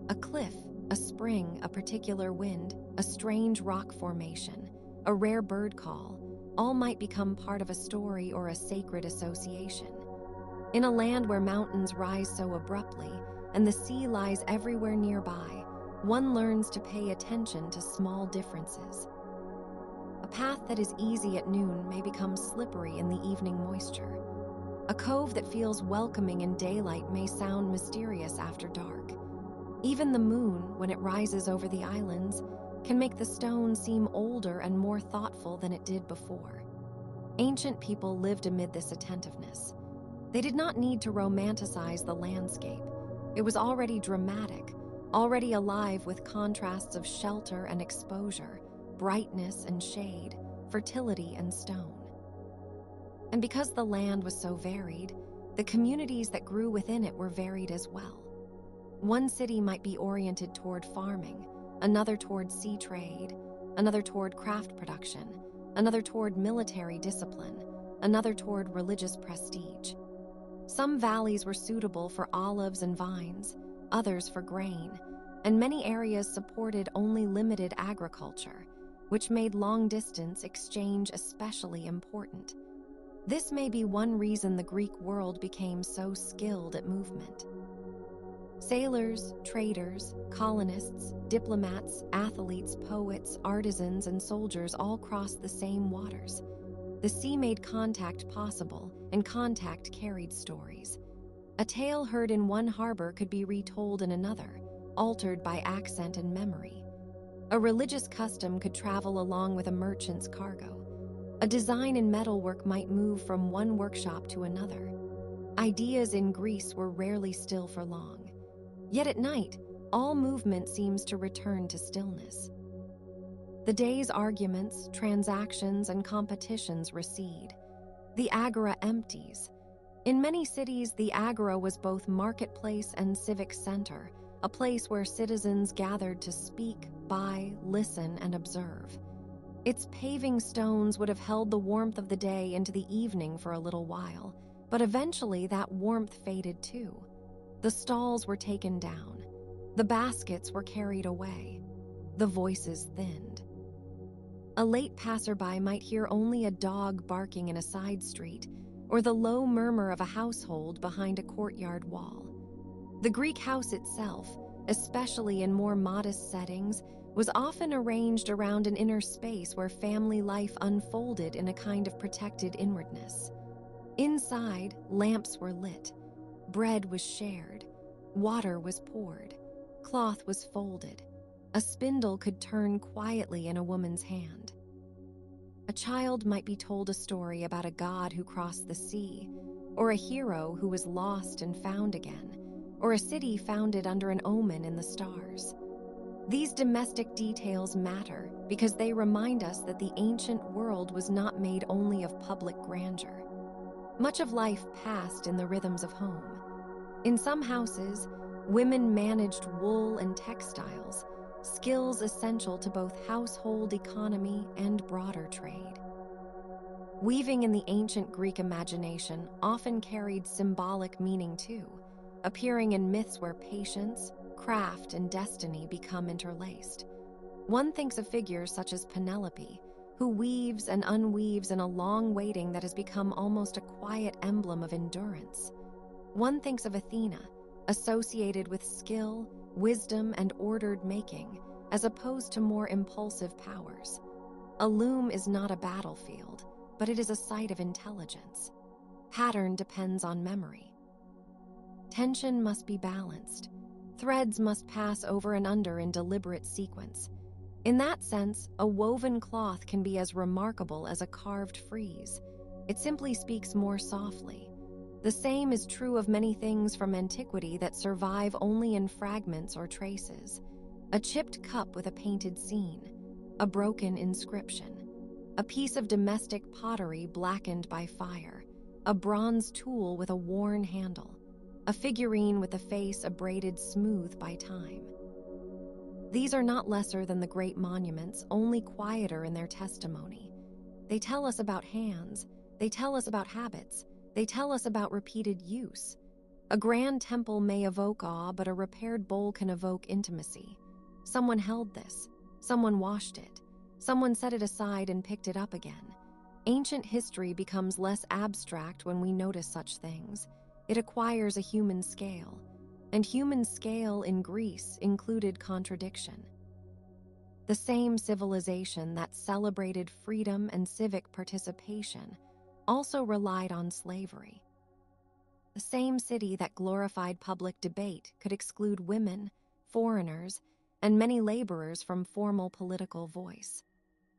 A cliff, a spring, a particular wind, a strange rock formation, a rare bird call, all might become part of a story or a sacred association. In a land where mountains rise so abruptly and the sea lies everywhere nearby, one learns to pay attention to small differences. A path that is easy at noon may become slippery in the evening moisture. A cove that feels welcoming in daylight may sound mysterious after dark. Even the moon, when it rises over the islands, can make the stone seem older and more thoughtful than it did before. Ancient people lived amid this attentiveness. They did not need to romanticize the landscape. It was already dramatic, already alive with contrasts of shelter and exposure, brightness and shade, fertility and stone. And because the land was so varied, the communities that grew within it were varied as well. One city might be oriented toward farming, another toward sea trade, another toward craft production, another toward military discipline, another toward religious prestige. Some valleys were suitable for olives and vines, others for grain, and many areas supported only limited agriculture, which made long-distance exchange especially important. This may be one reason the Greek world became so skilled at movement. Sailors, traders, colonists, diplomats, athletes, poets, artisans, and soldiers all crossed the same waters. The sea made contact possible, and contact carried stories. A tale heard in one harbor could be retold in another, altered by accent and memory. A religious custom could travel along with a merchant's cargo. A design in metalwork might move from one workshop to another. Ideas in Greece were rarely still for long. Yet at night, all movement seems to return to stillness. The day's arguments, transactions, and competitions recede. The agora empties. In many cities, the agora was both marketplace and civic center, a place where citizens gathered to speak, buy, listen, and observe. Its paving stones would have held the warmth of the day into the evening for a little while, but eventually that warmth faded too. The stalls were taken down. The baskets were carried away. The voices thinned. A late passerby might hear only a dog barking in a side street, or the low murmur of a household behind a courtyard wall. The Greek house itself, especially in more modest settings, was often arranged around an inner space where family life unfolded in a kind of protected inwardness. Inside, lamps were lit, bread was shared, water was poured, cloth was folded, a spindle could turn quietly in a woman's hand. A child might be told a story about a god who crossed the sea, or a hero who was lost and found again, or a city founded under an omen in the stars. These domestic details matter because they remind us that the ancient world was not made only of public grandeur. Much of life passed in the rhythms of home. In some houses, women managed wool and textiles, skills essential to both household economy and broader trade. Weaving in the ancient Greek imagination often carried symbolic meaning too, appearing in myths where patience, craft, and destiny become interlaced. One thinks of figures such as Penelope, who weaves and unweaves in a long waiting that has become almost a quiet emblem of endurance. One thinks of Athena, associated with skill, wisdom, and ordered making, as opposed to more impulsive powers. A loom is not a battlefield, but it is a site of intelligence. Pattern depends on memory. Tension must be balanced. Threads must pass over and under in deliberate sequence. In that sense, a woven cloth can be as remarkable as a carved frieze. It simply speaks more softly. The same is true of many things from antiquity that survive only in fragments or traces. A chipped cup with a painted scene, a broken inscription, a piece of domestic pottery blackened by fire, a bronze tool with a worn handle, a figurine with a face abraded smooth by time. These are not lesser than the great monuments, only quieter in their testimony. They tell us about hands, they tell us about habits, they tell us about repeated use. A grand temple may evoke awe, but a repaired bowl can evoke intimacy. Someone held this, someone washed it, someone set it aside and picked it up again. Ancient history becomes less abstract when we notice such things. It acquires a human scale, and human scale in Greece included contradiction. The same civilization that celebrated freedom and civic participation also relied on slavery. The same city that glorified public debate could exclude women, foreigners, and many laborers from formal political voice.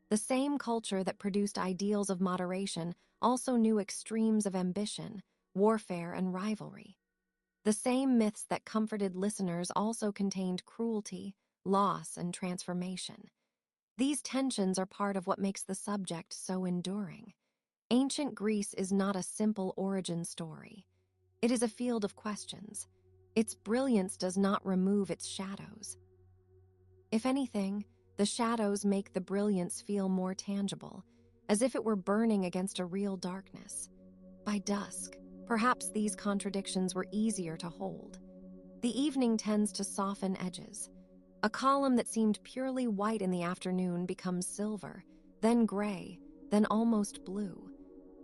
The same culture that produced ideals of moderation also knew extremes of ambition, warfare, and rivalry. The same myths that comforted listeners also contained cruelty, loss, and transformation. These tensions are part of what makes the subject so enduring. Ancient Greece is not a simple origin story. It is a field of questions. Its brilliance does not remove its shadows. If anything, the shadows make the brilliance feel more tangible, as if it were burning against a real darkness. By dusk, perhaps these contradictions were easier to hold. The evening tends to soften edges. A column that seemed purely white in the afternoon becomes silver, then gray, then almost blue.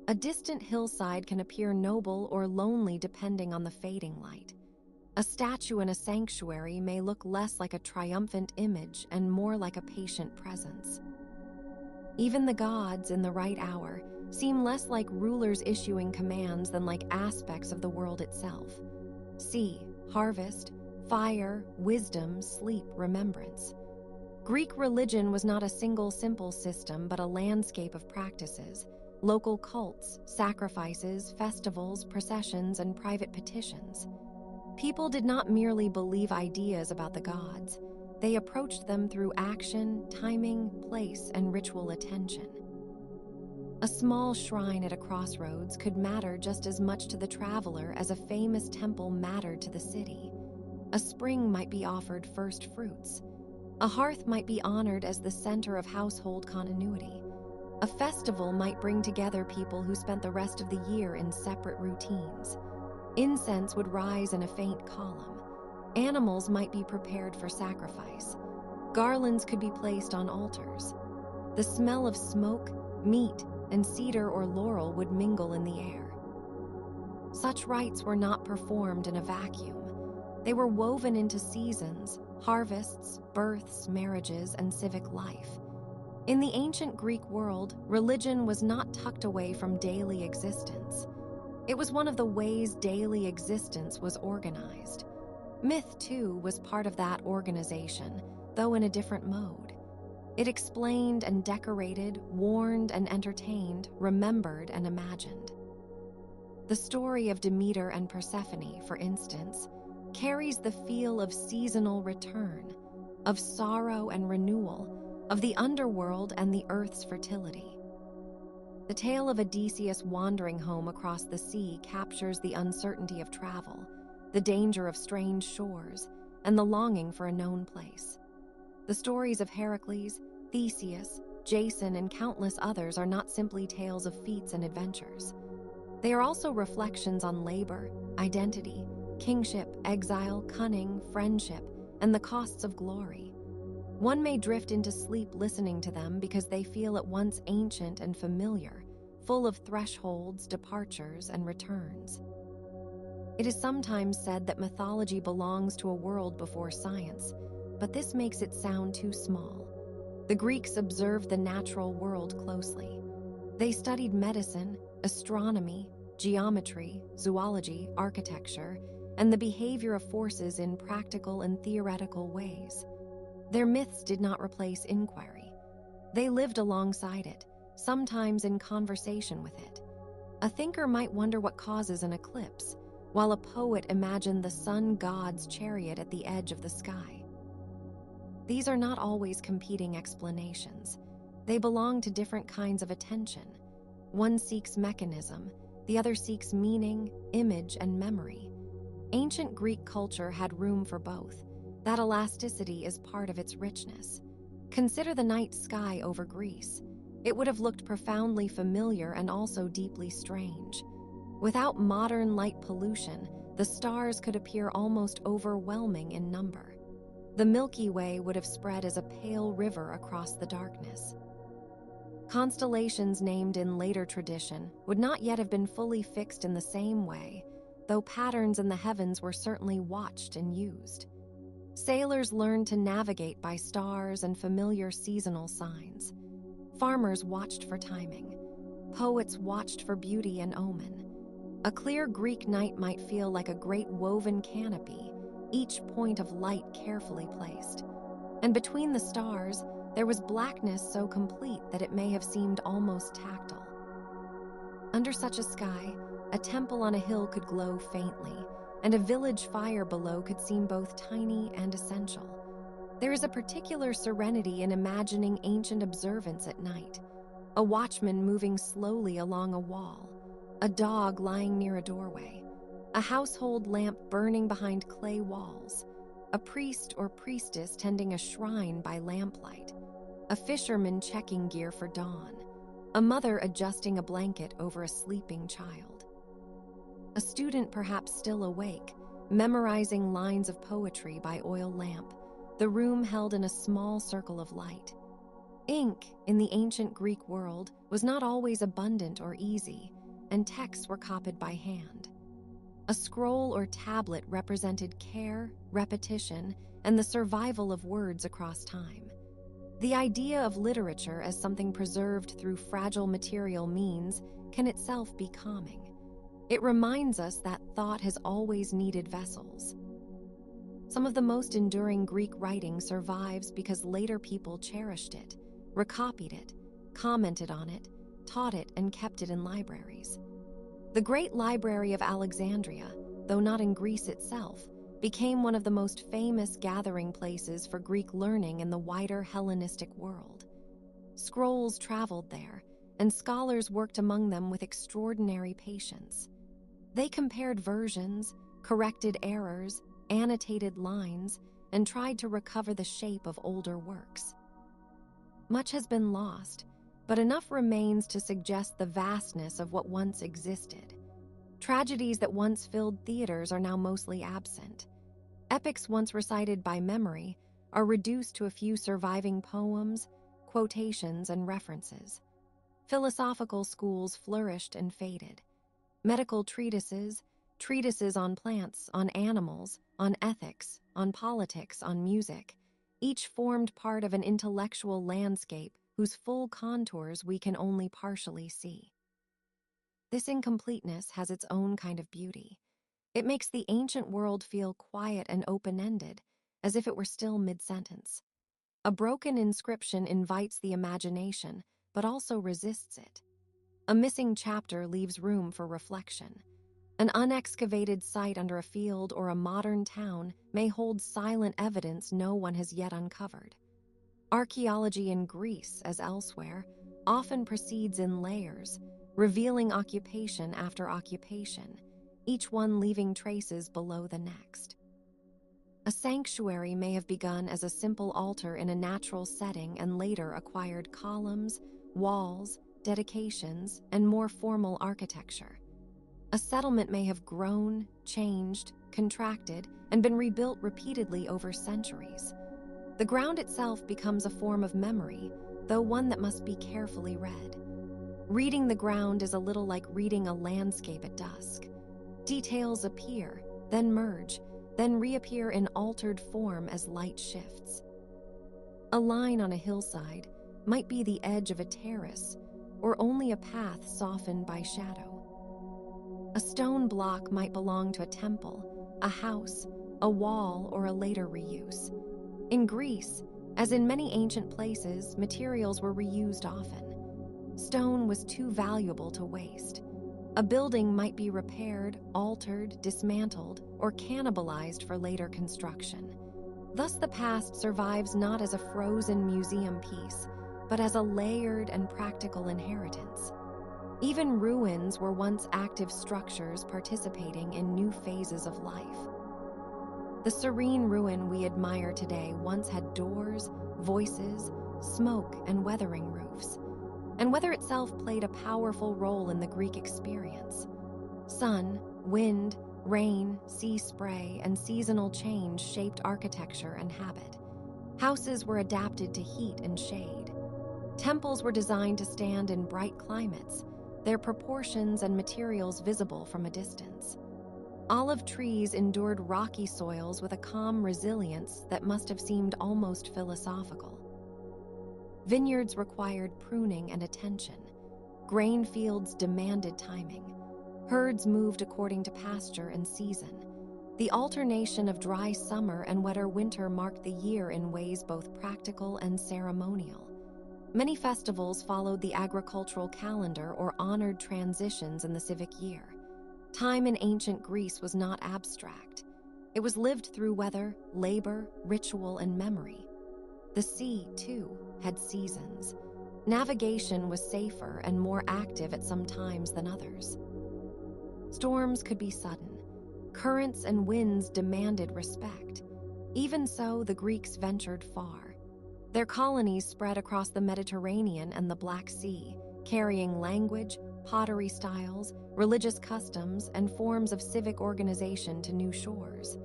A distant hillside can appear noble or lonely depending on the fading light. A statue in a sanctuary may look less like a triumphant image and more like a patient presence. Even the gods, in the right hour, seem less like rulers issuing commands than like aspects of the world itself. Sea, harvest, fire, wisdom, sleep, remembrance. Greek religion was not a single simple system, but a landscape of practices, local cults, sacrifices, festivals, processions, and private petitions. People did not merely believe ideas about the gods. They approached them through action, timing, place, and ritual attention. A small shrine at a crossroads could matter just as much to the traveler as a famous temple mattered to the city. A spring might be offered first fruits. A hearth might be honored as the center of household continuity. A festival might bring together people who spent the rest of the year in separate routines. Incense would rise in a faint column. Animals might be prepared for sacrifice. Garlands could be placed on altars. The smell of smoke, meat, and cedar or laurel would mingle in the air. Such rites were not performed in a vacuum. They were woven into seasons, harvests, births, marriages, and civic life. In the ancient Greek world, religion was not tucked away from daily existence. It was one of the ways daily existence was organized. Myth, too, was part of that organization, though in a different mode. It explained and decorated, warned and entertained, remembered and imagined. The story of Demeter and Persephone, for instance, carries the feel of seasonal return, of sorrow and renewal, of the underworld and the earth's fertility. The tale of Odysseus wandering home across the sea captures the uncertainty of travel. the danger of strange shores, and the longing for a known place. The stories of Heracles, Theseus, Jason, and countless others are not simply tales of feats and adventures. They are also reflections on labor, identity, kingship, exile, cunning, friendship, and the costs of glory. One may drift into sleep listening to them because they feel at once ancient and familiar, full of thresholds, departures, and returns. It is sometimes said that mythology belongs to a world before science, but this makes it sound too small. The Greeks observed the natural world closely. They studied medicine, astronomy, geometry, zoology, architecture, and the behavior of forces in practical and theoretical ways. Their myths did not replace inquiry. They lived alongside it, sometimes in conversation with it. A thinker might wonder what causes an eclipse, while a poet imagined the sun god's chariot at the edge of the sky. These are not always competing explanations. They belong to different kinds of attention. One seeks mechanism, the other seeks meaning, image, and memory. Ancient Greek culture had room for both. That elasticity is part of its richness. Consider the night sky over Greece. It would have looked profoundly familiar and also deeply strange. Without modern light pollution, the stars could appear almost overwhelming in number. The Milky Way would have spread as a pale river across the darkness. Constellations named in later tradition would not yet have been fully fixed in the same way, though patterns in the heavens were certainly watched and used. Sailors learned to navigate by stars and familiar seasonal signs. Farmers watched for timing. Poets watched for beauty and omen. A clear Greek night might feel like a great woven canopy, each point of light carefully placed. And between the stars, there was blackness so complete that it may have seemed almost tactile. Under such a sky, a temple on a hill could glow faintly, and a village fire below could seem both tiny and essential. There is a particular serenity in imagining ancient observance at night. A watchman moving slowly along a wall, a dog lying near a doorway, a household lamp burning behind clay walls, a priest or priestess tending a shrine by lamplight, a fisherman checking gear for dawn, a mother adjusting a blanket over a sleeping child. A student perhaps still awake, memorizing lines of poetry by oil lamp, the room held in a small circle of light. Ink, in the ancient Greek world, was not always abundant or easy, and texts were copied by hand. A scroll or tablet represented care, repetition, and the survival of words across time. The idea of literature as something preserved through fragile material means can itself be calming. It reminds us that thought has always needed vessels. Some of the most enduring Greek writing survives because later people cherished it, recopied it, commented on it, taught it, and kept it in libraries. The Great Library of Alexandria, though not in Greece itself, became one of the most famous gathering places for Greek learning in the wider Hellenistic world. Scrolls traveled there, and scholars worked among them with extraordinary patience. They compared versions, corrected errors, annotated lines, and tried to recover the shape of older works. Much has been lost, but enough remains to suggest the vastness of what once existed. Tragedies that once filled theaters are now mostly absent. Epics once recited by memory are reduced to a few surviving poems, quotations, and references. Philosophical schools flourished and faded. Medical treatises, treatises on plants, on animals, on ethics, on politics, on music, each formed part of an intellectual landscape whose full contours we can only partially see. This incompleteness has its own kind of beauty. It makes the ancient world feel quiet and open-ended, as if it were still mid-sentence. A broken inscription invites the imagination, but also resists it. A missing chapter leaves room for reflection. An unexcavated site under a field or a modern town may hold silent evidence no one has yet uncovered. Archaeology in Greece, as elsewhere, often proceeds in layers, revealing occupation after occupation, each one leaving traces below the next. A sanctuary may have begun as a simple altar in a natural setting and later acquired columns, walls, dedications, and more formal architecture. A settlement may have grown, changed, contracted, and been rebuilt repeatedly over centuries. The ground itself becomes a form of memory, though one that must be carefully read. Reading the ground is a little like reading a landscape at dusk. Details appear, then merge, then reappear in altered form as light shifts. A line on a hillside might be the edge of a terrace, or only a path softened by shadow. A stone block might belong to a temple, a house, a wall, or a later reuse. In Greece, as in many ancient places, materials were reused often. Stone was too valuable to waste. A building might be repaired, altered, dismantled, or cannibalized for later construction. Thus, the past survives not as a frozen museum piece, but as a layered and practical inheritance. Even ruins were once active structures participating in new phases of life. The serene ruin we admire today once had doors, voices, smoke, and weathering roofs. And weather itself played a powerful role in the Greek experience. Sun, wind, rain, sea spray, and seasonal change shaped architecture and habit. Houses were adapted to heat and shade. Temples were designed to stand in bright climates, their proportions and materials visible from a distance. Olive trees endured rocky soils with a calm resilience that must have seemed almost philosophical. Vineyards required pruning and attention. Grain fields demanded timing. Herds moved according to pasture and season. The alternation of dry summer and wetter winter marked the year in ways both practical and ceremonial. Many festivals followed the agricultural calendar or honored transitions in the civic year. Time in ancient Greece was not abstract. It was lived through weather, labor, ritual, and memory. The sea, too, had seasons. Navigation was safer and more active at some times than others. Storms could be sudden. Currents and winds demanded respect. Even so, the Greeks ventured far. Their colonies spread across the Mediterranean and the Black Sea, carrying language, pottery styles, religious customs, and forms of civic organization to new shores.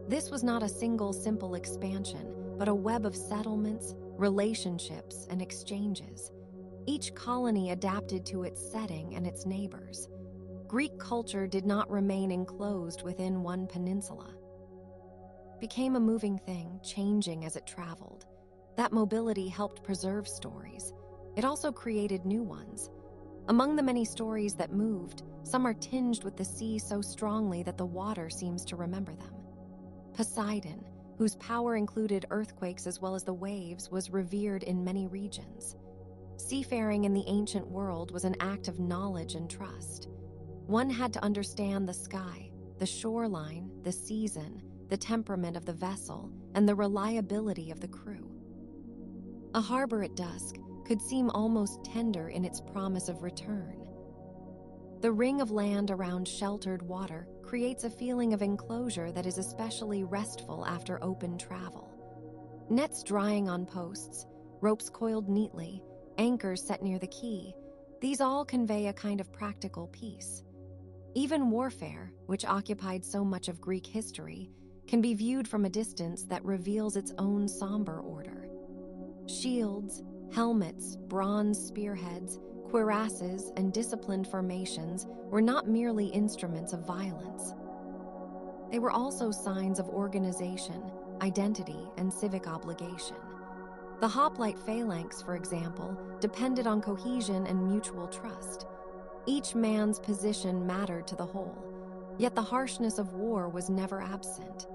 This was not a single simple expansion, but a web of settlements, relationships, and exchanges. Each colony adapted to its setting and its neighbors. Greek culture did not remain enclosed within one peninsula. It became a moving thing, changing as it traveled. That mobility helped preserve stories. It also created new ones. Among the many stories that moved, some are tinged with the sea so strongly that the water seems to remember them. Poseidon, whose power included earthquakes as well as the waves, was revered in many regions. Seafaring in the ancient world was an act of knowledge and trust. One had to understand the sky, the shoreline, the season, the temperament of the vessel, and the reliability of the crew. A harbor at dusk could seem almost tender in its promise of return. The ring of land around sheltered water creates a feeling of enclosure that is especially restful after open travel. Nets drying on posts, ropes coiled neatly, anchors set near the quay, these all convey a kind of practical peace. Even warfare, which occupied so much of Greek history, can be viewed from a distance that reveals its own somber order. Shields, helmets, bronze spearheads, cuirasses, and disciplined formations were not merely instruments of violence. They were also signs of organization, identity, and civic obligation. The hoplite phalanx, for example, depended on cohesion and mutual trust. Each man's position mattered to the whole, yet the harshness of war was never absent.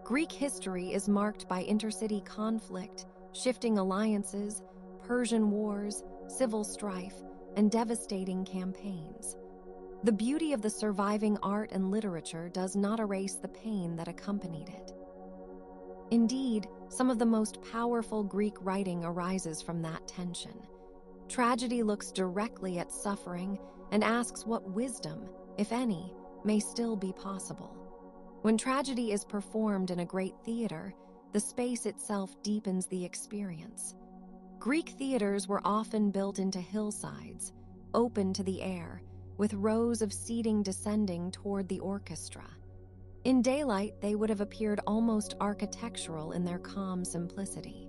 Greek history is marked by intercity conflict, shifting alliances, Persian wars, civil strife, and devastating campaigns. The beauty of the surviving art and literature does not erase the pain that accompanied it. Indeed, some of the most powerful Greek writing arises from that tension. Tragedy looks directly at suffering and asks what wisdom, if any, may still be possible. When tragedy is performed in a great theater, the space itself deepens the experience. Greek theaters were often built into hillsides, open to the air, with rows of seating descending toward the orchestra. In daylight, they would have appeared almost architectural in their calm simplicity.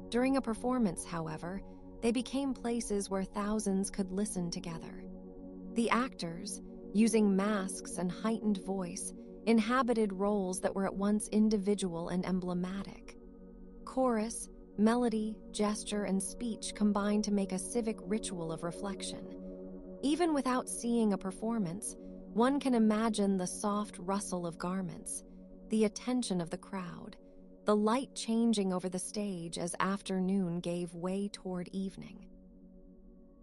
During a performance, however, they became places where thousands could listen together. The actors, using masks and heightened voice, inhabited roles that were at once individual and emblematic. Chorus, melody, gesture, and speech combined to make a civic ritual of reflection. Even without seeing a performance, one can imagine the soft rustle of garments, the attention of the crowd, the light changing over the stage as afternoon gave way toward evening.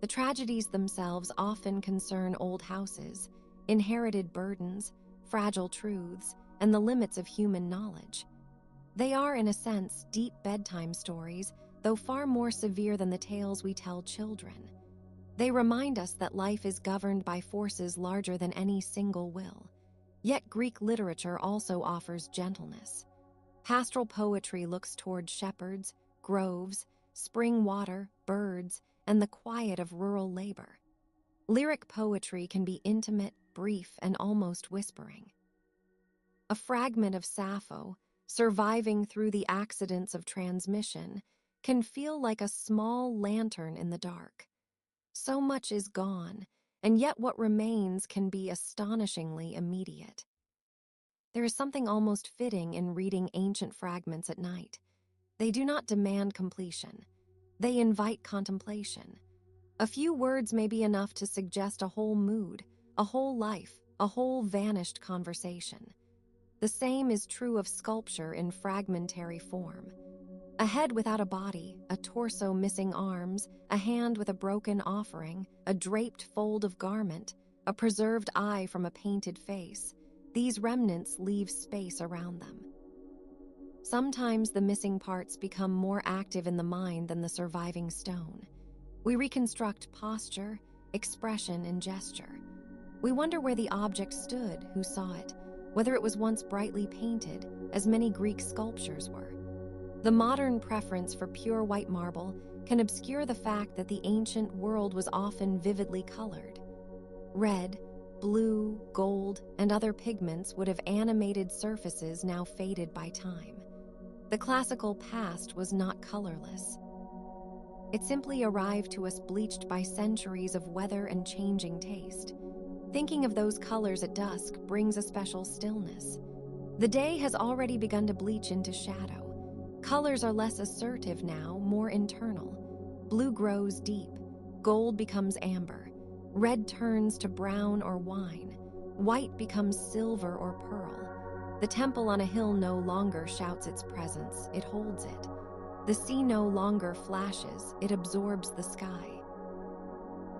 The tragedies themselves often concern old houses, inherited burdens, fragile truths, and the limits of human knowledge. They are, in a sense, deep bedtime stories, though far more severe than the tales we tell children. They remind us that life is governed by forces larger than any single will. Yet Greek literature also offers gentleness. Pastoral poetry looks toward shepherds, groves, spring water, birds, and the quiet of rural labor. Lyric poetry can be intimate, brief, and almost whispering. A fragment of Sappho, surviving through the accidents of transmission, can feel like a small lantern in the dark. So much is gone, and yet what remains can be astonishingly immediate. There is something almost fitting in reading ancient fragments at night. They do not demand completion. They invite contemplation. A few words may be enough to suggest a whole mood, a whole life, a whole vanished conversation. The same is true of sculpture in fragmentary form. A head without a body, a torso missing arms, a hand with a broken offering, a draped fold of garment, a preserved eye from a painted face. These remnants leave space around them. Sometimes the missing parts become more active in the mind than the surviving stone. We reconstruct posture, expression, and gesture. We wonder where the object stood, who saw it, whether it was once brightly painted, as many Greek sculptures were. The modern preference for pure white marble can obscure the fact that the ancient world was often vividly colored. Red, blue, gold, and other pigments would have animated surfaces now faded by time. The classical past was not colorless. It simply arrived to us bleached by centuries of weather and changing taste. Thinking of those colors at dusk brings a special stillness. The day has already begun to bleach into shadow. Colors are less assertive now, more internal. Blue grows deep. Gold becomes amber. Red turns to brown or wine. White becomes silver or pearl. The temple on a hill no longer shouts its presence, it holds it. The sea no longer flashes, it absorbs the sky.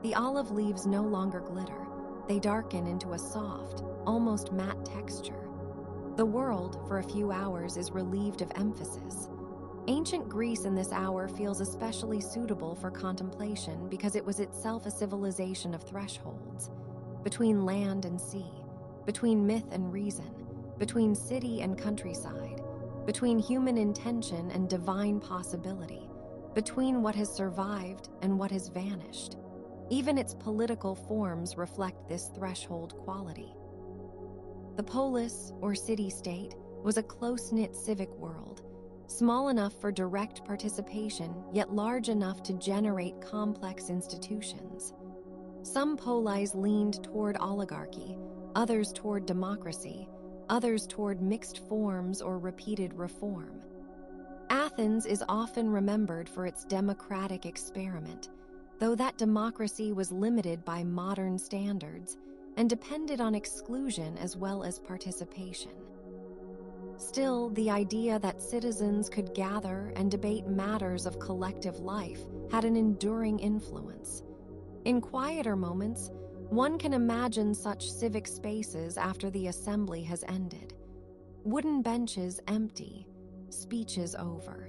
The olive leaves no longer glitter. They darken into a soft, almost matte texture. The world, for a few hours, is relieved of emphasis. Ancient Greece in this hour feels especially suitable for contemplation because it was itself a civilization of thresholds, between land and sea, between myth and reason, between city and countryside, between human intention and divine possibility, between what has survived and what has vanished. Even its political forms reflect this threshold quality. The polis, or city-state, was a close-knit civic world, small enough for direct participation, yet large enough to generate complex institutions. Some polis leaned toward oligarchy, others toward democracy, others toward mixed forms or repeated reform. Athens is often remembered for its democratic experiment, though that democracy was limited by modern standards and depended on exclusion as well as participation. Still, the idea that citizens could gather and debate matters of collective life had an enduring influence. In quieter moments, one can imagine such civic spaces after the assembly has ended. Wooden benches empty, speeches over.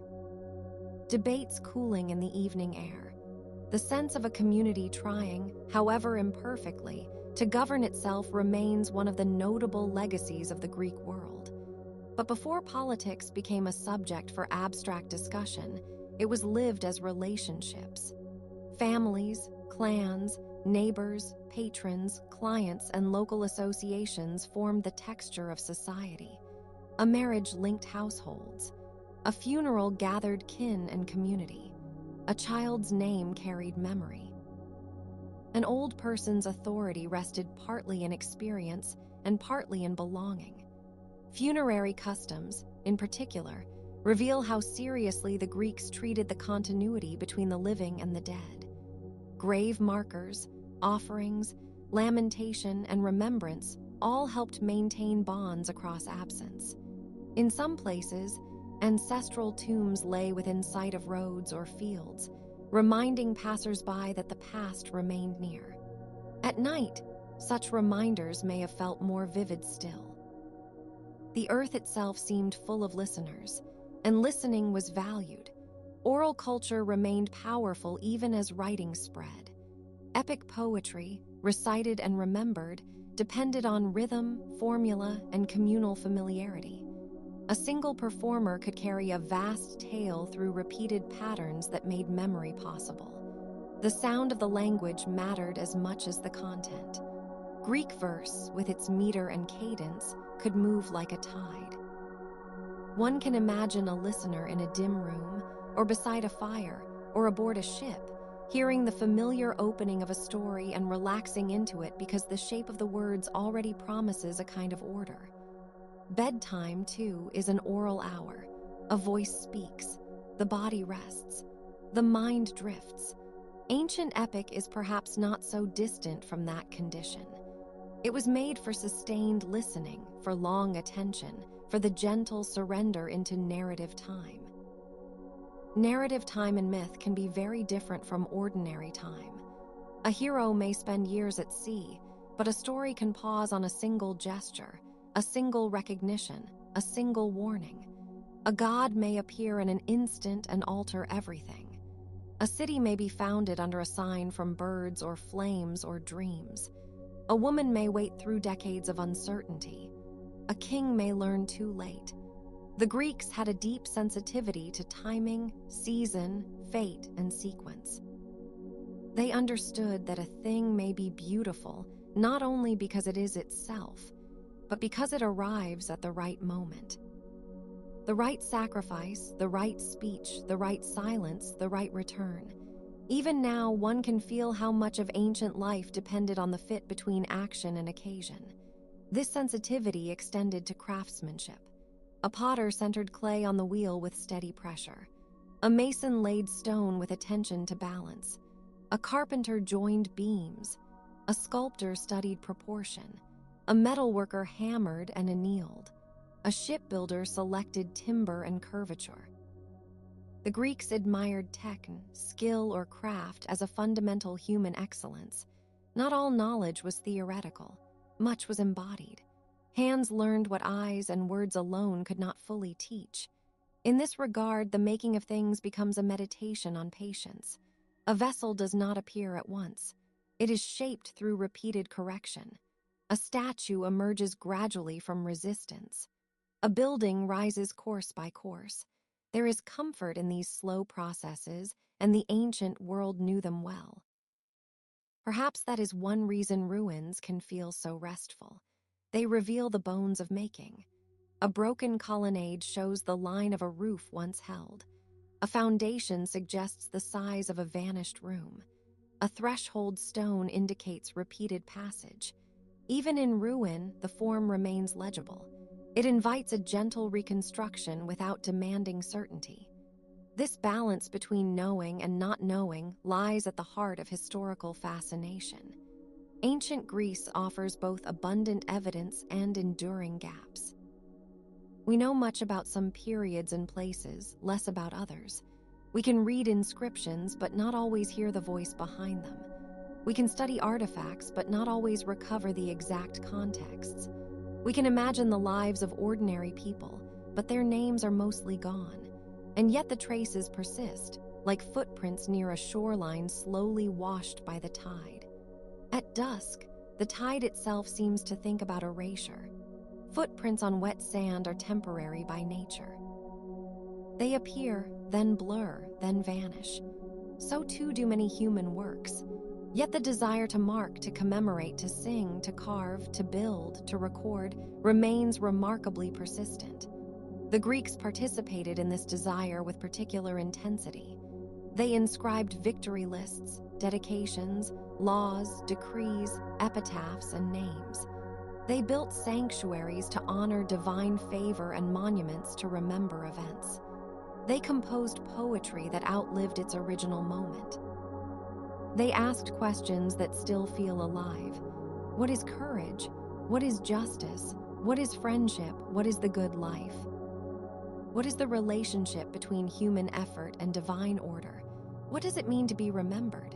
Debates cooling in the evening air. The sense of a community trying, however imperfectly, to govern itself remains one of the notable legacies of the Greek world. But before politics became a subject for abstract discussion, it was lived as relationships. Families, clans, neighbors, patrons, clients, and local associations formed the texture of society. A marriage linked households. A funeral gathered kin and community. A child's name carried memory. An old person's authority rested partly in experience and partly in belonging. Funerary customs, in particular, reveal how seriously the Greeks treated the continuity between the living and the dead. Grave markers, offerings, lamentation, and remembrance all helped maintain bonds across absence. In some places, ancestral tombs lay within sight of roads or fields, reminding passers-by that the past remained near. At night, such reminders may have felt more vivid still. The earth itself seemed full of listeners, and listening was valued. Oral culture remained powerful even as writing spread. Epic poetry, recited and remembered, depended on rhythm, formula, and communal familiarity. A single performer could carry a vast tale through repeated patterns that made memory possible. The sound of the language mattered as much as the content. Greek verse, with its meter and cadence, could move like a tide. One can imagine a listener in a dim room, or beside a fire, or aboard a ship, hearing the familiar opening of a story and relaxing into it because the shape of the words already promises a kind of order. Bedtime, too, is an oral hour. A voice speaks, the body rests, the mind drifts. Ancient epic is perhaps not so distant from that condition. It was made for sustained listening, for long attention, for the gentle surrender into narrative time. Narrative time in myth can be very different from ordinary time. A hero may spend years at sea, but a story can pause on a single gesture, a single recognition, a single warning. A god may appear in an instant and alter everything. A city may be founded under a sign from birds or flames or dreams. A woman may wait through decades of uncertainty. A king may learn too late. The Greeks had a deep sensitivity to timing, season, fate, and sequence. They understood that a thing may be beautiful not only because it is itself, but because it arrives at the right moment. The right sacrifice, the right speech, the right silence, the right return. Even now, one can feel how much of ancient life depended on the fit between action and occasion. This sensitivity extended to craftsmanship. A potter centered clay on the wheel with steady pressure. A mason laid stone with attention to balance. A carpenter joined beams. A sculptor studied proportion. A metalworker hammered and annealed. A shipbuilder selected timber and curvature. The Greeks admired techne, skill or craft as a fundamental human excellence. Not all knowledge was theoretical. Much was embodied. Hands learned what eyes and words alone could not fully teach. In this regard, the making of things becomes a meditation on patience. A vessel does not appear at once. It is shaped through repeated correction. A statue emerges gradually from resistance. A building rises course by course. There is comfort in these slow processes, and the ancient world knew them well. Perhaps that is one reason ruins can feel so restful. They reveal the bones of making. A broken colonnade shows the line of a roof once held. A foundation suggests the size of a vanished room. A threshold stone indicates repeated passage. Even in ruin, the form remains legible. It invites a gentle reconstruction without demanding certainty. This balance between knowing and not knowing lies at the heart of historical fascination. Ancient Greece offers both abundant evidence and enduring gaps. We know much about some periods and places, less about others. We can read inscriptions, but not always hear the voice behind them. We can study artifacts, but not always recover the exact contexts. We can imagine the lives of ordinary people, but their names are mostly gone. And yet the traces persist, like footprints near a shoreline slowly washed by the tide. At dusk, the tide itself seems to think about erasure. Footprints on wet sand are temporary by nature. They appear, then blur, then vanish. So too do many human works. Yet the desire to mark, to commemorate, to sing, to carve, to build, to record remains remarkably persistent. The Greeks participated in this desire with particular intensity. They inscribed victory lists, dedications, laws, decrees, epitaphs, and names. They built sanctuaries to honor divine favor and monuments to remember events. They composed poetry that outlived its original moment. They asked questions that still feel alive. What is courage? What is justice? What is friendship? What is the good life? What is the relationship between human effort and divine order? What does it mean to be remembered?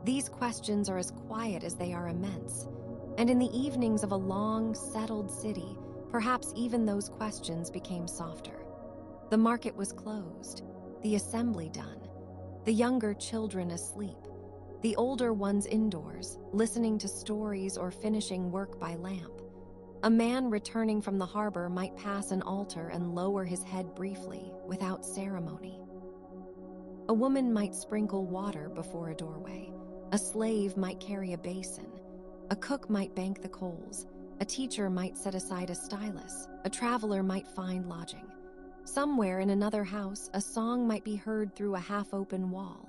These questions are as quiet as they are immense. And in the evenings of a long, settled city, perhaps even those questions became softer. The market was closed, the assembly done, the younger children asleep, the older ones indoors, listening to stories or finishing work by lamp. A man returning from the harbor might pass an altar and lower his head briefly, without ceremony. A woman might sprinkle water before a doorway. A slave might carry a basin. A cook might bank the coals. A teacher might set aside a stylus. A traveler might find lodging. Somewhere in another house, a song might be heard through a half-open wall.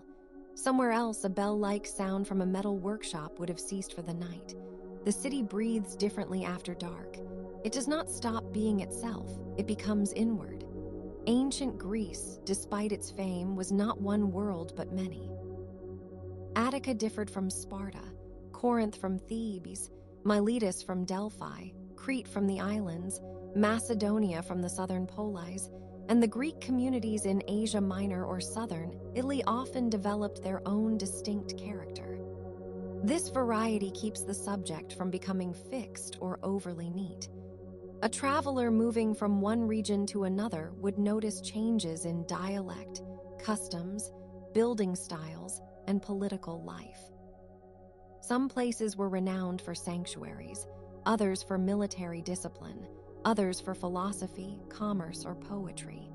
Somewhere else, a bell-like sound from a metal workshop would have ceased for the night. The city breathes differently after dark. It does not stop being itself. It becomes inward. Ancient Greece, despite its fame, was not one world but many. Attica differed from Sparta, Corinth from Thebes, Miletus from Delphi, Crete from the islands, Macedonia from the southern polis, and the Greek communities in Asia Minor or Southern Italy often developed their own distinct character. This variety keeps the subject from becoming fixed or overly neat. A traveler moving from one region to another would notice changes in dialect, customs, building styles, and political life. Some places were renowned for sanctuaries, others for military discipline, others for philosophy, commerce, or poetry.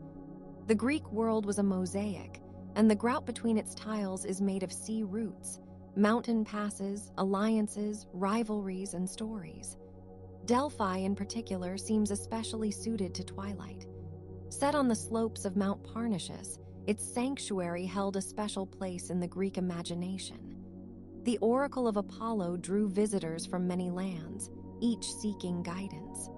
The Greek world was a mosaic, and the grout between its tiles is made of sea roots, mountain passes, alliances, rivalries, and stories. Delphi, in particular, seems especially suited to twilight. Set on the slopes of Mount Parnassus, its sanctuary held a special place in the Greek imagination. The oracle of Apollo drew visitors from many lands, each seeking guidance.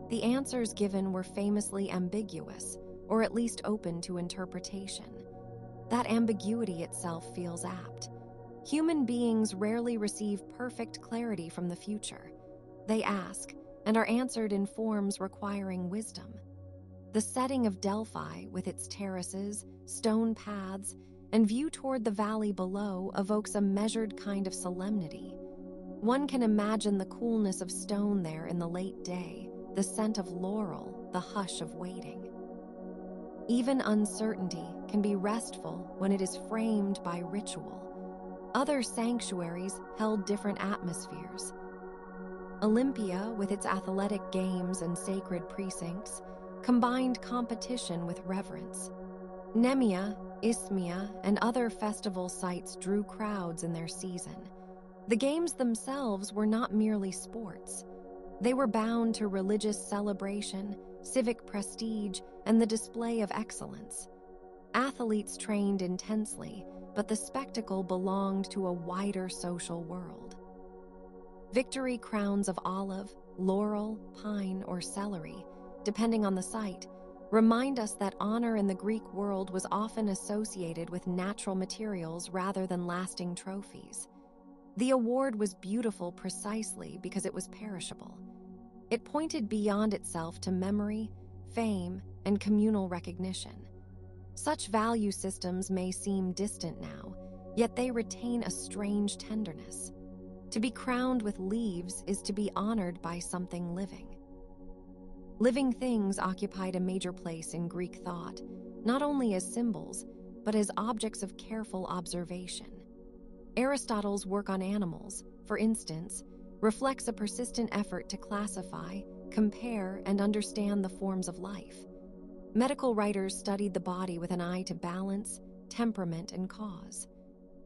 The answers given were famously ambiguous, or at least open to interpretation. That ambiguity itself feels apt. Human beings rarely receive perfect clarity from the future. They ask, and are answered in forms requiring wisdom. The setting of Delphi, with its terraces, stone paths, and view toward the valley below, evokes a measured kind of solemnity. One can imagine the coolness of stone there in the late day, the scent of laurel, the hush of waiting. Even uncertainty can be restful when it is framed by ritual. Other sanctuaries held different atmospheres. Olympia, with its athletic games and sacred precincts, combined competition with reverence. Nemea, Isthmia, and other festival sites drew crowds in their season. The games themselves were not merely sports. They were bound to religious celebration, civic prestige, and the display of excellence. Athletes trained intensely, but the spectacle belonged to a wider social world. Victory crowns of olive, laurel, pine, or celery, depending on the site, remind us that honor in the Greek world was often associated with natural materials rather than lasting trophies. The award was beautiful precisely because it was perishable. It pointed beyond itself to memory, fame, and communal recognition. Such value systems may seem distant now, yet they retain a strange tenderness. To be crowned with leaves is to be honored by something living. Living things occupied a major place in Greek thought, not only as symbols, but as objects of careful observation. Aristotle's work on animals, for instance, reflects a persistent effort to classify, compare, and understand the forms of life. Medical writers studied the body with an eye to balance, temperament, and cause.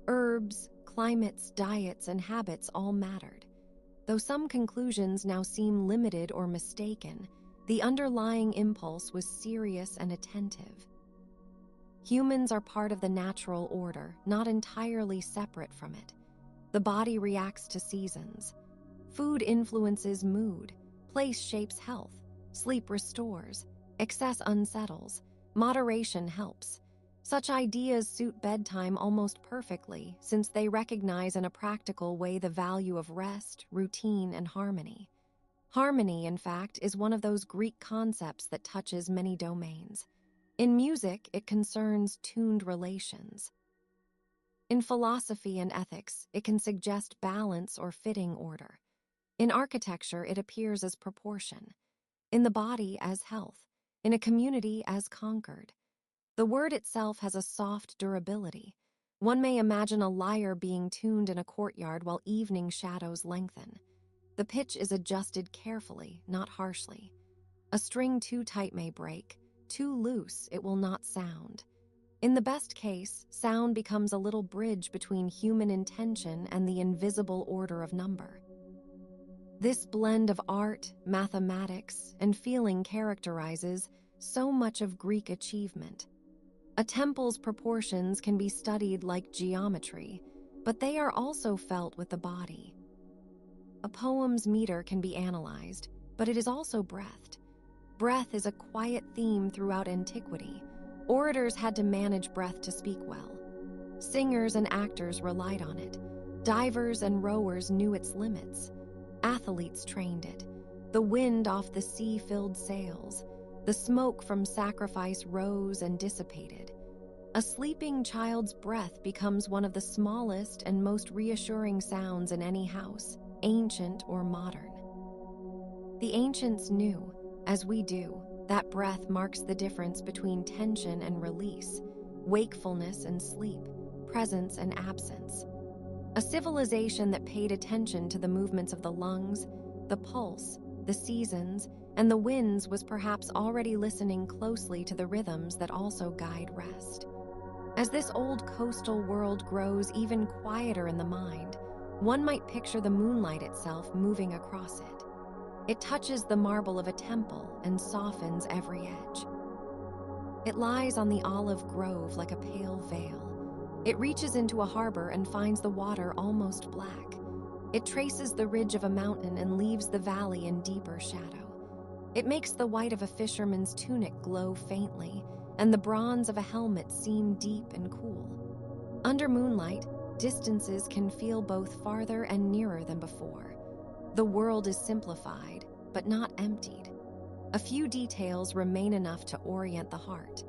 Herbs, climates, diets, and habits all mattered. Though some conclusions now seem limited or mistaken, the underlying impulse was serious and attentive. Humans are part of the natural order, not entirely separate from it. The body reacts to seasons. Food influences mood, place shapes health, sleep restores, excess unsettles, moderation helps. Such ideas suit bedtime almost perfectly, since they recognize in a practical way the value of rest, routine, and harmony. Harmony, in fact, is one of those Greek concepts that touches many domains. In music, it concerns tuned relations. In philosophy and ethics, it can suggest balance or fitting order. In architecture, it appears as proportion. In the body, as health. In a community, as concord. The word itself has a soft durability. One may imagine a lyre being tuned in a courtyard while evening shadows lengthen. The pitch is adjusted carefully, not harshly. A string too tight may break. Too loose, it will not sound. In the best case, sound becomes a little bridge between human intention and the invisible order of number. This blend of art, mathematics, and feeling characterizes so much of Greek achievement. A temple's proportions can be studied like geometry, but they are also felt with the body. A poem's meter can be analyzed, but it is also breathed. Breath is a quiet theme throughout antiquity. Orators had to manage breath to speak well. Singers and actors relied on it. Divers and rowers knew its limits. Athletes trained it. The wind off the sea-filled sails. The smoke from sacrifice rose and dissipated. A sleeping child's breath becomes one of the smallest and most reassuring sounds in any house, ancient or modern. The ancients knew, as we do, that breath marks the difference between tension and release, wakefulness and sleep, presence and absence. A civilization that paid attention to the movements of the lungs, the pulse, the seasons, and the winds was perhaps already listening closely to the rhythms that also guide rest. As this old coastal world grows even quieter in the mind, one might picture the moonlight itself moving across it. It touches the marble of a temple and softens every edge. It lies on the olive grove like a pale veil. It reaches into a harbor and finds the water almost black. It traces the ridge of a mountain and leaves the valley in deeper shadow. It makes the white of a fisherman's tunic glow faintly, and the bronze of a helmet seem deep and cool. Under moonlight, distances can feel both farther and nearer than before. The world is simplified, but not emptied. A few details remain enough to orient the heart.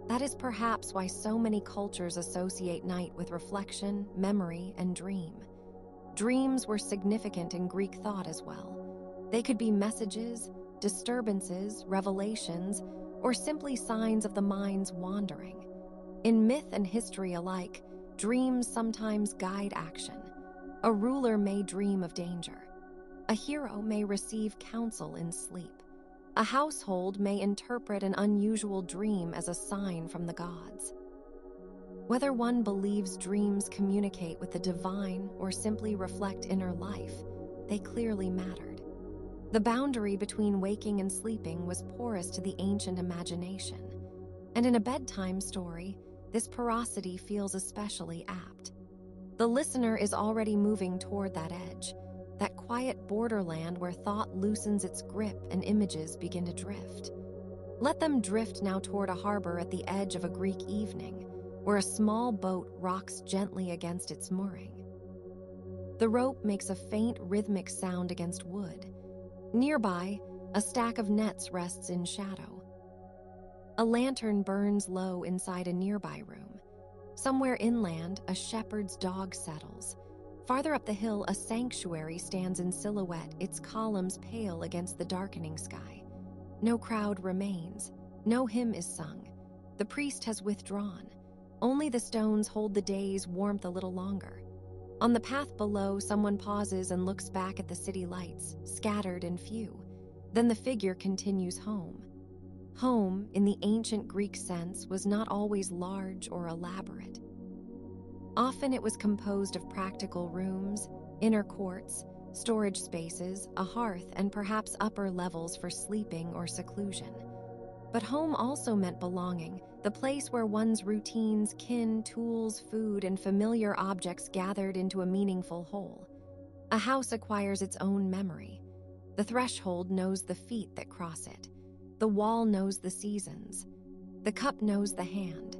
That is perhaps why so many cultures associate night with reflection, memory, and dream. Dreams were significant in Greek thought as well. They could be messages, disturbances, revelations, or simply signs of the mind's wandering. In myth and history alike, dreams sometimes guide action. A ruler may dream of danger. A hero may receive counsel in sleep. A household may interpret an unusual dream as a sign from the gods. Whether one believes dreams communicate with the divine or simply reflect inner life, they clearly mattered. The boundary between waking and sleeping was porous to the ancient imagination, and in a bedtime story, this porosity feels especially apt. The listener is already moving toward that edge, that quiet borderland where thought loosens its grip and images begin to drift. Let them drift now toward a harbor at the edge of a Greek evening, where a small boat rocks gently against its mooring. The rope makes a faint rhythmic sound against wood. Nearby, a stack of nets rests in shadow. A lantern burns low inside a nearby room. Somewhere inland, a shepherd's dog settles. Farther up the hill, a sanctuary stands in silhouette, its columns pale against the darkening sky. No crowd remains. No hymn is sung. The priest has withdrawn. Only the stones hold the day's warmth a little longer. On the path below, someone pauses and looks back at the city lights, scattered and few. Then the figure continues home. Home, in the ancient Greek sense, was not always large or elaborate. Often it was composed of practical rooms, inner courts, storage spaces, a hearth, and perhaps upper levels for sleeping or seclusion. But home also meant belonging, the place where one's routines, kin, tools, food, and familiar objects gathered into a meaningful whole. A house acquires its own memory. The threshold knows the feet that cross it. The wall knows the seasons. The cup knows the hand.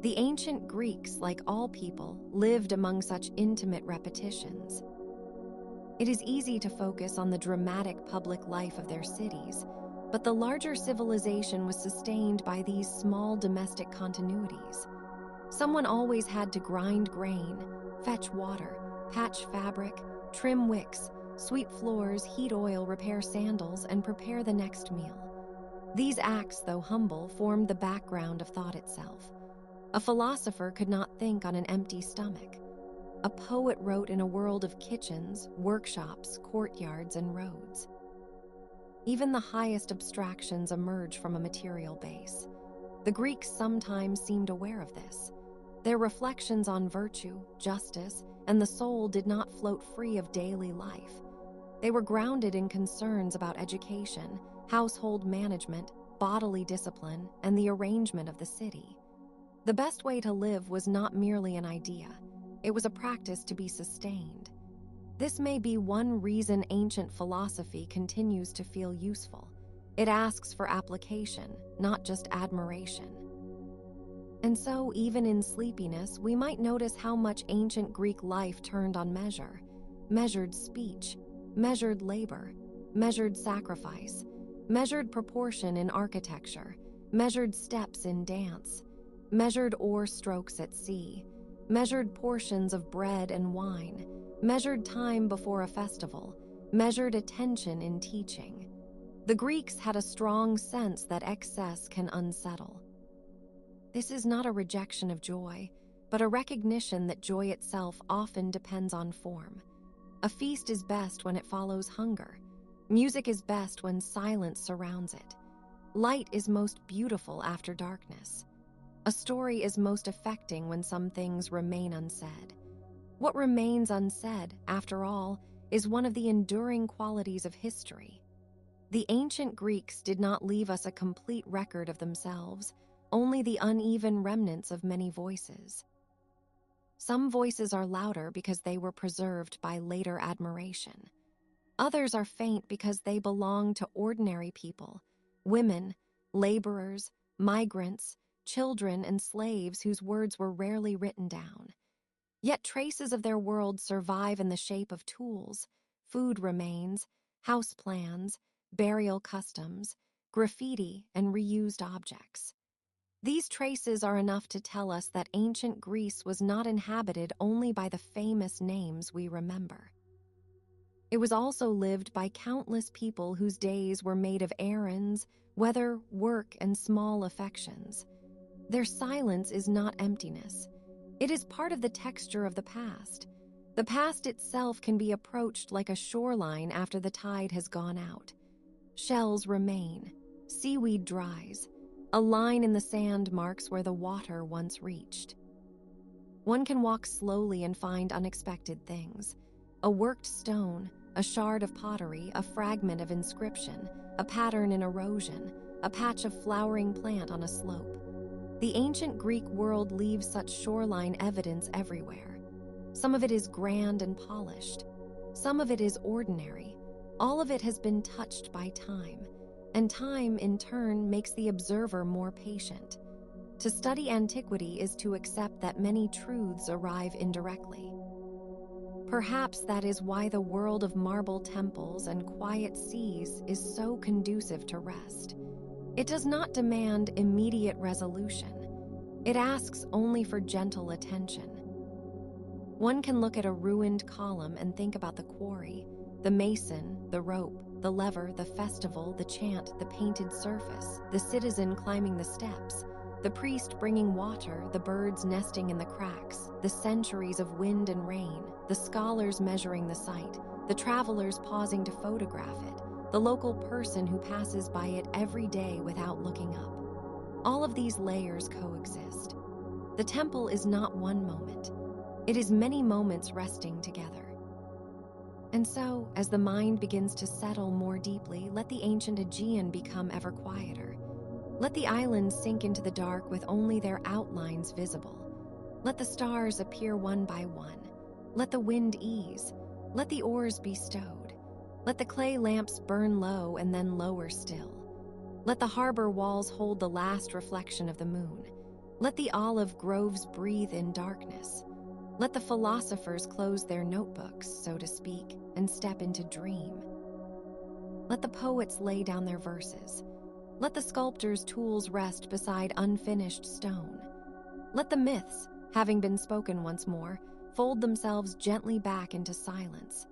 The ancient Greeks, like all people, lived among such intimate repetitions. It is easy to focus on the dramatic public life of their cities, but the larger civilization was sustained by these small domestic continuities. Someone always had to grind grain, fetch water, patch fabric, trim wicks, sweep floors, heat oil, repair sandals, and prepare the next meal. These acts, though humble, formed the background of thought itself. A philosopher could not think on an empty stomach. A poet wrote in a world of kitchens, workshops, courtyards, and roads. Even the highest abstractions emerge from a material base. The Greeks sometimes seemed aware of this. Their reflections on virtue, justice, and the soul did not float free of daily life. They were grounded in concerns about education, household management, bodily discipline, and the arrangement of the city. The best way to live was not merely an idea. It was a practice to be sustained. This may be one reason ancient philosophy continues to feel useful. It asks for application, not just admiration. And so, even in sleepiness, we might notice how much ancient Greek life turned on measure. Measured speech, measured labor, measured sacrifice, measured proportion in architecture, measured steps in dance, measured oar strokes at sea, measured portions of bread and wine, measured time before a festival, measured attention in teaching. The Greeks had a strong sense that excess can unsettle. This is not a rejection of joy, but a recognition that joy itself often depends on form. A feast is best when it follows hunger. Music is best when silence surrounds it. Light is most beautiful after darkness. A story is most affecting when some things remain unsaid. What remains unsaid, after all, is one of the enduring qualities of history. The ancient Greeks did not leave us a complete record of themselves, only the uneven remnants of many voices. Some voices are louder because they were preserved by later admiration. Others are faint because they belong to ordinary people, women, laborers, migrants, children, and slaves whose words were rarely written down. Yet traces of their world survive in the shape of tools, food remains, house plans, burial customs, graffiti, and reused objects. These traces are enough to tell us that ancient Greece was not inhabited only by the famous names we remember. It was also lived by countless people whose days were made of errands, weather, work, and small affections. Their silence is not emptiness. It is part of the texture of the past. The past itself can be approached like a shoreline after the tide has gone out. Shells remain, seaweed dries, a line in the sand marks where the water once reached. One can walk slowly and find unexpected things. A worked stone, a shard of pottery, a fragment of inscription, a pattern in erosion, a patch of flowering plant on a slope. The ancient Greek world leaves such shoreline evidence everywhere. Some of it is grand and polished. Some of it is ordinary. All of it has been touched by time, and time, in turn, makes the observer more patient. To study antiquity is to accept that many truths arrive indirectly. Perhaps that is why the world of marble temples and quiet seas is so conducive to rest. It does not demand immediate resolution. It asks only for gentle attention. One can look at a ruined column and think about the quarry, the mason, the rope, the lever, the festival, the chant, the painted surface, the citizen climbing the steps. The priest bringing water, the birds nesting in the cracks, the centuries of wind and rain, the scholars measuring the site, the travelers pausing to photograph it, the local person who passes by it every day without looking up. All of these layers coexist. The temple is not one moment. It is many moments resting together. And so, as the mind begins to settle more deeply, let the ancient Aegean become ever quieter. Let the islands sink into the dark with only their outlines visible. Let the stars appear one by one. Let the wind ease. Let the oars be stowed. Let the clay lamps burn low and then lower still. Let the harbor walls hold the last reflection of the moon. Let the olive groves breathe in darkness. Let the philosophers close their notebooks, so to speak, and step into dream. Let the poets lay down their verses. Let the sculptor's tools rest beside unfinished stone. Let the myths, having been spoken once more, fold themselves gently back into silence.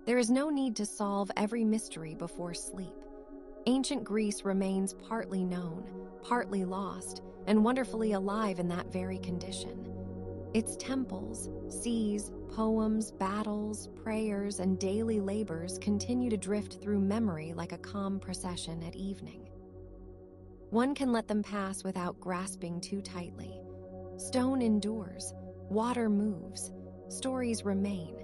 There is no need to solve every mystery before sleep. Ancient Greece remains partly known, partly lost, and wonderfully alive in that very condition. Its temples, seas, poems, battles, prayers, and daily labors continue to drift through memory like a calm procession at evening. One can let them pass without grasping too tightly. Stone endures, water moves, stories remain.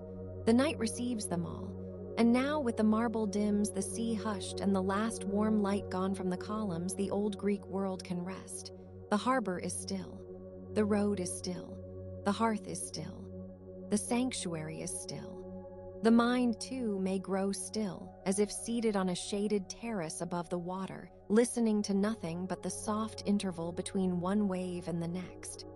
The night receives them all. And now, with the marble dims, the sea hushed, and the last warm light gone from the columns, the old Greek world can rest. The harbor is still. The road is still. The hearth is still. The sanctuary is still. The mind, too, may grow still, as if seated on a shaded terrace above the water, listening to nothing but the soft interval between one wave and the next.